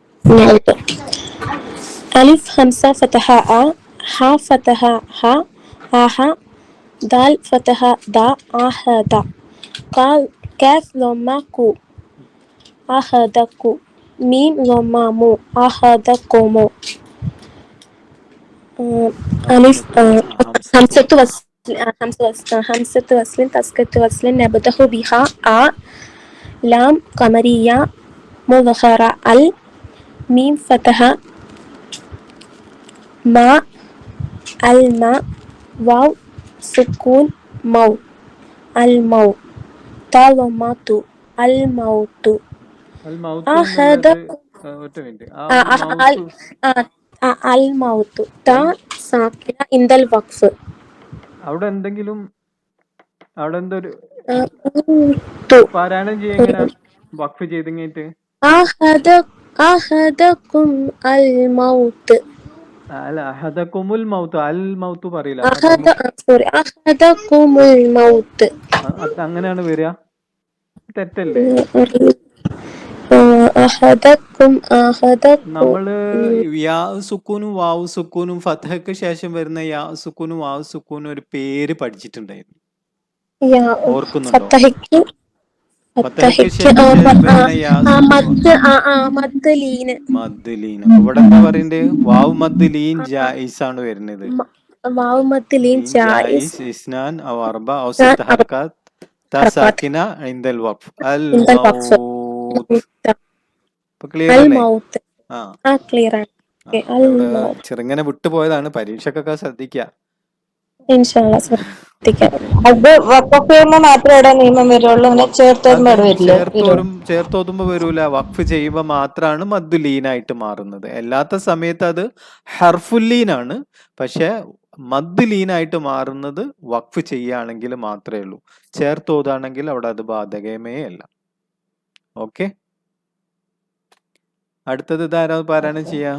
അലിഫ് ഹംസ ഫതഹ അ, ഹ ഫതഹ ഹ, ആഹ, ദാൽ ഫതഹ ദ, അഹദ, കാഫ് ലൊമ്മ കു, അഹദകു, മീം ലൊമ്മ മു, അഹദകുമു. അലിഫ് ഹംസത്തു വസ്ലിൻ തസ്കത്തു വസ്ലിൻ നബ്തഹു ബിഹ ആ, ലാം ഖമരിയ മുദ്ഖറ അൽ, മീം ഫതഹ മാ അൽ മാ, വാവ് സുക്കൂൻ മൗ അൽ മൗ, താ ലൊമ്മത്തു അൽ മൗതു. അൽ മൗതു താ സാക്കിന ഇൻദൽ വഖഫ്. അവിടെ എന്തെങ്കിലും എന്തൊരു പാരായണം ചെയ്യാൻ വഖഫ് ചെയ്തിട്ട് അഹദകും അൽ മൗത്ത്, അല്ല, അഹദകുമുൽ മൗത്ത്, അൽ മൗത്ത് പറയില്ല. അഹദകുമുൽ മൗത്ത് അങ്ങനെയാണ് വരിക, തെറ്റല്ലേ? നമ്മള് യാ സുക്കൂനും വാവു സുക്കൂനും ഫതഹക്ക് ശേഷം വരുന്ന യാ സുക്കൂനും വാവു സുക്കൂനും ഒരു പേര് പഠിച്ചിട്ടുണ്ടായിരുന്നു, ഓർക്കുന്നുണ്ടോ? ഫതഹക്ക് ശേഷം വരുന്ന യാ മദ്ലീൻ. ഇവിടെ എന്താ പറയണ്ടേ? വാവ് മദ്ലീൻ ജായിസ് ആണ് വരുന്നത്. ജായിസ് ഇസ്നാൻ ഔ അർബ ഔ സിത്ത ഹർകാത്ത് താ സാക്കിന ഇൻദൽ വഖഫ് അൽ മൗത്ത്. ക്ലിയർ അല്ലേ? ചെറുങ്ങനെ വിട്ടുപോയതാണ്, പരീക്ഷക്കൊക്കെ ശ്രദ്ധിക്കുക. അത് വഖഫ് മാത്രമേ ഇവിടെ നിയമം വരുള്ളൂ, ചേർത്തോതുമ്പോ വരൂല. വഖഫ് ചെയ്യുമ്പോ മാത്രമാണ് മദ്ദു ലീനായിട്ട് മാറുന്നത്. അല്ലാത്ത സമയത്ത് അത് ഹർഫുല്ലീനാണ്. പക്ഷെ മദ്ദു ലീനായിട്ട് മാറുന്നത് വഖഫ് ചെയ്യുകയാണെങ്കിൽ മാത്രമേ ഉള്ളൂ. ചേർത്തോതാണെങ്കിൽ അവിടെ അത് ബാധകമേ അല്ല. ഓക്കെ, അടുത്തത് ഇതാരാ പാരായണം ചെയ്യാ?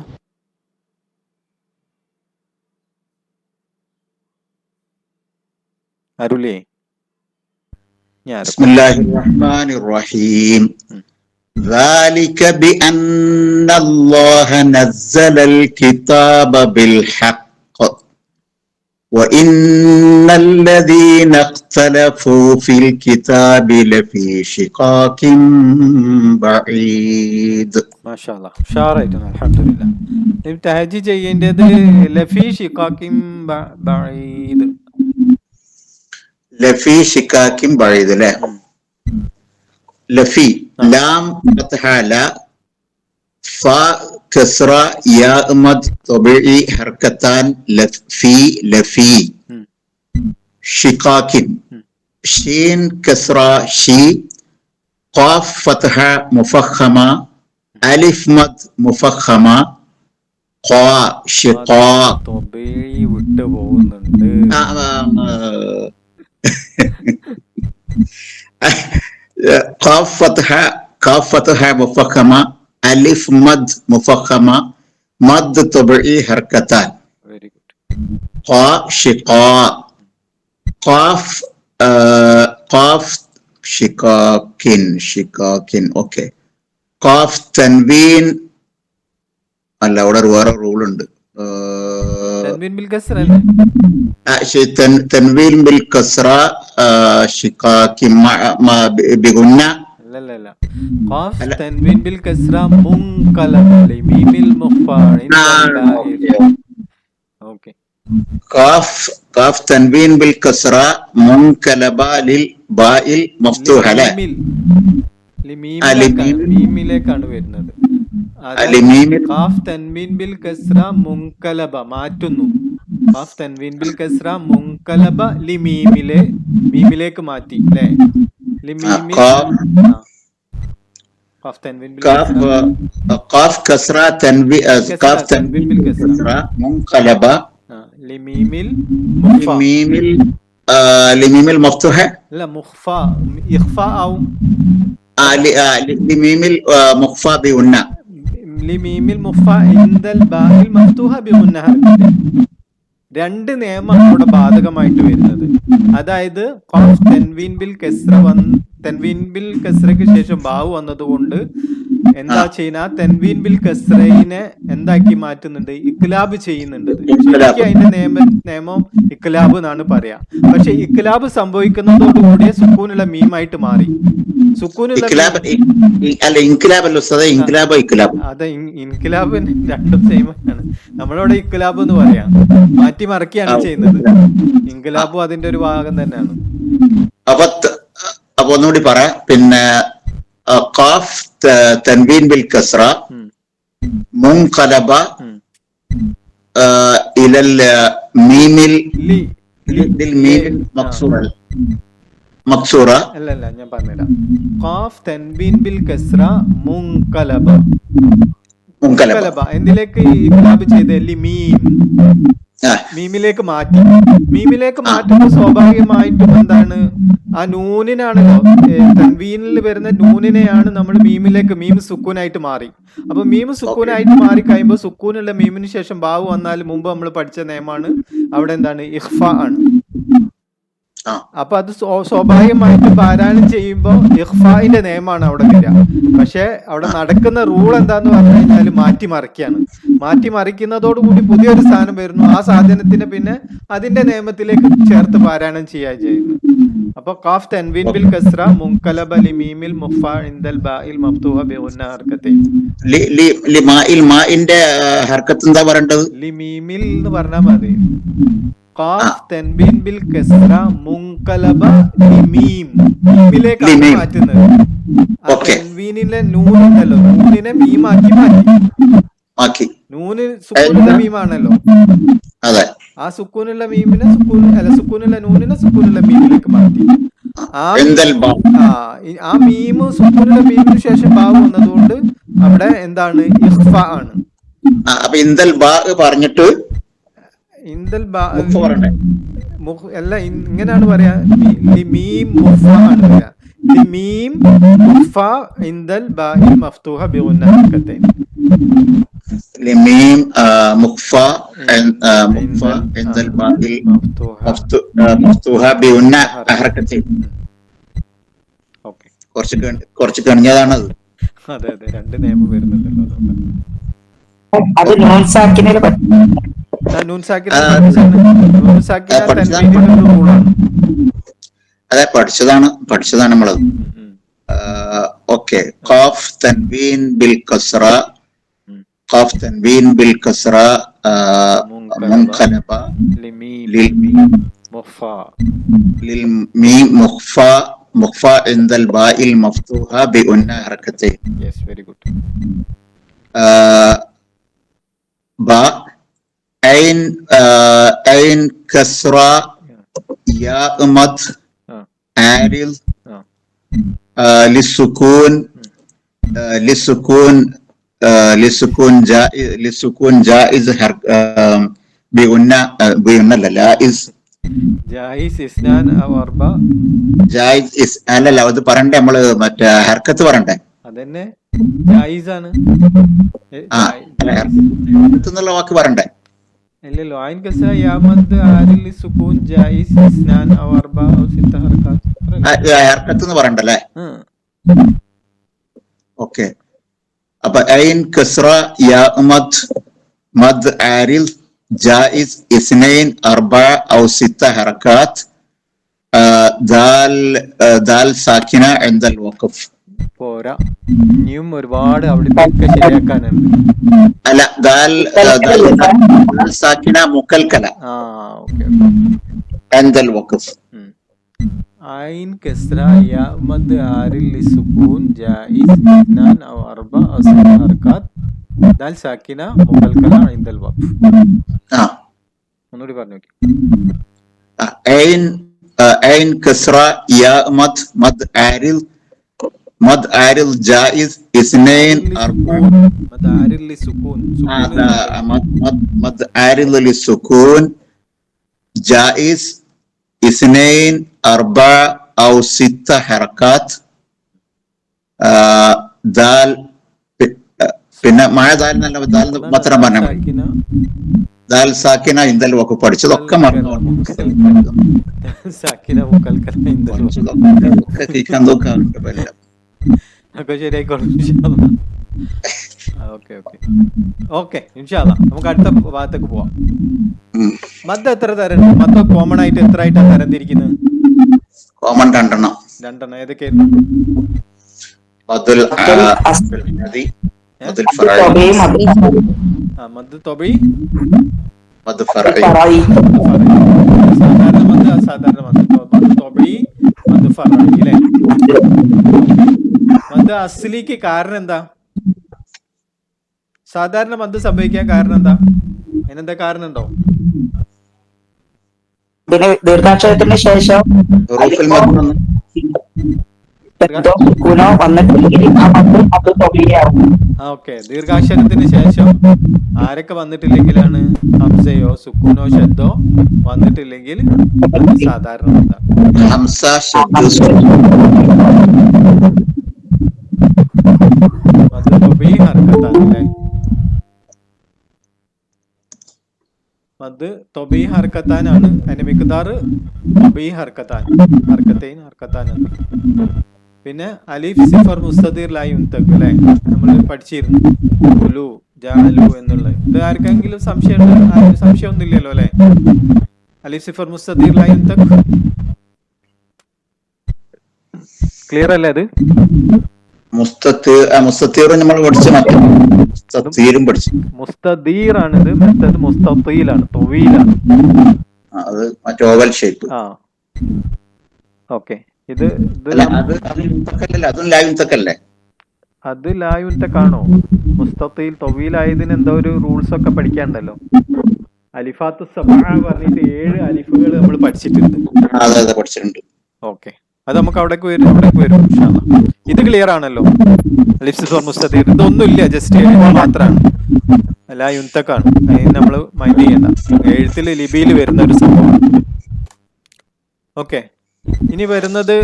അരുളേ. ബിസ്മില്ലാഹിർ റഹ്മാനിർ റഹീം. ذلك بأن الله نزل الكتاب بالحق وإن الذين اختلفوا في الكتاب لفي شقاق بعيد. മാഷാ അല്ലാഹ്. ഉഷാറായിട്ടുണ്ട്. അൽഹംദുലില്ലാ. ഇനി തഹജ്ജി ചെയ്യേണ്ടത് ലഫീ ഷിഖാക്കിൻ ബഈദ്. ലഫി ഷിക്കാക്കിൻ ബഈദ് അല്ലേ? ലഫി ലാം ഫത്ഹ ല ഫ കസ്റ യാ മദ് തബഈ ഹർക്കത്താൻ ലഫി ലഫി ഷിക്കാക്കിൻ ഷീൻ കസ്റ ഷി ഖാഫ് ഫത്ഹ മുഫഖമ അലിഫ് മദ് മുഫഖമ ഖാ ഷിഖാ തൊബീ വിട്ടു പോകുന്നുണ്ട്. قاف فتحة مفخمة ألف مد مفخمة مد طبيعي حركتان. Very good. قا شقاء قاف شقاكين اوكي. قاف تنوين അല്ല അവിടെ വേറെ റൂൾ ഉണ്ട്. തൻവീൻ ബിൽ കസ്റ അല്ലേ? تنوين بالكسرة شقاك بغنى. لا لا لا قاف تنوين بالكسرة منقلب لميم المخفى عند البائر. اوكي. قاف تنوين بالكسرة منقلبة للباء المفتوحة لا മീമിലേക്കാണ് വരുന്നത്. ഖാഫ് തൻവീൻ ബിൽ കസ്റ മുൻകലബ മാറ്റുന്നു. ഖാഫ് തൻവീൻ ബിൽ കസ്റ മുൻകലബ മീമിലേക്ക് മാറ്റി അല്ലേ? ഖാഫ് തൻവീൻ ബിൽ ഖാഫ് കസ്റ ഖാഫ് തൻവീൻ ബിൽ കസ്റ മുൻകലബ لميم المفتوحة لا مخفى إخفاء أو لميم المخفى بغنى لميم المخفى عند الباء المفتوحة بغنى. രണ്ട് നിയമമാണ് ഇവിടെ ബാധകമായിട്ട് വരുന്നത്. അതായത് ഖാഫ് തൻവീൻ ബിൽ കസ്റയ്ക്ക് ശേഷം ബാവ് വന്നതുകൊണ്ട് എന്താ ചെയ്യുന്ന തൻവീൻ ബിൽ കസ്റയിനെ എന്താക്കി മാറ്റുന്നുണ്ട്? ഇക്ലാബ് ചെയ്യുന്നുണ്ട്. ശരിക്കും അതിന്റെ നിയമം ഇക്ലാബ് എന്നാണ് പറയാ. പക്ഷെ ഇക്ലാബ് സംഭവിക്കുന്നതോടുകൂടിയ സുക്കൂനുള്ള മീമായിട്ട് മാറി. സുക്കൂനുള്ള അതെ ഇൻകിലാബ് രണ്ടും സെയിം ആണ്. നമ്മളവിടെ ഇക്ലാബ് എന്ന് പറയാം. മാറ്റി മറക്കുകയാണ് ചെയ്യുന്നത്. ഇൻകിലാബും അതിന്റെ ഒരു ഭാഗം തന്നെയാണ്. അപ്പൊ ഒന്നുകൂടി പറയാം. പിന്നെ ഖാഫ് തൻവീൻ ബിൽ കസ്റ മുൻഖലബ ഇലൽ മീമിൽ മീമിൽ മക്സൂറ അല്ല ഞാൻ പറഞ്ഞുതരാം. ഖാഫ് തൻവീൻ ബിൽ കസ്റ മുൻഖലബ എന്തിലേക്ക് ഇഖ്ലാബ് ചെയ്ത് മീമിലേക്ക് മാറ്റി. മീമിലേക്ക് മാറ്റുമ്പോൾ സ്വാഭാവികമായിട്ടും എന്താണ്? ആ നൂനിനാണല്ലോ തൻവീനിൽ വരുന്ന നൂനിനെയാണ് നമ്മൾ മീം സുക്കൂനായിട്ട് മാറി. അപ്പൊ മീം സുക്കൂനായിട്ട് മാറി കഴിയുമ്പോൾ സുക്കൂനുള്ള മീമിന് ശേഷം ബാവ് വന്നാൽ മുമ്പ് നമ്മൾ പഠിച്ച നിയമമാണ് അവിടെ എന്താണ്? ഇഖ്ഫ ആണ്. അപ്പൊ അത് സ്വാഭാവികമായിട്ട് പാരായണം ചെയ്യുമ്പോൾ ഇഖ്ഫായിന്റെ നിയമമാണ് അവിടെ വരിക. പക്ഷെ അവിടെ നടക്കുന്ന റൂൾ എന്താന്ന് പറഞ്ഞു കഴിഞ്ഞാൽ മാറ്റി മറിക്കുകയാണ്. മാറ്റി മറിക്കുന്നതോടുകൂടി പുതിയൊരു സാധനം വരുന്നു. ആ സാധനത്തിന് പിന്നെ അതിന്റെ നിയമത്തിലേക്ക് ചേർത്ത് പാരായണം ചെയ്യാൻ ചെയ്യുന്നു. അപ്പൊ ഖാഫ് തൻവീൻ ബിൽ കസ്റ മുൻകലബ ലിമീമിൽ മുഖ്ഫ ഇൻദൽ ബാഇൽ മഫ്തൂഹ ബിഗുന്ന ഹർക്കത്തൈൻ. മാഇന്റെ ഹർക്കത്ത് എന്താ പറയേണ്ടത്? ലിമീമിൽ എന്ന് പറഞ്ഞാൽ മതി. ഖാഫ് തൻവീൻ ബിൽ കസ്റ മുൻകലബ ലിമീം മീമിലേക്കാണ് മാറ്റുന്നത്. തൻവീനിലെ നൂൻ ഉണ്ടല്ലോ, നൂനിനെ മീമാക്കി മാറ്റി. നൂന് സുക്കൂനുള്ള മീമാണല്ലോ. ആ സുക്കൂനുള്ള മീമിനെ സുക്കൂനുള്ള നൂനിനെ സുക്കൂനുള്ള മീമിലേക്ക് മാറ്റി. ആ മീമ് സുക്കൂനുള്ള മീമിന് ശേഷം ബാവ് വന്നതുകൊണ്ട് അവിടെ എന്താണ്? ഇഖ്ഫ ആണ്. പറഞ്ഞിട്ട് അല്ല ഇങ്ങനെയാണ് പറയാ. ലിമീം മുഖ്ഫ ആണ് പറയാ. ലിമീം മുഖ്ഫ ഇൻദൽ ബാഇൽ മഫ്തൂഹ ബിഗുന്ന ഹർക്കത്തൈൻ. لميم مخفى عند الباء مفتوحة بغنى حركتين. കുറച്ച് കഴിഞ്ഞതാണത്. അതെ അതെ, രണ്ട് നിയമം വരുന്നുണ്ടല്ലോ അതുകൊണ്ട്. അത് നൂൻ സാക്കിനിൽ നൂൻ സാക്കിനാൽ നൂൻ സാക്കിനാൽ പഠിച്ചതാണ്. തൻവീനിന്റെ ഒരു റൂളാണ്. അതെ, പഠിച്ചതാണ് നമ്മളത്. ഓക്കെ. ഖാഫ് തൻവീൻ ബിൽ കസ്റ, ഖാഫ് തൻവീൻ ബിൽ കസ്റ മുൻഖലബ ലിമീം ലിൽ മുഖ്ഫാ للميم مخفى عند الباء المفتوحة بأن حركتين. Yes, very good. باء عين كسرة ياء مد عارض للسكون جائز بأن لائز ജായിസ് ഇസ്നാൻ ഔ അർബ. ജായിസ് അല്ലല്ല, അത് പറയണ്ടേ നമ്മള്, മറ്റേ ഹർക്കത്ത് പറയണ്ടേ? അതന്നെ ജായിസാണ്. ഹർക്കത്ത് എന്നുള്ള വാക്ക് പറയണ്ടേ? ഇല്ലല്ലോ. ഐൻ കസ്റ യാ മദ് ആരിൽ സുകൂൻ ജായിസ് ഇസ്നാൻ ഔ അർബ ഔ സിത്ത ഹർകാത്ത്. ഹർക്കത്ത് എന്ന് പറയണ്ടല്ലേ? ഓക്കെ. അപ്പൊ ഐൻ കസ്റ യാ മദ് ആരിൽ ജായിസ് ഇസ്നൈൻ അർബ ഔ സിത്ത ഹർകാത്ത്. ദാൽ സാക്കിന ഇൻദൽ വഖഫ്. പോരാ, ഇനിയും ഒരുപാട് അവിടുത്തെ ശരിയാക്കാനുണ്ട്. അല്ല, ദാൽ സാക്കിന മുക്കൽക്കല ഓക്കെ. ഇൻദൽ വഖഫ്. ഐൻ കസ്റ യാ മദ് ആരിൽ സുകൂൻ ജായിസ് ഇസ്നാൻ ഔ അർബ ഔ സിത്ത ഹർകാത്ത്. ദാൽ സാക്കിന മുഖൽക്കല ഇൻദൽ വഖഫ്. ഒന്നുകൂടി പറഞ്ഞു നോക്കി. عين كسرة يا مد عارض جائز اثنين أربعة. مد عارض للسكون. مد عارض للسكون جائز اثنين أربعة أو ستة حركات. دال പിന്നെ മഴ ദാൽ മാത്രം പറഞ്ഞാൽ മതി. ദാൽ സാക്കിന ഇന്ദൽ വഖഫ് പഠിച്ചതൊക്കെ മറന്നു. ശരിയായിക്കോളും. ഓക്കെ, ഇൻഷാ അല്ലാഹ് നമുക്ക് അടുത്ത ഭാഗത്തേക്ക് പോവാം. മദ് എത്ര തരം? മദ് കോമൺ ആയിട്ട് എത്ര ആയിട്ടാണ് തരംതിരിക്കുന്നത്? കോമൺ രണ്ടെണ്ണം. ഏതൊക്കെയായിരുന്നു? മദ് തൊബി, മദ് ഫറഈ. സാധാരണ മദ്, അസാധാരണ മദ്. മദ് തൊബി, മദ് ഫറഈ അല്ലേ? മദ് അസ്ലിക്ക് കാരണം എന്താ? സാധാരണ മദ് സംഭവിക്കാൻ കാരണം എന്താ? അതിനെന്താ കാരണം ഉണ്ടോ? ദീർഘാക്ഷരത്തിന് ശേഷം ഓക്കെ, ദീർഘാക്ഷരത്തിന് ശേഷം ആരൊക്കെ വന്നിട്ടില്ലെങ്കിലാണ്? ഹംസയോ സുക്കൂനോ ഷദ്ദോ വന്നിട്ടില്ലെങ്കിൽ അത് സാധാരണ മദ് തൊബീ ഹർക്കത്താനാണ്. അതിന്റെ മിഖ്ദാർ തൊബീ ഹർക്കത്തൈൻ ഹർക്കത്താനാണ്. പിന്നെ അലിഫ് സിഫർ മുസ്തദീർ ലാ യുൻതഖ് അല്ലേ, നമ്മൾ പഠിച്ചിരുന്നു ഉലു ജഅലു എന്നുള്ളത്. ഇത് ആർക്കെങ്കിലും സംശയമൊന്നും ഇല്ലല്ലോ അല്ലേ? അലിഫ് സിഫർ മുസ്തദീർ ലാ യുൻതഖ് ക്ലിയർ അല്ലേ? അത് മുസ്തദീർ നമ്മൾ പഠിച്ചു, മുസ്തദീർ ആണ്. ഇത് മറ്റേത് മുസ്തീലാണ്, തൊവീലാണ്. അത് മറ്റേ ഓവൽ ഷേപ്പ്. ഓക്കെ. ഇത് അത് ലായുൻതക്കാണോ? മുസ്തീൽ തൊവീലായതിന് എന്തോ ഒരു റൂൾസ് ഒക്കെ പഠിക്കാണ്ടല്ലോ. അലിഫാത്ത് സബഅ പറഞ്ഞിട്ട് 7 അലിഫുകൾ നമ്മൾ പഠിച്ചിട്ടുണ്ട്. ഓക്കെ, അത് നമുക്ക് അവിടേക്ക് വരും ഇൻഷാ അല്ലാഹ്. ഇത് ക്ലിയർ ആണല്ലോ? അലിഫ് സിഫർ മുസ്തദീർ ഇതൊന്നുമില്ല, ജസ്റ്റ് മാത്രമാണ്. ലാ യുൻതക്കാണ്. അതിന് നമ്മൾ മൈൻഡ് ചെയ്യണ്ട. എഴുത്തിൽ ലിപിയിൽ വരുന്ന ഒരു സംഭവം. ഓക്കെ, ഇനി വരുന്നത്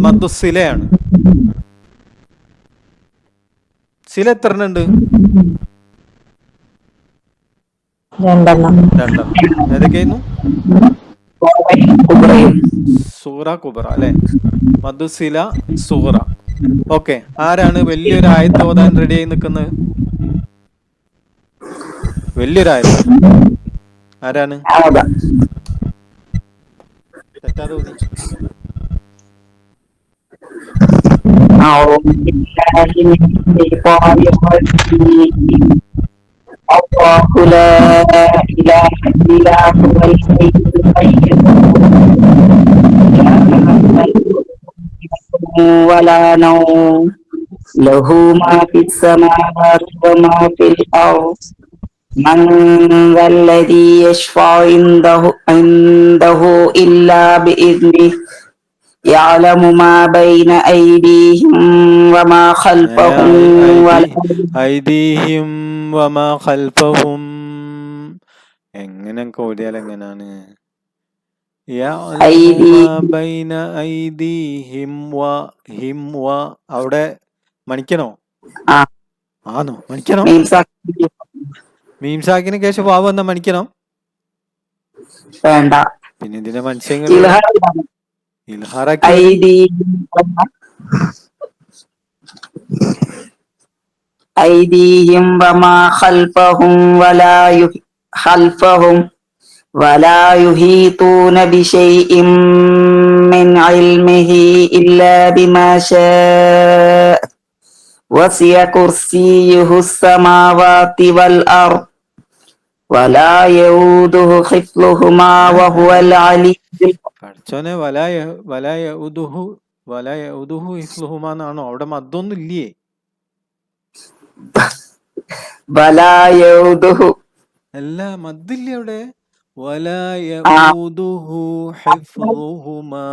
മദ്ദുസിലയാണ്. സില എത്ര ഉണ്ട്? രണ്ടെണ്ണം. ഏതൊക്കെയായിരുന്നു? സൂറ കുബറ അല്ലെ? മദ്ദുസില സൂറ. ഓക്കെ, ആരാണ് വലിയൊരു ആയത്ത് ഓതാൻ റെഡി ആയി നിൽക്കുന്നത്? വലിയൊരു ആയത്ത് ആരാണ്? അതാ. തെറ്റാതെ ഓതി. أعوذ بالله من الشيطان الرجيم الله لا إله إلا هو الحي القيوم ولا نوم له ما في السماوات وما في الأرض من ذا الذي يشفع عنده إلا بإذنه يعلم ما بين أيديهم وما خلفهم ولا ഐദീഹിം വമാ ഖൽഫഹും. എങ്ങനെ ഓടിയാൽ എങ്ങനാണ്? യഅലമു മാ ബൈന ഐദീഹിം ഹിം അവിടെ മണിക്കണോ? ആ. ആണോ മണിക്കണോ? മീംസാക്കിന് ശേഷം വാവ് വന്ന മണിക്കണം? വേണ്ട. പിന്നെ ഇതിന്റെ മനുഷ്യങ്ങൾ ഇൽഹാറാക്കി أيديهم وما خلفهم ولا يحيطون بشيء من علمه إلا بما شاء وسع كرسيه السماوات والأرض ولا يؤوده حفظهما وهو العلي പഠിച്ചോനെ വലായഉദുഹു ഹിഫ്ളുഹുമാന്നാണോ? അവിടെ മദ്ദൊന്നും ഇല്ലേ? അല്ല, മദ്ദില്ലേ അവിടെ? വലായഉദുഹു ഹിഫ്ളുഹുമാ.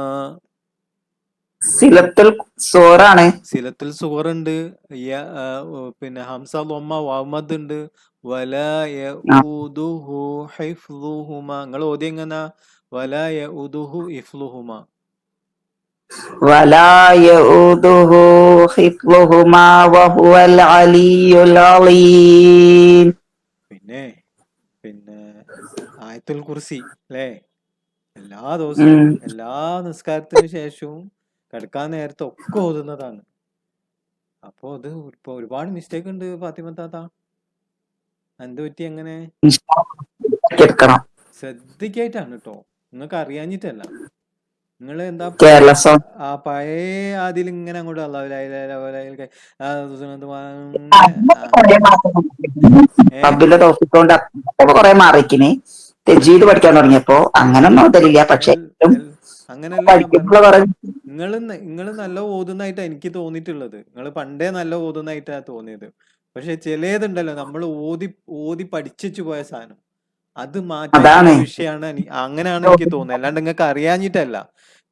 സിലത്തുൽ സൂറാണ്. സിലത്തുൽ സൂറുണ്ട്, പിന്നെ ഹംസ ലൊമ്മ വാമദ് ഉണ്ട്. വലായഉദുഹു ഹിഫ്ളുഹുമാ. നിങ്ങൾ ഓതി എങ്ങനാ? വലായഉദുഹു ഹിഫ്ളുഹുമാ. ولا يؤوده حفظهما وهو العلي العظيم. പിന്നെ ആയത്തുൽ കുർസി അല്ലേ? എല്ലാ ദിവസവും എല്ലാ നിസ്കാരത്തിന് ശേഷവും കിടക്കാൻ നേരത്തെ ഒക്കെ ഓതുന്നതാണ്. അപ്പൊ അത് ഇപ്പൊ ഒരുപാട് മിസ്റ്റേക്ക് ഉണ്ട് ഫാത്തിമ താത്ത. എന്ത് പറ്റി അങ്ങനെ? ശ്രദ്ധിക്കായിട്ടാണ് കേട്ടോ, നിങ്ങൾക്ക് അറിയാഞ്ഞിട്ടല്ല. നിങ്ങൾ എന്താ ആ പഴയ അതിൽ ഇങ്ങനെ അങ്ങോട്ട് കൊറേ മാറിക്കിന് തെജീദ് പഠിക്കാൻ തുടങ്ങിയപ്പോ അങ്ങനൊന്നും അതിലില്ല. പക്ഷെ അങ്ങനല്ല നിങ്ങൾ നല്ല ഓതുന്നായിട്ടാ എനിക്ക് തോന്നിയിട്ടുള്ളത്. നിങ്ങൾ പണ്ടേ നല്ല ഓതുന്നായിട്ടാ തോന്നിയത്. പക്ഷെ ചിലതുണ്ടല്ലോ നമ്മൾ ഓതി പഠിച്ചു പോയ സാധനം, അത് മാറ്റാനുള്ള വിഷയമാണ്. അങ്ങനെയാണ് എനിക്ക് തോന്നുന്നത്. അല്ലാണ്ട് നിങ്ങൾക്ക് അറിയാഞ്ഞിട്ടല്ല.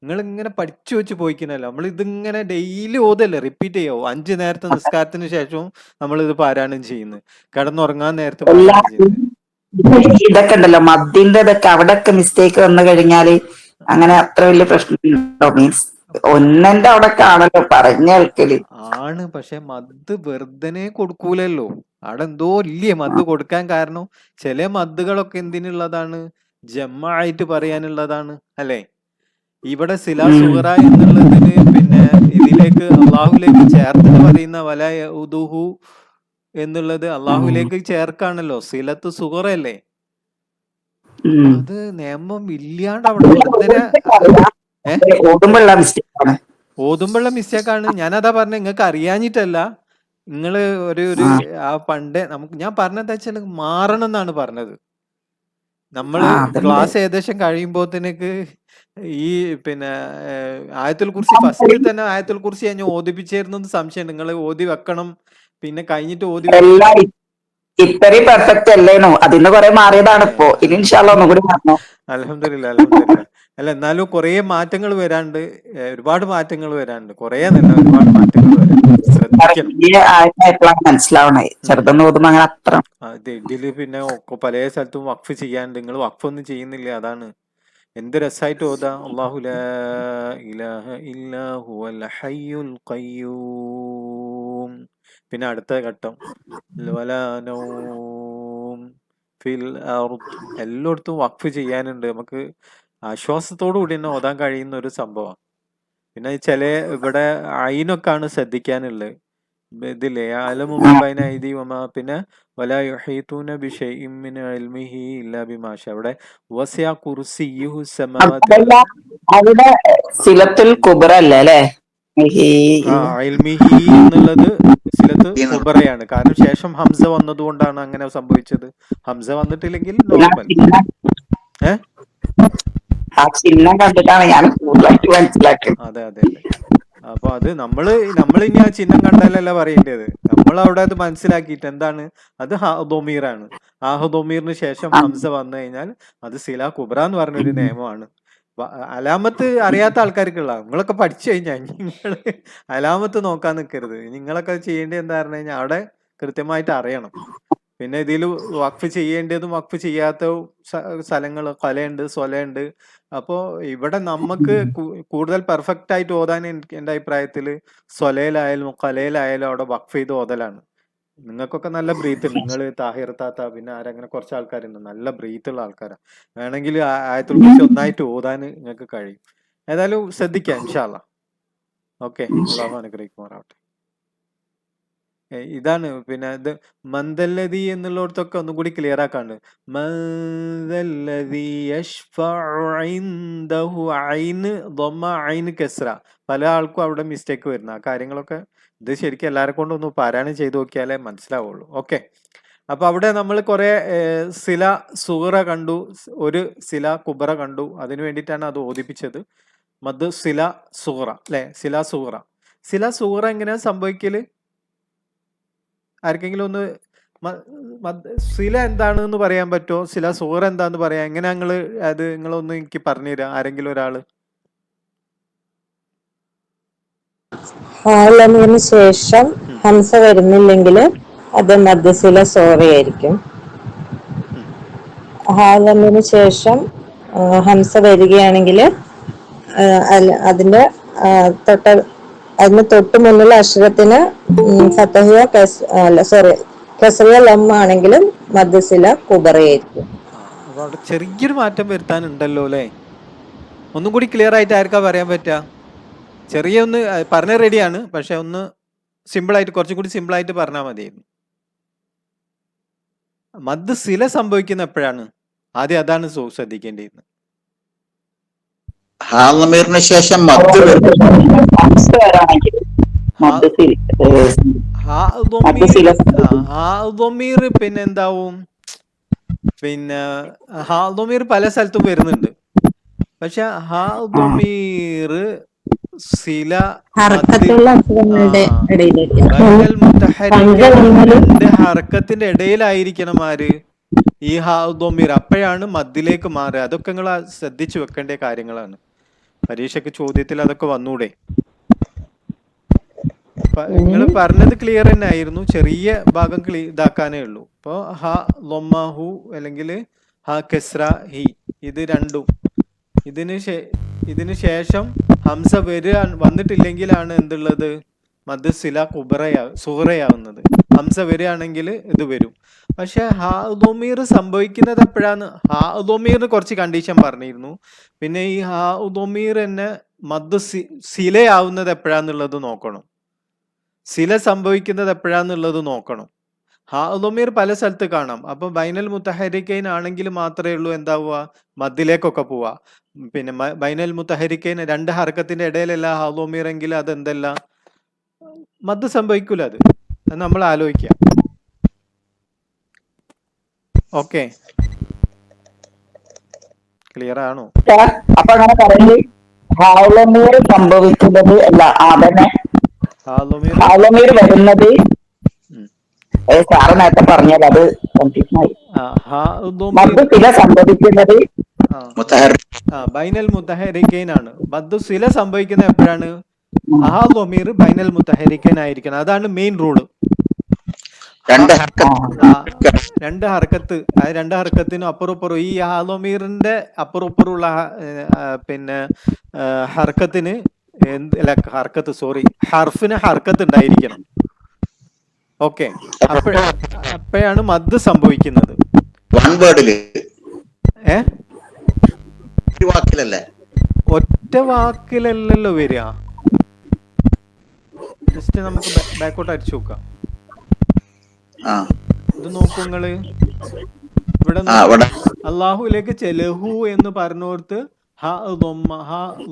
നിങ്ങൾ ഇങ്ങനെ പഠിച്ചു വെച്ച് പോയിക്കുന്നല്ലോ. നമ്മൾ ഇതിങ്ങനെ ഡെയിലി ഓതല്ലേ, റിപ്പീറ്റ് ചെയ്യോ? 5 നേരത്തെ നിസ്കാരത്തിന് ശേഷവും നമ്മൾ ഇത് പാരായണം ചെയ്യുന്നത്, കിടന്നുറങ്ങാൻ നേരത്തെ പാരായണം ചെയ്യുന്നത്. ഇതൊക്കെ ഉണ്ടല്ലോ മദ്ദിന്റെ ഇതൊക്കെ അവിടെയൊക്കെ മിസ്റ്റേക്ക് വന്നു കഴിഞ്ഞാല് അങ്ങനെ അത്ര വലിയ പ്രശ്നമുണ്ടോ? മീൻസ് ഒന്നന്റെ അവിടെ ആണല്ലോ പറഞ്ഞ കേൾക്കല് ആണ്. പക്ഷെ മദ് വെറുതെ കൊടുക്കൂലല്ലോ. അവിടെ എന്തോ ഇല്ലേ മദ് കൊടുക്കാൻ കാരണം? ചില മദ്ദുകളൊക്കെ എന്തിനുള്ളതാണ്? ജമ്മായിട്ട് പറയാനുള്ളതാണ് അല്ലേ? ഇവിടെ സിലാ സുഹറ എന്നുള്ളതിന് പിന്നെ ഇതിലേക്ക് അള്ളാഹുലേക്ക് ചേർത്തിട്ട് പറയുന്ന വലഉദുഹു എന്നുള്ളത് അള്ളാഹുലേക്ക് ചേർക്കാണല്ലോ. സിലത്ത് സുഹറയല്ലേ? അത് നിയമം ഇല്ലാണ്ട് അവിടെ വെറുതെ ഓതുമ്പോഴുള്ള മിസ്റ്റേക്കാണ്. ഞാനതാ പറഞ്ഞ, നിങ്ങൾക്ക് അറിയാഞ്ഞിട്ടല്ല. നിങ്ങള് ഒരു ആ പണ്ടേ ഞാൻ പറഞ്ഞത് വെച്ചാൽ മാറണം എന്നാണ് പറഞ്ഞത്. നമ്മള് ക്ലാസ് ഏകദേശം കഴിയുമ്പോഴത്തേക്ക് ഈ പിന്നെ ആയത്തുൽ കുർസി ഫസ്റ്റിൽ തന്നെ ആയത്തുൽ കുർസി ഞാൻ ഓദിപ്പിച്ചായിരുന്നു സംശയം. നിങ്ങൾ ഓതി വെക്കണം, പിന്നെ കഴിഞ്ഞിട്ട് ഓതി ഇത്രയും പെർഫെക്റ്റ് അല്ലേനോ, അതിന് കുറെ മാറിയതാണ് ഇപ്പോ. ഇനി ഇൻഷാല്ലാ ഒന്നും കൂടി മാറണം. അൽഹംദുലില്ലാ. അല്ല, എന്നാലും കുറെ മാറ്റങ്ങൾ വരാണ്ട്, ഒരുപാട് മാറ്റങ്ങൾ വരാണ്ട്, കുറെ നല്ല ഒരുപാട് മാറ്റങ്ങൾ വരാണ്ട്. ശ്രദ്ധിക്കണം. മനസ്സിലാവണേ ചെറുതൊന്നും ഓതുമ്പോ അങ്ങനെ അത്ര ഇതില് പിന്നെ പല സ്ഥലത്തും വഖഫ് ചെയ്യാണ്ട്. നിങ്ങൾ വഖഫ് ഒന്നും ചെയ്യുന്നില്ല, അതാണ്. എന്ത് രസമായിട്ട് ഓതാ. അല്ലാഹു ലാ ഇലാഹ ഇല്ലാ ഹുവൽ ഹയ്യുൽ ഖയ്യൂം. പിന്നെ അടുത്ത ഘട്ടം വലാ നൗം ഫിൽ അർദ്. എല്ലായിടത്തും വഖഫ് ചെയ്യാനുണ്ട്. നമുക്ക് ആശ്വാസത്തോടു കൂടി തന്നെ ഓതാൻ കഴിയുന്ന ഒരു സംഭവം. പിന്നെ ചില ഇവിടെ അയിനൊക്കെയാണ് ശ്രദ്ധിക്കാനുള്ളത്. ഇതില്ലേ അലമുബൈന ഐദി വമാ, പിന്നെ വലാ യുഹീതൂന ബിശൈഇൻ മിൻ ഇൽമിഹി ഇല്ലാ ബിമാ ശാ. അവിടെ വസിഅ കുർസിയ്യുഹു സമാവാതി വൽ അതല്ല, അവിടെ സിലത്തുൽ കുബ്ര അല്ലേ അല്ലേ? ഇൽമിഹി എന്നുള്ളത് സിലത്ത് കുബറയാണ്. കാരണം ശേഷം ഹംസ വന്നതുകൊണ്ടാണ് അങ്ങനെ സംഭവിച്ചത്. ഹംസ വന്നിട്ടില്ലെങ്കിൽ നോർമൽ. ആ ചിഹ്നം കണ്ടിട്ടാണ് ഞാൻ കൂടുതലായിട്ട് മനസ്സിലാക്കിയത്. അതെ അതെ അതെ. അപ്പൊ അത് നമ്മളിനി ആ ചിഹ്നം കണ്ടാലല്ല പറയേണ്ടത്. നമ്മളവിടെ അത് മനസ്സിലാക്കിയിട്ട് എന്താണ് അത് ദൊമീറാണ്. ദൊമീറിന് ശേഷം ഹംസ വന്നു കഴിഞ്ഞാൽ അത് സില കുബ്ര എന്ന് പറഞ്ഞൊരു നിയമമാണ്. അലാമത്ത് അറിയാത്ത ആൾക്കാർക്കുള്ള, നിങ്ങളൊക്കെ പഠിച്ചു കഴിഞ്ഞാൽ നിങ്ങള് അലാമത്ത് നോക്കാൻ നിൽക്കരുത്. നിങ്ങളൊക്കെ ചെയ്യേണ്ടത് എന്താ പറഞ്ഞു കഴിഞ്ഞാൽ അവിടെ കൃത്യമായിട്ട് അറിയണം. പിന്നെ ഇതിൽ വഖഫ് ചെയ്യേണ്ടതും വഖഫ് ചെയ്യാത്ത സ്ഥലങ്ങൾ കൊലയുണ്ട്, സ്വലയുണ്ട്. അപ്പോൾ ഇവിടെ നമുക്ക് കൂടുതൽ പെർഫെക്റ്റ് ആയിട്ട് ഓതാൻ എൻ്റെ അഭിപ്രായത്തിൽ സ്വലയിലായാലും കൊലയിലായാലും അവിടെ വഖഫ് ചെയ്ത് ഓതലാണ്. നിങ്ങൾക്കൊക്കെ നല്ല ബ്രീത്ത് ഉണ്ട്. നിങ്ങൾ താഹിർ താത്ത പിന്നെ ആരങ്ങനെ കുറച്ച് ആൾക്കാരുണ്ട്, നല്ല ബ്രീത്ത് ഉള്ള ആൾക്കാരാണ്. വേണമെങ്കിൽ ആയത്തുൽ കുർസി ഒന്നായിട്ട് ഓതാൻ നിങ്ങൾക്ക് കഴിയും. ഏതായാലും ശ്രദ്ധിക്കാം ഇൻഷാ അല്ലാ. ഓക്കെ, അല്ലാഹു അനുഗ്രഹിക്കുമാറാവട്ടെ. ഇതാണ് പിന്നെ ഇത് മന്ദല്ലദി എന്നുള്ളിടത്തൊക്കെ ഒന്നും കൂടി ക്ലിയർ ആക്കാണ്ട്. മന്ദല്ലദി യശ്ഫഉ ഇൻദഹു ഐന് ദമ്മ ഐന് കസ്ര. പല ആൾക്കും അവിടെ മിസ്റ്റേക്ക് വരുന്ന ആ കാര്യങ്ങളൊക്കെ ഇത് ശരിക്കും എല്ലാവരെ കൊണ്ടും ഒന്ന് പാരായണം ചെയ്ത് നോക്കിയാലേ മനസ്സിലാവുള്ളൂ. ഓക്കെ, അപ്പൊ അവിടെ നമ്മൾ കുറെ സില സുഹറ കണ്ടു, ഒരു സില കുബറ കണ്ടു. അതിനു വേണ്ടിയിട്ടാണ് അത് ഓദിപ്പിച്ചത്. മദ് സില സുഹറ അല്ലെ, സില സുഹറ. സില സുഹറ എങ്ങനെയാ സംഭവിക്കല്? ആർക്കെങ്കിലും ഒന്ന് സില എന്താണെന്ന് പറയാൻ പറ്റുമോ? സില സുഹറ എന്താന്ന് പറയാ? എങ്ങനെ നിങ്ങളൊന്ന് എനിക്ക് പറഞ്ഞുതരാം, ആരെങ്കിലും ഒരാള്. ഹാലമിന് ശേഷം ഹംസ വരുന്നില്ലെങ്കിൽ അത് മദ്സില സോറയായിരിക്കും. ഹാലമിന് ശേഷം ഹംസ വരികയാണെങ്കിൽ അതിന്റെ അതിന് തൊട്ട് മുന്നിലെ അക്ഷരത്തിന് ഫതഹിയ കസ്റിയ ലം ആണെങ്കിലും മദ്സില കുബറയായിരിക്കും. അപ്പൊ അവിടെ ചെറിയൊരു മാറ്റം വരുത്താനുണ്ടല്ലോ അല്ലെ? ഒന്നും കൂടി ക്ലിയർ ആയിട്ട് ആർക്കാ പറയാൻ പറ്റുക? ചെറിയ ഒന്ന് പറഞ്ഞ റെഡിയാണ്, പക്ഷെ ഒന്ന് സിമ്പിളായിട്ട്, കുറച്ചും കൂടി സിമ്പിളായിട്ട് പറഞ്ഞാൽ മതിയായിരുന്നു. മദ് സില സംഭവിക്കുന്ന എപ്പോഴാണ്? ആദ്യം അതാണ് ശ്രദ്ധിക്കേണ്ടിയിരുന്നത്. ഹാലമീറിന് ശേഷം ഹാദൊമീർ പിന്നെ എന്താവും? പിന്നെ ഹാദൊമീർ പല സ്ഥലത്തും വരുന്നുണ്ട്. പക്ഷെ ഹാദൊമീർ സില രണ്ട് ഹർക്കത്തിന്റെ ഇടയിലായിരിക്കണം ആര്? ഈ ഹാദൊമീർ. അപ്പോഴാണ് മദ്ദിലേക്ക് മാറുക. അതൊക്കെ നിങ്ങൾ ശ്രദ്ധിച്ചു വെക്കേണ്ട കാര്യങ്ങളാണ്. പരീക്ഷയ്ക്ക് ചോദ്യത്തിൽ അതൊക്കെ വന്നൂടെ? നിങ്ങൾ പറഞ്ഞത് ക്ലിയർ തന്നെ ആയിരുന്നു, ചെറിയ ഭാഗം ഇതാക്കാനേ ഉള്ളൂ. ഇപ്പൊ ഹ ലൊമ്മഹു അല്ലെങ്കിൽ ഹ കസ്ര ഹി, ഇത് രണ്ടും ഇതിന് ശേഷം ഹംസ വന്നിട്ടില്ലെങ്കിലാണ് എന്തുള്ളത്? മദ് സില സുഹറയാവുന്നത്. ഹംസ വരികയാണെങ്കിൽ ഇത് വരും. പക്ഷെ ഹാദൊമീർ സംഭവിക്കുന്നത് എപ്പോഴാണ്? ഹാദൊമീറിന് കുറച്ച് കണ്ടീഷൻ പറഞ്ഞിരുന്നു. പിന്നെ ഈ ഹാദൊമീർ തന്നെ മദ് സിലയാവുന്നത് എപ്പോഴാന്നുള്ളത് നോക്കണം. സില സംഭവിക്കുന്നത് എപ്പോഴാന്നുള്ളത് നോക്കണം. ഹാദൊമീർ പല സ്ഥലത്ത് കാണാം. അപ്പൊ ബൈനൽ മുത്തഹരിക്കൈൻ ആണെങ്കിൽ മാത്രമേ ഉള്ളൂ എന്താവുക? മദ്ദിലേക്കൊക്കെ പോവാ. പിന്നെ ബൈനൽ മുത്തഹരിക്കൈൻ രണ്ട് ഹർക്കത്തിന്റെ ഇടയിലല്ല ഹാദൊമീർ എങ്കിൽ അത് എന്തല്ല, മദ് സംഭവിക്കൂല. അത് നമ്മൾ ആലോചിക്കാം. ഓക്കെ, ക്ലിയർ ആണോ? അപ്പൊ അങ്ങനെ പറയുന്നത് ഹാലമീർ സംഭവിക്കുന്നത് അല്ല, അതന്നെ ഹാലമീർ വരുന്നത് സാറ് നേരത്തെ പറഞ്ഞാൽ അത് കൺഫ്യൂഷനായി. മദ് സില സംഭവിക്കുന്നത് ബൈനൽ മുത്തഹരിക്കൈൻ ആണ്. മദ് സില സംഭവിക്കുന്നത് എപ്പോഴാണ്? ഹാദൊമീർ ബൈനൽ മുത്തഹരിക്കൈൻ ആയിരിക്കണം. അതാണ് മെയിൻ റൂള്. രണ്ട് ഹർക്കത്ത്, രണ്ട് ഹർക്കത്തിനും അപ്പുറപ്പുറം ഈ ഹാദൊമീറിന്റെ അപ്പുറപ്പുറമുള്ള പിന്നെ ഹർക്കത്തിന് ഹർഫിന് ഹർക്കത്ത് ഉണ്ടായിരിക്കണം. ഓക്കെ, അപ്പോഴാണ് മദ് സംഭവിക്കുന്നത്. ഒറ്റ വാക്കിലല്ലല്ലോ വരിക. കുറച്ച് നമുക്ക് ബാക്കോട്ട് അടിച്ചു നോക്കാം. ആ ഇത് നോക്കൂ നിങ്ങള് ഇവിടെ ആ ഇവിടെ അള്ളാഹുലേക്ക് ചെലഹു എന്ന് പറഞ്ഞോർത്ത് ഹ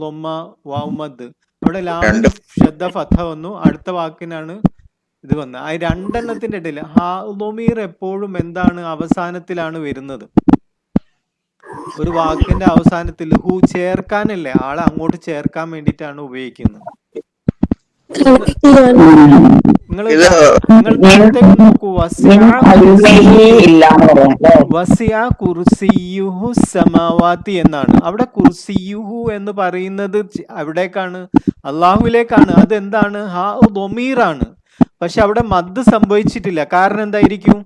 ലൊമ്മ വാവുമദ്. അവിടെ ലാമിന് ഷദ്ദ ഫഥ വന്നു, അടുത്ത വാക്കിനാണ് ഇത് വന്നത്. ആ രണ്ടെണ്ണത്തിന്റെ ഇടയിൽ ഹാ ലൊമീർ എപ്പോഴും എന്താണ് അവസാനത്തിലാണ് വരുന്നത്. ഒരു വാക്കിന്റെ അവസാനത്തിൽ ഹു ചേർക്കാനല്ലേ, ആളെ അങ്ങോട്ട് ചേർക്കാൻ വേണ്ടിയിട്ടാണ് ഉപയോഗിക്കുന്നത്. നിങ്ങൾ പ്രത്യേകം നോക്കൂ, വസിഅ കുർസിയുഹു സമാവാതി എന്നാണ്. അവിടെ കുർസിയുഹു എന്ന് പറയുന്നത് അവിടേക്കാണ്, അള്ളാഹുവിലേക്കാണ്. അതെന്താണ്? ഹാ ദൊമീറാണ്. പക്ഷെ അവിടെ മദ് സംഭവിച്ചിട്ടില്ല. കാരണം എന്തായിരിക്കും?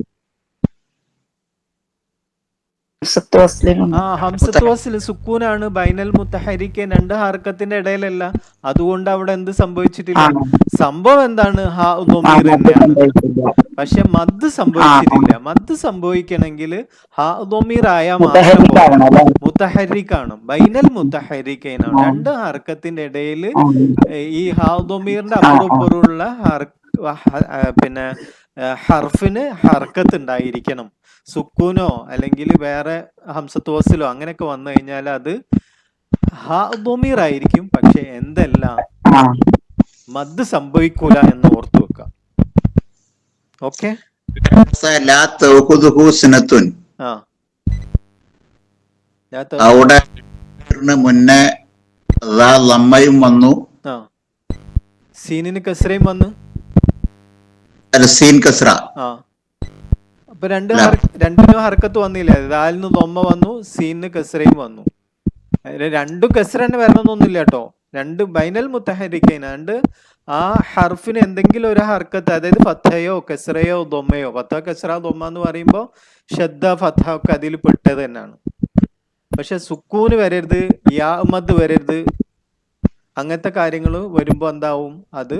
ഹംസത്ത് വസ്ൽ സുക്കൂനാണ്, ബൈനൽ മുത്തഹരിക്കൻ, രണ്ട് ഹർക്കത്തിന്റെ ഇടയിലല്ല. അതുകൊണ്ട് അവിടെ എന്ത് സംഭവിച്ചിട്ടില്ല? സംഭവം എന്താണ്? ഹാ ദൊമീർ തന്നെയാണ്. പക്ഷെ മദ് സംഭവിച്ചിട്ടില്ല. മദ് സംഭവിക്കണമെങ്കിൽ ഹാ ദൊമീറായ മാത്രം മുത്തഹരിക്കാണ്, ബൈനൽ മുത്തഹരിക്കനാണ്. രണ്ട് ഹർക്കത്തിന്റെ ഇടയിൽ ഈ ഹാ ദൊമീറിന്റെ അപ്പുറപ്പുറമുള്ള പിന്നെ ഹർഫിന് ഹർക്കത്ത് ഉണ്ടായിരിക്കണം. സുക്കൂനോ അല്ലെങ്കിൽ വേറെ ഹംസത്ത് വസ്ലോ അങ്ങനെയൊക്കെ വന്നു കഴിഞ്ഞാൽ അത് ഹാ ദൊമീർ ആയിരിക്കും. പക്ഷെ എന്തല്ല, മദ് സംഭവിക്കൂല എന്ന് ഓർത്തു വെക്കാം. ഓക്കെ. അവിടെ മുന്നേ ലമ്മയും വന്നു, സീനിന് കസ്രയും വന്നു. Scene Kasra. അപ്പൊ രണ്ടിനും ഹർക്കത്ത് വന്നില്ല. ദാലിന് ദൊമ്മ വന്നു, സീനിന് കസ്രയും വന്നു. രണ്ടും കസ്ര തന്നെ വരണമെന്നൊന്നുമില്ല കേട്ടോ. രണ്ട് ബൈനൽ മുത്തഹരിക്കൈന, രണ്ട് ആ ഹർഫിന് എന്തെങ്കിലും ഒരു ഹർക്കത്ത്, അതായത് ഫത്തയോ കസ്രയോ ദൊമ്മയോ, ഫത്ത കസ്ര ദൊമ്മ എന്ന് പറയുമ്പോൾ ഷദ്ദ ഫത്ത ഒക്കെ അതിൽ പെട്ടത് തന്നെയാണ്. പക്ഷെ സുക്കൂന് വരരുത്, യാ മദ് വരരുത്. അങ്ങനത്തെ കാര്യങ്ങൾ വരുമ്പോ എന്താവും? അത്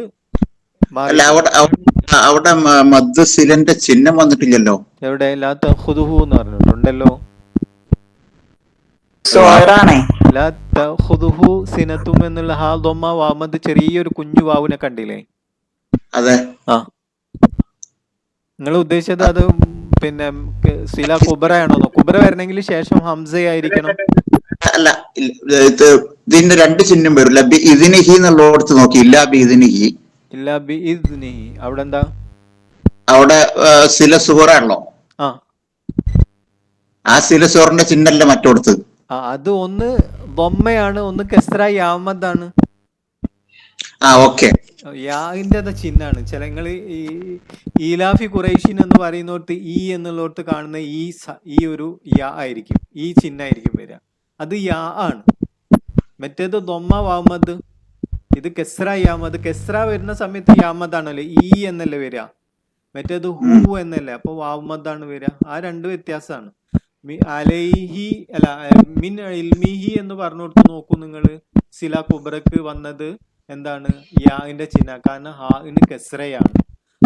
അവിടെ മദ്സിലിന്റെ ചിഹ്നം വന്നിട്ടില്ലല്ലോ. എവിടെ? ലാ തഖുദുഹു എന്ന് പറഞ്ഞിട്ടുണ്ടല്ലോ. ലാ തഖുദുഹു സിനത്തും എന്നുള്ള ഹാ ദൊമ്മ വാമദ് ചെറിയൊരു കുഞ്ഞു വാവിനെ കണ്ടില്ലേ? അതെ. ആ, നിങ്ങൾ ഉദ്ദേശിച്ചത് അത് പിന്നെ സില കുബറയാണോ? കുബറ വരണമെങ്കിൽ ശേഷം ഹംസയായിരിക്കണം. അല്ല, ഇതിന്റെ രണ്ട് ചിഹ്നം വരും. ലബി ഇതിനിഹി എന്നുള്ളടത്ത് നോക്കി, ഇല്ല ബി ഇതിനിഹി. ഇല്ല ബി ഇദ്നിഹി. അവിടെ എന്താ? അവിടെ സില സുഹറാണല്ലോ. ആ സില സുഹറിന്റെ ചിഹ്നല്ലേ മറ്റോടത്ത്. അത് ഒന്ന് ദൊമ്മയാണ്, ഒന്ന് കസ്ര യാമദാണ്. ഓക്കെ. യാന്റെ ചിഹ്നാണ്. ചില നിങ്ങള് ഈ ഈലാഫി ഖുറൈശിൻ എന്ന് പറയുന്നിടത്ത് ഈ എന്നുള്ളടത്ത് കാണുന്ന ഈ ഒരു യാ ആയിരിക്കും, ഈ ചിഹ്നായിരിക്കും വരിക. അത് യാ ആണ്. മറ്റേത് ദൊമ്മ വാമദ്, ഇത് കെസ്ര യാമദ്. കെസ്ര വരുന്ന സമയത്ത് യാമദാണല്ലോ, ഈ എന്നല്ലേ വരിക. മറ്റേത് ഹു എന്നല്ലേ, അപ്പൊ വാമദാണ് വരിക. ആ രണ്ട് വ്യത്യാസമാണ്. അലൈഹി അല്ല മിൻ ഇൽമിഹി എന്ന് പറഞ്ഞു കൊടുത്ത് നോക്കൂ നിങ്ങള്. സില കുബ്രക്ക് വന്നത് എന്താണ്? യാന്റെ ചിഹ്ന. കാരണം ഹാഇന് കെസ്രയാണ്.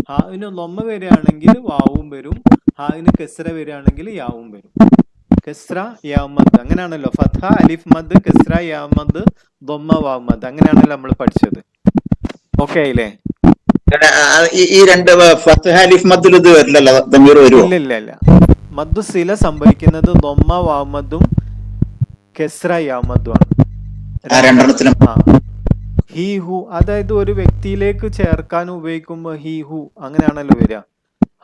ഹാഇന് ലൊമ്മ വരികയാണെങ്കിൽ വാവും വരും, ഹാഇന് കെസ്ര വരികയാണെങ്കിൽ യാവും വരും. കെസ്ര യാമദ് അങ്ങനെയാണല്ലോ. ഫഥ അലിഫ് മദ്, കെസ്ര യാമദ്, ദൊമ്മ വാവ് മദ്, അങ്ങനെയാണല്ലോ നമ്മൾ പഠിച്ചത്. ഓക്കെ ആയില്ലേ? ഈ രണ്ട് ഫത്ഹ അലിഫ് മദ്ദിൽ ഇത് വരില്ലല്ലോ, ദമീർ വരുമോ? ഇല്ല. മദ്ദു സില സംഭവിക്കുന്നത് ദൊമ്മ വാവ് മദ്ദും കെസ്ര യാമദും ആണ്. ഹി ഹു, അതായത് ഒരു വ്യക്തിയിലേക്ക് ചേർക്കാൻ ഉപയോഗിക്കുമ്പോ ഹി ഹു അങ്ങനെയാണല്ലോ വരിക.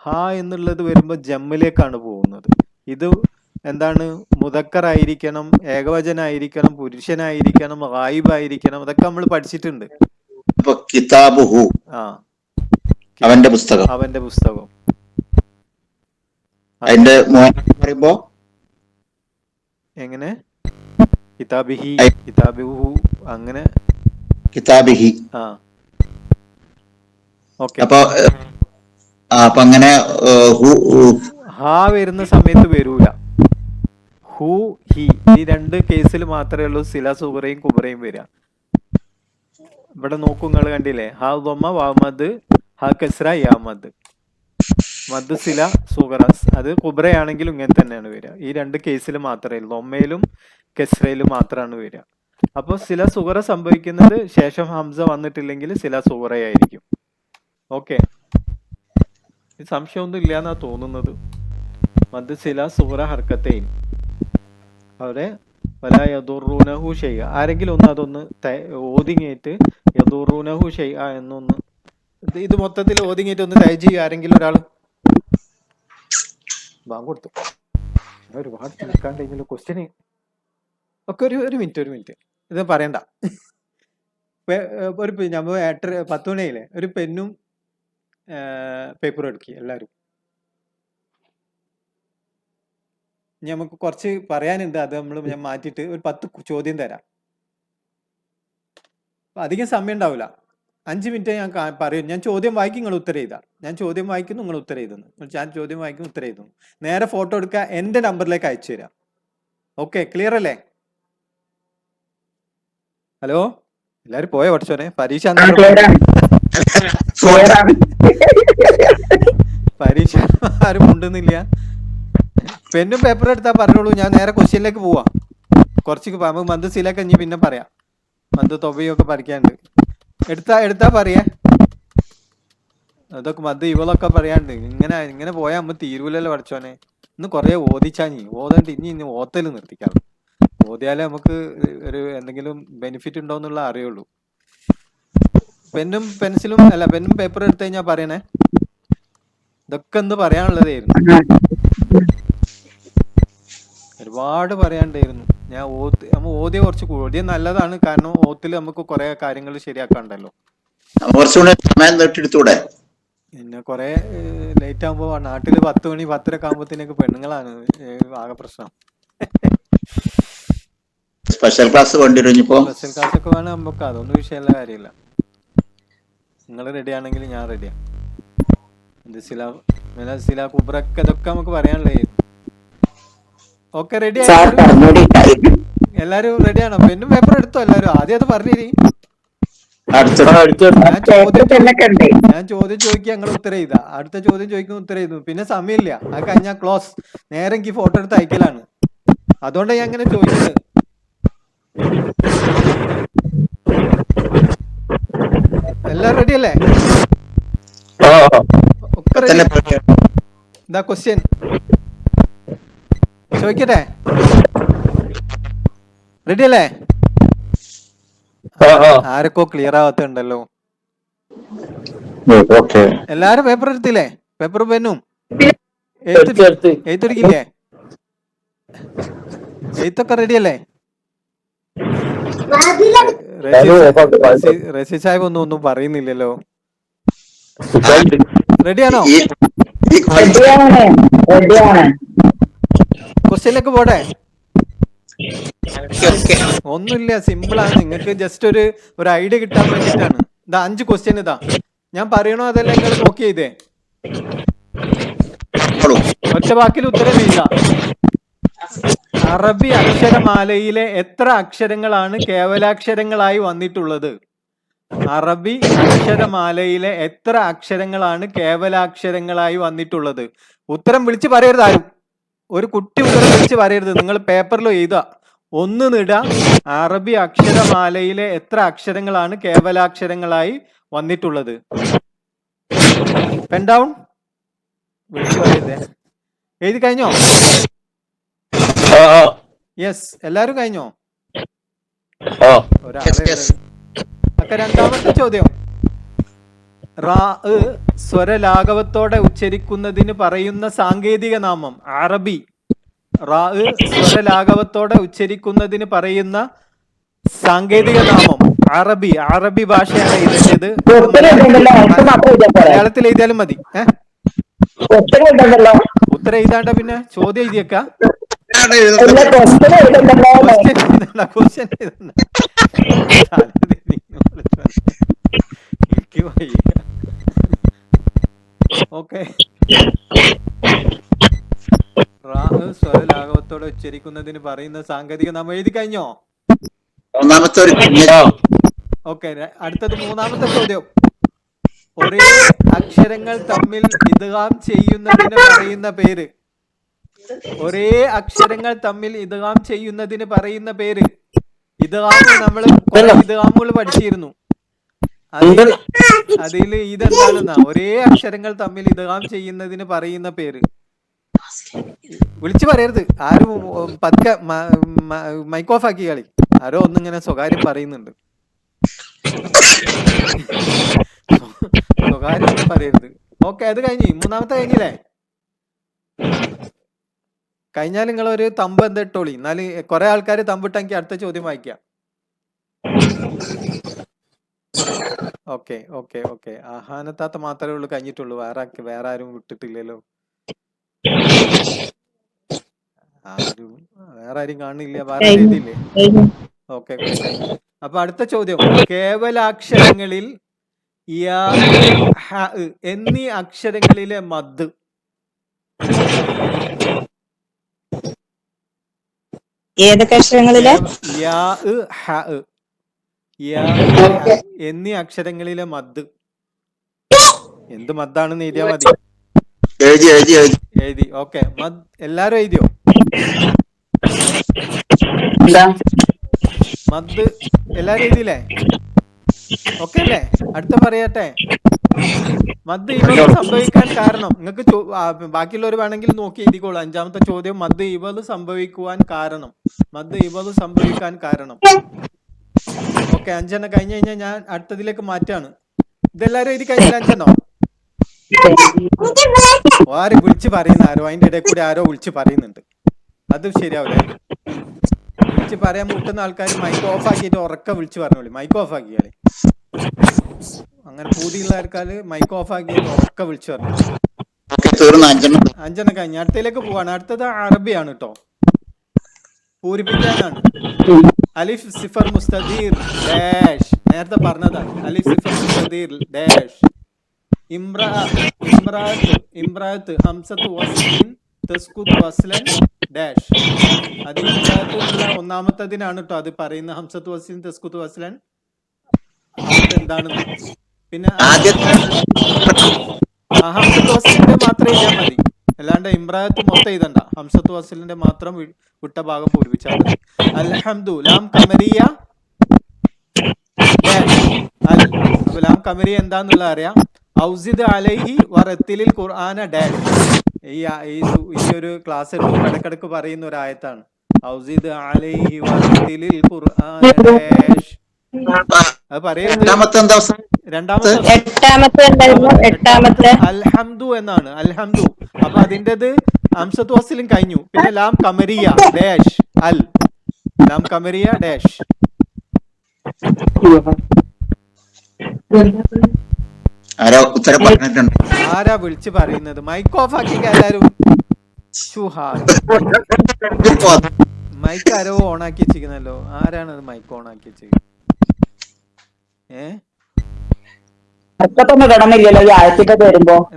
ഹാ എന്നുള്ളത് വരുമ്പോ ജമ്മിലേക്കാണ് പോകുന്നത്. ഇത് എന്താണ്? മുദക്കറായിരിക്കണം, ഏകവചനായിരിക്കണം, പുരുഷനായിരിക്കണം, ഗായിബായിരിക്കണം. അതൊക്കെ നമ്മൾ പഠിച്ചിട്ടുണ്ട്. കിതാബുഹു, അവന്റെ പുസ്തകം. അതിന്റെ പറയുമ്പോ എങ്ങനെ? കിതാബിഹി, കിതാബിഹു, അങ്ങനെ കിതാബിഹി. ഓക്കെ. അപ്പൊ അങ്ങനെ ഹാ വരുന്ന സമയത്ത് വരൂല. ഹു ഹി, ഈ രണ്ട് കേസിൽ മാത്രമേ ഉള്ളൂ സില സുഹറയും കുബറയും വരിക. ഇവിടെ നോക്കൂ, നിങ്ങൾ കണ്ടില്ലേ? ഹാ ദൊമ്മ വാമദ്, ഹാ കസ്ര യാമദ്. മദ് സില സുഹറ, അത് കുബറയാണെങ്കിലും ഇങ്ങനെ തന്നെയാണ് വരിക. ഈ രണ്ട് കേസിൽ മാത്രമേ ഉള്ളൂ, ദൊമ്മയിലും കസ്രയിലും മാത്രമാണ് വരിക. അപ്പൊ സില സുഹറ സംഭവിക്കുന്നത് ശേഷം ഹംസ വന്നിട്ടില്ലെങ്കിൽ സില സുഹറയായിരിക്കും. ഓക്കെ, സംശയമൊന്നും ഇല്ലാന്നാ തോന്നുന്നത്. മദ് സില സൂറ ഹർക്കത്തെയും അവിടെ വല യദുറൂനഹു ഷെയ്അ. ആരെങ്കിലും ഒന്ന് അതൊന്ന് ഓതിങ്ങേറ്റ് യദുറൂനഹു ഷെയ്അ എന്നൊന്ന് ഇത് മൊത്തത്തിൽ ഓതിങ്ങേറ്റ് ഒന്ന് ടൈപ്പ് ചെയ്യുക ആരെങ്കിലും ഒരാൾ. ബാങ്ക് കൊടുത്തു. ഒരുപാട് തീർക്കാണ്ടെങ്കിലും ക്വസ്റ്റ്യന് ഒക്കെ ഒരു മിനിറ്റ് ഇത് പറയണ്ട. ഒരു നമ്മൾ 10 മണിയായില്ലേ, ഒരു പെന്നും പേപ്പറും എടുക്കുക എല്ലാവരും. ഇനി നമുക്ക് കുറച്ച് പറയാനുണ്ട്, അത് ഞാൻ മാറ്റിയിട്ട് ഒരു 10 ചോദ്യം തരാം. അധികം സമയം ഉണ്ടാവില്ല, 5 മിനിറ്റ് ഞാൻ പറയും. ഞാൻ ചോദ്യം വായിക്കും, നിങ്ങൾ ഉത്തരം ചെയ്താൽ. ഞാൻ ചോദ്യം വായിക്കുന്നു, നിങ്ങൾ ഉത്തരം ചെയ്തെന്ന്. ഞാൻ ചോദ്യം വായിക്കും, ഉത്തരം ചെയ്തു. നേരെ ഫോട്ടോ എടുക്കുക, എൻ്റെ നമ്പറിലേക്ക് അയച്ചു തരാം. ഓക്കെ, ക്ലിയർ അല്ലേ? ഹലോ, എല്ലാരും പോയോ? പഠിച്ചോനെ പരീക്ഷ പരീക്ഷ ആരും ഉണ്ടെന്നില്ല. പെന്നും പേപ്പറും എടുത്താൽ പറഞ്ഞോളൂ, ഞാൻ നേരെ ക്വസ്റ്റ്യനിലേക്ക് പോവാം. കുറച്ച് നമുക്ക് മന്ത് സിലൊക്കെ ഇനി പിന്നെ പറയാം. മന്ത് തൊബയൊക്കെ പഠിക്കാണ്ട്. എടുത്താ പറയാ, അതൊക്കെ മന്ത് ഇവളൊക്കെ പറയാണ്ട്. ഇങ്ങനെ പോയാൽ നമ്മൾ തീരൂലല്ലോ പഠിച്ചോനെ. ഇന്ന് കുറെ ഓദിച്ചാ ഓതണ്ട്, ഇനി ഓത്തൽ നിർത്തിക്കാം. ഓതിയാലേ നമുക്ക് ഒരു എന്തെങ്കിലും ബെനിഫിറ്റ് ഉണ്ടോ എന്നുള്ള അറിയുള്ളൂ. പെന്നും പേപ്പറും എടുത്തു കഴിഞ്ഞാൽ പറയണേ. ഇതൊക്കെ എന്ത് പറയാനുള്ളതായിരുന്നു, ഒരുപാട് പറയാണ്ടായിരുന്നു. നമ്മൾ ഓതിയ കുറച്ച് ഓതിയ നല്ലതാണ്, കാരണം ഓത്തിൽ നമുക്ക് കുറെ കാര്യങ്ങൾ ശരിയാക്കാണ്ടല്ലോ. പിന്നെ കുറെ ലേറ്റ് ആകുമ്പോ നാട്ടില് 10 മണി 10:30 ആകുമ്പോഴത്തേക്ക് പെണ്ണുങ്ങളാണ് ആകെ പ്രശ്നം. സ്പെഷ്യൽ ക്ലാസ് ഒക്കെ വേണം നമുക്ക്, അതൊന്നും വിഷയമുള്ള കാര്യമില്ല. നിങ്ങൾ റെഡി ആണെങ്കിൽ ഞാൻ റെഡിയാ. സില കുബ്രക്ക് ഇതൊക്കെ നമുക്ക് പറയാനുള്ളത്. ഓക്കെ, റെഡി ആയി എല്ലാരും? റെഡിയാണോ? പെന്നും പേപ്പർ എടുത്തോ എല്ലാരും? ആദ്യം അത് പറഞ്ഞിരി. ഞാൻ ചോദ്യം ചോദിക്കുക, ഞങ്ങൾ ഉത്തരം ചെയ്താ. അടുത്ത ചോദ്യം ചോദിക്കുന്ന ഉത്തരം ചെയ്തു. പിന്നെ സമയമില്ല, അത് കഴിഞ്ഞാൽ ക്ലോസ്. നേരെ എനിക്ക് ഫോട്ടോ എടുത്ത് അയക്കലാണ്. അതുകൊണ്ടാണ് ഞാൻ അങ്ങനെ ചോദിച്ചത്. എല്ലാരും റെഡി അല്ലേ? ഒക്കെ റെഡി? ഇതാ ക്വസ്റ്റ്യൻ ചോദിക്കട്ടെ? റെഡി അല്ലേ? ആരൊക്കെ ക്ലിയർ ആവാത്തുണ്ടല്ലോ. എല്ലാരും പേപ്പർ എടുത്തില്ലേ? പേപ്പറും പെന്നും എഴുത്തെടുക്കില്ലേ? എഴുത്തൊക്കെ റെഡി അല്ലേ? റഷീദ് സാഹിബ് ഒന്നും പറയുന്നില്ലല്ലോ. റെഡിയാണോ? ക്വസ്റ്റ്യനിലേക്ക് പോട്ടെ? ഒന്നുമില്ല, സിമ്പിൾ ആണ്. നിങ്ങൾക്ക് ജസ്റ്റ് ഒരു ഐഡിയ കിട്ടാൻ വേണ്ടിയിട്ടാണ്. ഇതാ 5 ക്വസ്റ്റ്യൻ. ഇതാ ഞാൻ പറയണോ അതല്ല നിങ്ങൾ നോക്കി ചെയ്തേ? ഒറ്റ വാക്കിൽ ഉത്തരം എഴുതാം. അറബി അക്ഷരമാലയിലെ എത്ര അക്ഷരങ്ങളാണ് കേവലാക്ഷരങ്ങളായി വന്നിട്ടുള്ളത്? അറബി അക്ഷരമാലയിലെ എത്ര അക്ഷരങ്ങളാണ് കേവലാക്ഷരങ്ങളായി വന്നിട്ടുള്ളത്? ഉത്തരം വിളിച്ച് പറയരുത് ആരും. ഒരു കുട്ടി ഉത്തരം വിളിച്ച് പറയരുത്. നിങ്ങൾ പേപ്പറിൽ എഴുതുക, ഒന്ന് നിടുക. അറബി അക്ഷരമാലയിലെ എത്ര അക്ഷരങ്ങളാണ് കേവലാക്ഷരങ്ങളായി വന്നിട്ടുള്ളത്? Pen down. വിളിച്ചു പറയരുതേ. എഴുതി കഴിഞ്ഞോ? യെസ്, എല്ലാരും കഴിഞ്ഞോ? ഒക്കെ രണ്ടാമത്തെ ചോദ്യം. റാ സ്വരലാഘവത്തോടെ ഉച്ചരിക്കുന്നതിന് പറയുന്ന സാങ്കേതിക നാമം. അറബി റാ സ്വരലാഘവത്തോടെ ഉച്ചരിക്കുന്നതിന് പറയുന്ന സാങ്കേതിക നാമം. അറബി ഭാഷയാണ് ഇതിൻ്റെത്. മലയാളത്തിൽ എഴുതിയാലും മതി. ഉത്തരം എഴുതാണ്ട പിന്നെ ചോദ്യം എഴുതിയേക്ക. ക്വസ്റ്റ്യൻ എഴുതണ്ട. ഓക്കെ, റാ സ്വരലാഘവത്തോടെ ഉച്ചരിക്കുന്നതിന് പറയുന്ന സാങ്കേതിക നാമം എഴുതി കഴിഞ്ഞോ? ഓക്കെ, അടുത്തത് മൂന്നാമത്തെ ചോദ്യം. ഒരേ അക്ഷരങ്ങൾ തമ്മിൽ ഇദ്ഗാം ചെയ്യുന്നതിന് പറയുന്ന പേര്. ഒരേ അക്ഷരങ്ങൾ തമ്മിൽ ഇദ്ഗാം ചെയ്യുന്നതിന് പറയുന്ന പേര്. ഇദ്ഗാം നമ്മൾ ഇദ്ഗാമുകൾ പഠിച്ചിരുന്നു. അതില് ഇതെന്താണെന്നാ, ഒരേ അക്ഷരങ്ങൾ തമ്മിൽ ഇദ്ഗാം ചെയ്യുന്നതിന് പറയുന്ന പേര്. വിളിച്ചു പറയരുത് ആരും. പതുക്കെ മൈക്ക് ഓഫ് ആക്കി കളി. ആരോ ഒന്നിങ്ങനെ സ്വകാര്യം പറയുന്നുണ്ട്. സ്വകാര്യം ഒന്നും പറയരുത്. ഓക്കെ, അത് കഴിഞ്ഞ് മൂന്നാമത്തെ കഴിഞ്ഞില്ലേ? കഴിഞ്ഞാൽ നിങ്ങളൊരു തമ്പ് എന്താ ഇട്ടോളി. എന്നാല് കുറെ ആൾക്കാർ തമ്പിട്ടെങ്കിൽ അടുത്ത ചോദ്യം വായിക്കാം. Okay okay okay. ആഹാനത്താത്ത മാത്രമേ ഉള്ളൂ കഴിഞ്ഞിട്ടുള്ളൂ. വേറെ ആരും വിട്ടിട്ടില്ലല്ലോ. വേറെ ആരും കാണില്ല. വേറെ ആരും എഴുതിയില്ലേ? ഓക്കെ കഴിഞ്ഞു. അപ്പൊ അടുത്ത ചോദ്യം, കേവലാക്ഷരങ്ങളിൽ യാ, ഹ എന്നീ അക്ഷരങ്ങളിലെ മദ്. ഏതൊക്കെ അക്ഷരങ്ങളിലെ? യാ, ഹ എന്നീ അക്ഷരങ്ങളിലെ മദ്. എന്ത് മദ്ദാണെന്ന് എഴുതിയാ മതി. എഴുതി. ഓക്കെ, മദ് എല്ലാരും എഴുതിയോ? മദ് എല്ലാരും എഴുതിയില്ലേ? ഓക്കെ അല്ലേ? അടുത്ത പറയട്ടെ. മദ് ഇവത് സംഭവിക്കാൻ കാരണം നിങ്ങൾക്ക് ബാക്കിയുള്ളവർ വേണമെങ്കിൽ നോക്കി എഴുതിക്കോളൂ. അഞ്ചാമത്തെ ചോദ്യം, മദ് ഇവത് സംഭവിക്കുവാൻ കാരണം. മദ് ഇവത് സംഭവിക്കാൻ കാരണം. ഓക്കെ, 5 കഴിഞ്ഞ് കഴിഞ്ഞാൽ ഞാൻ അടുത്തതിലേക്ക് മാറ്റാണ്. ഇതെല്ലാരും എഴുതി കഴിഞ്ഞില്ല? 5 ആര് വിളിച്ച് പറയുന്ന ആരോ, അതിന്റെ ഇടയിൽ കൂടി ആരോ വിളിച്ച് പറയുന്നുണ്ട്. അത് ശരിയാവില്ലേ? വിളിച്ച് പറയാൻ മുട്ടുന്ന ആൾക്കാർ മൈക്ക് ഓഫ് ആക്കിയിട്ട് ഉറക്കെ വിളിച്ച് പറഞ്ഞോളി. മൈക്ക് ഓഫ് ആക്കിയാളി. അങ്ങനെ പൂതിയുള്ള ആൾക്കാർ മൈക്ക് ഓഫ് ആക്കിയിട്ട് ഉറക്കെ വിളിച്ചു പറഞ്ഞു. 5 കഴിഞ്ഞ് അടുത്തതിലേക്ക് പോവാണ്. അടുത്തത് അറബിയാണ് കേട്ടോ, പൂരിപ്പിക്കാനാണ്. അലിഫ് സിഫർ മുസ്തദീർ ഡാഷ്. നേരത്തെ പറഞ്ഞതാണ്. അലിഫ് സിഫർ മുസ്തദീർ ഡാഷ്. ഇമ്രാത്ത് ഹംസത്ത് വസ്ലിൻ തസ്കുത് വസ്ലൻ ഡാഷ്. അത് ഇമ്രാത്ത് എന്നുള്ള ഒന്നാമത്തതിനാണ് കേട്ടോ അത് പറയുന്ന. ഹംസത്ത് വസ്ലിൻ തസ്കുത് വസ്ലൻ എന്താണെന്ന്. പിന്നെ ഹംസത്ത് വസ്ലിന്റെ മാത്രം എഴുതിയാൽ മതി, അല്ലാണ്ട് ഇമ്രാത്ത് മൊത്തം എഴുതണ്ട. ഹംസത്ത് വസ്ലിന്റെ മാത്രം വിട്ട ഭാഗം പൂരിപ്പിച്ചാൽ മതി. അൽഹംദു ലാം കമരിയ ഡാഷ് അൽ. അപ്പൊ ലാം കമരിയ എന്താന്നുള്ള അറിയാം. ഔസിദ് അലൈഹി വറത്തിലിൽ ഖുർആന ഡാഷ്. ഈ ഒരു ക്ലാസ് എടുക്കുമ്പോൾ ഇടക്കിടക്ക് പറയുന്ന ഒരു ആയത്താണ്. ഔസിദ് അലൈഹി വറത്തിലിൽ ഖുർആന ഡാഷ്. അത് പറയരുത്. രണ്ടാമത്തെ അൽഹംദു എന്നാണ്. അൽഹംദു. അപ്പൊ അതിൻ്റെത് ഹംസത്ത് വസ്ലിൻ കഴിഞ്ഞു. പിന്നെ ലാം കമരിയ ഡാഷ് അൽ. ലാം കമരിയ ഡാഷ്. ആരാ വിളിച്ച് പറയുന്നത്? മൈക്ക് ഓഫ് ആക്കി എല്ലാരും. മൈക്ക് ആരോ ഓൺ ആക്കി വെച്ചിരിക്കുന്നല്ലോ. ആരാണ് അത് മൈക്ക് ഓൺ ആക്കി വെച്ചത്?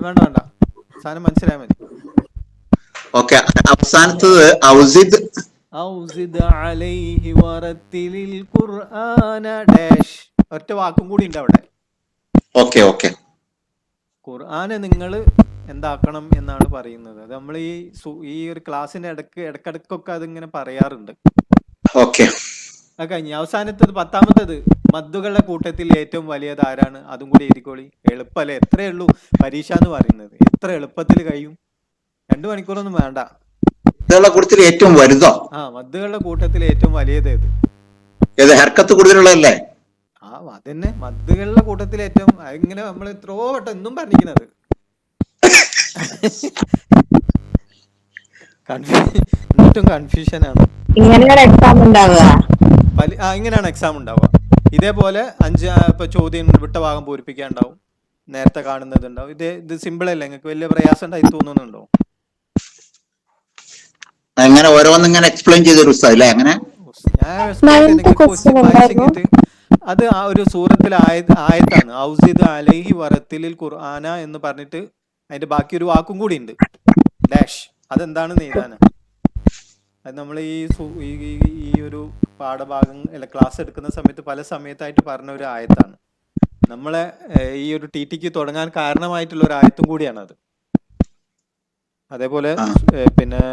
വേണ്ട, സാധനം മനസ്സിലായ മതി. ഓക്കെ, അവസാനത്തത് ഔസിദ് അലൈഹി വറത്തിലിൽ ഖുർആന ഡാഷ്. ഒറ്റ വാക്കും കൂടി ഉണ്ട് അവിടെ. Okay okay. ഖുർആനെ നിങ്ങൾ എന്താക്കണം എന്നാണ് പറയുന്നത്. അത് നമ്മൾ ഈ ഒരു ക്ലാസ്സിന്റെ ഇടക്കിടക്കൊക്കെ അതിങ്ങനെ പറയാറുണ്ട്. ഓക്കെ, അത് കഴിഞ്ഞ് അവസാനത്തത് 10ാമത്തേത്, മദ്ദുകളുടെ കൂട്ടത്തിൽ ഏറ്റവും വലിയത് ആരാണ്? അതും കൂടി എഴുതിക്കോളി. എളുപ്പല്ലേ? എത്രയേ ഉള്ളൂ പരീക്ഷ എന്ന് പറയുന്നത്. എത്ര എളുപ്പത്തിൽ കഴിയും. 2 മണിക്കൂറൊന്നും വേണ്ട. കൂട്ടത്തിൽ ഏറ്റവും വലുതോ? മദ്ദുകളുടെ കൂട്ടത്തിൽ ഏറ്റവും വലിയത് ഏത്? ഹർക്കത്ത് കൂടുതലുള്ളതല്ലേ? അതന്നെ, മദ്ദുകളുടെ കൂട്ടത്തിൽ ഏറ്റവും. ഇങ്ങനെ നമ്മൾ എത്രയോ വട്ടം എന്നും പറഞ്ഞിരിക്കുന്നത്. എന്നിട്ടും കൺഫ്യൂഷൻ ആണ്. ഇങ്ങനെയാണ് എക്സാം ഉണ്ടാവുക. ഇതേപോലെ 5 ചോദ്യം വിട്ട ഭാഗം പൂരിപ്പിക്കാൻ ഉണ്ടാവും. നേരത്തെ കാണുന്നത് ഉണ്ടാവും. ഇത് സിമ്പിൾ അല്ലേ? നിങ്ങൾക്ക് വലിയ പ്രയാസം ഉണ്ടായി തോന്നുന്നുണ്ടോ? അങ്ങനെ ഓരോന്നിങ്ങനെ എക്സ്പ്ലെയിൻ ചെയ്തൊരു അല്ലേ? അങ്ങനെ അത് ആ ഒരു സൂറത്തിലെ ആയത്താണ്. ഔസിദ് അലൈഹി വറത്തിലിൽ ഖുർആന എന്ന് പറഞ്ഞിട്ട് അതിന്റെ ബാക്കി ഒരു വാക്കും കൂടി ഉണ്ട്, ഡാഷ്. അതെന്താണെന്ന് എഴുതാനാ. അത് നമ്മൾ ഈ ഒരു പാഠഭാഗം ക്ലാസ് എടുക്കുന്ന സമയത്ത് പല സമയത്തായിട്ട് പറഞ്ഞ ഒരു ആയത്താണ്. നമ്മളെ ഈ ഒരു ടിക്ക് തുടങ്ങാൻ കാരണമായിട്ടുള്ള ഒരു ആയത്തും കൂടിയാണത്. അതേപോലെ പിന്നെ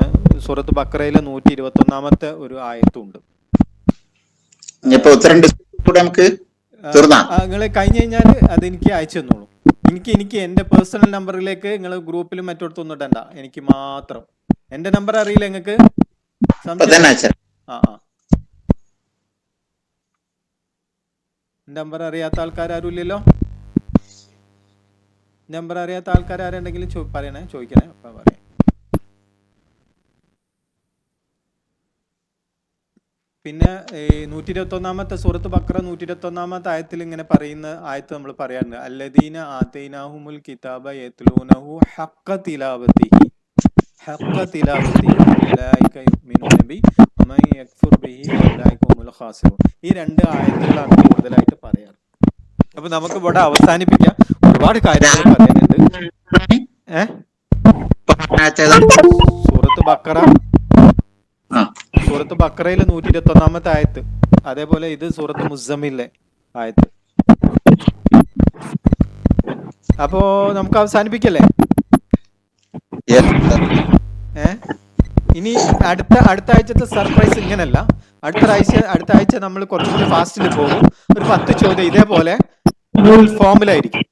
സൂറത്ത് ബഖറയിലെ 121ാമത്തെ ഒരു ആയത്തും ഉണ്ട്. തീർന്നാ? നിങ്ങൾ കഴിഞ്ഞ് കഴിഞ്ഞാൽ അത് എനിക്ക് അയച്ചു തന്നോളൂ. എനിക്ക് എൻ്റെ പേഴ്സണൽ നമ്പറിലേക്ക് നിങ്ങൾ ഗ്രൂപ്പിലും മറ്റൊടത്തൊന്നും ഇടണ്ട, എനിക്ക് മാത്രം. എൻ്റെ നമ്പർ അറിയില്ല നിങ്ങൾക്ക്? ഇപ്പൊ തന്നെ അയച്ചു. നമ്പർ അറിയാത്ത ആൾക്കാർ ആരും ഇല്ലല്ലോ? നമ്പർ അറിയാത്ത ആൾക്കാർ ആരുണ്ടെങ്കിലും പറയണേ, ചോദിക്കണേ, അപ്പം പറയാം. പിന്നെ 121 സൂറത്ത് ബഖറ 121 ആയത്തിൽ ഇങ്ങനെ പറയുന്ന ആയത്ത് നമ്മൾ പറയാറുണ്ട്, അല്ലദീന ആതൈനാഹുമുൽ കിതാബ യത്ലൂനഹു ഹഖ്ക തിലാവതിഹി ഹഖ്ക തിലാവതിഹി ഉലൈക യുമിനൂന ബി വമൻ യക്ഫുർ ബിഹി ഉലൈക ഹുമുൽ ഖാസിറൂൻ. ഈ 2 ആയത്തുകളാണ് കൂടുതലായിട്ട് പറയാറ്. അപ്പൊ നമുക്ക് ഇവിടെ അവസാനിപ്പിക്കാം, ഒരുപാട് കാര്യങ്ങൾ പറയാനുണ്ട്. സൂറത്ത് ബഖറ, സൂറത്ത് ബഖറയിലെ 121 ആയത്ത്, അതേപോലെ ഇത് സൂറത്ത് മുസമ്മിലെ ആയത്ത്. അപ്പോ നമുക്ക് അവസാനിപ്പിക്കല്ലേ? ഇനി അടുത്ത ആഴ്ചത്തെ സർപ്രൈസ് ഇങ്ങനല്ല. അടുത്ത ആഴ്ച നമ്മൾ കുറച്ചും കൂടി ഫാസ്റ്റിൽ പോകും. ഒരു 10 ചോദ്യം ഇതേപോലെ ഗൂഗിൾ ഫോമിലായിരിക്കും,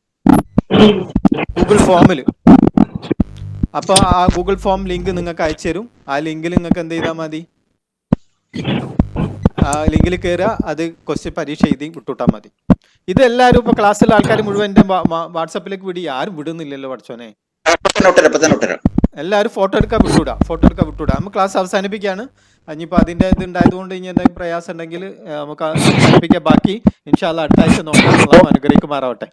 ഗൂഗിൾ ഫോമിൽ. അപ്പൊ ആ ഗൂഗിൾ ഫോം ലിങ്ക് നിങ്ങൾക്ക് അയച്ചു തരും. ആ ലിങ്കിൽ നിങ്ങൾക്ക് എന്ത് ചെയ്താൽ മതി, ആ ലിങ്കിൽ കയറുക, അത് ക്വസ്റ്റ്യൻ പരീക്ഷ എഴുതി വിട്ടുവിട്ടാൽ മതി. ഇതെല്ലാവരും ഇപ്പൊ ക്ലാസ്സിലെ ആൾക്കാർ മുഴുവൻ എൻ്റെ വാട്സപ്പിലേക്ക് വിടി, ആരും വിടുന്നില്ലല്ലോ പഠിച്ചോനെ. എല്ലാവരും ഫോട്ടോ എടുക്കാൻ വിട്ടുവിടാം. നമ്മൾ ക്ലാസ് അവസാനിപ്പിക്കുകയാണ്. ഇനിയിപ്പോൾ അതിൻ്റെ ഇത് ഉണ്ടായതുകൊണ്ട് ഇനി എന്തെങ്കിലും പ്രയാസം ഉണ്ടെങ്കിൽ നമുക്ക് അവസാനിപ്പിക്കാം. ബാക്കി ഇൻഷാ അല്ലാഹ് അടുത്ത ആഴ്ച നോക്കാം. അല്ലാഹു അനുഗ്രഹിക്കുമാറാവട്ടെ.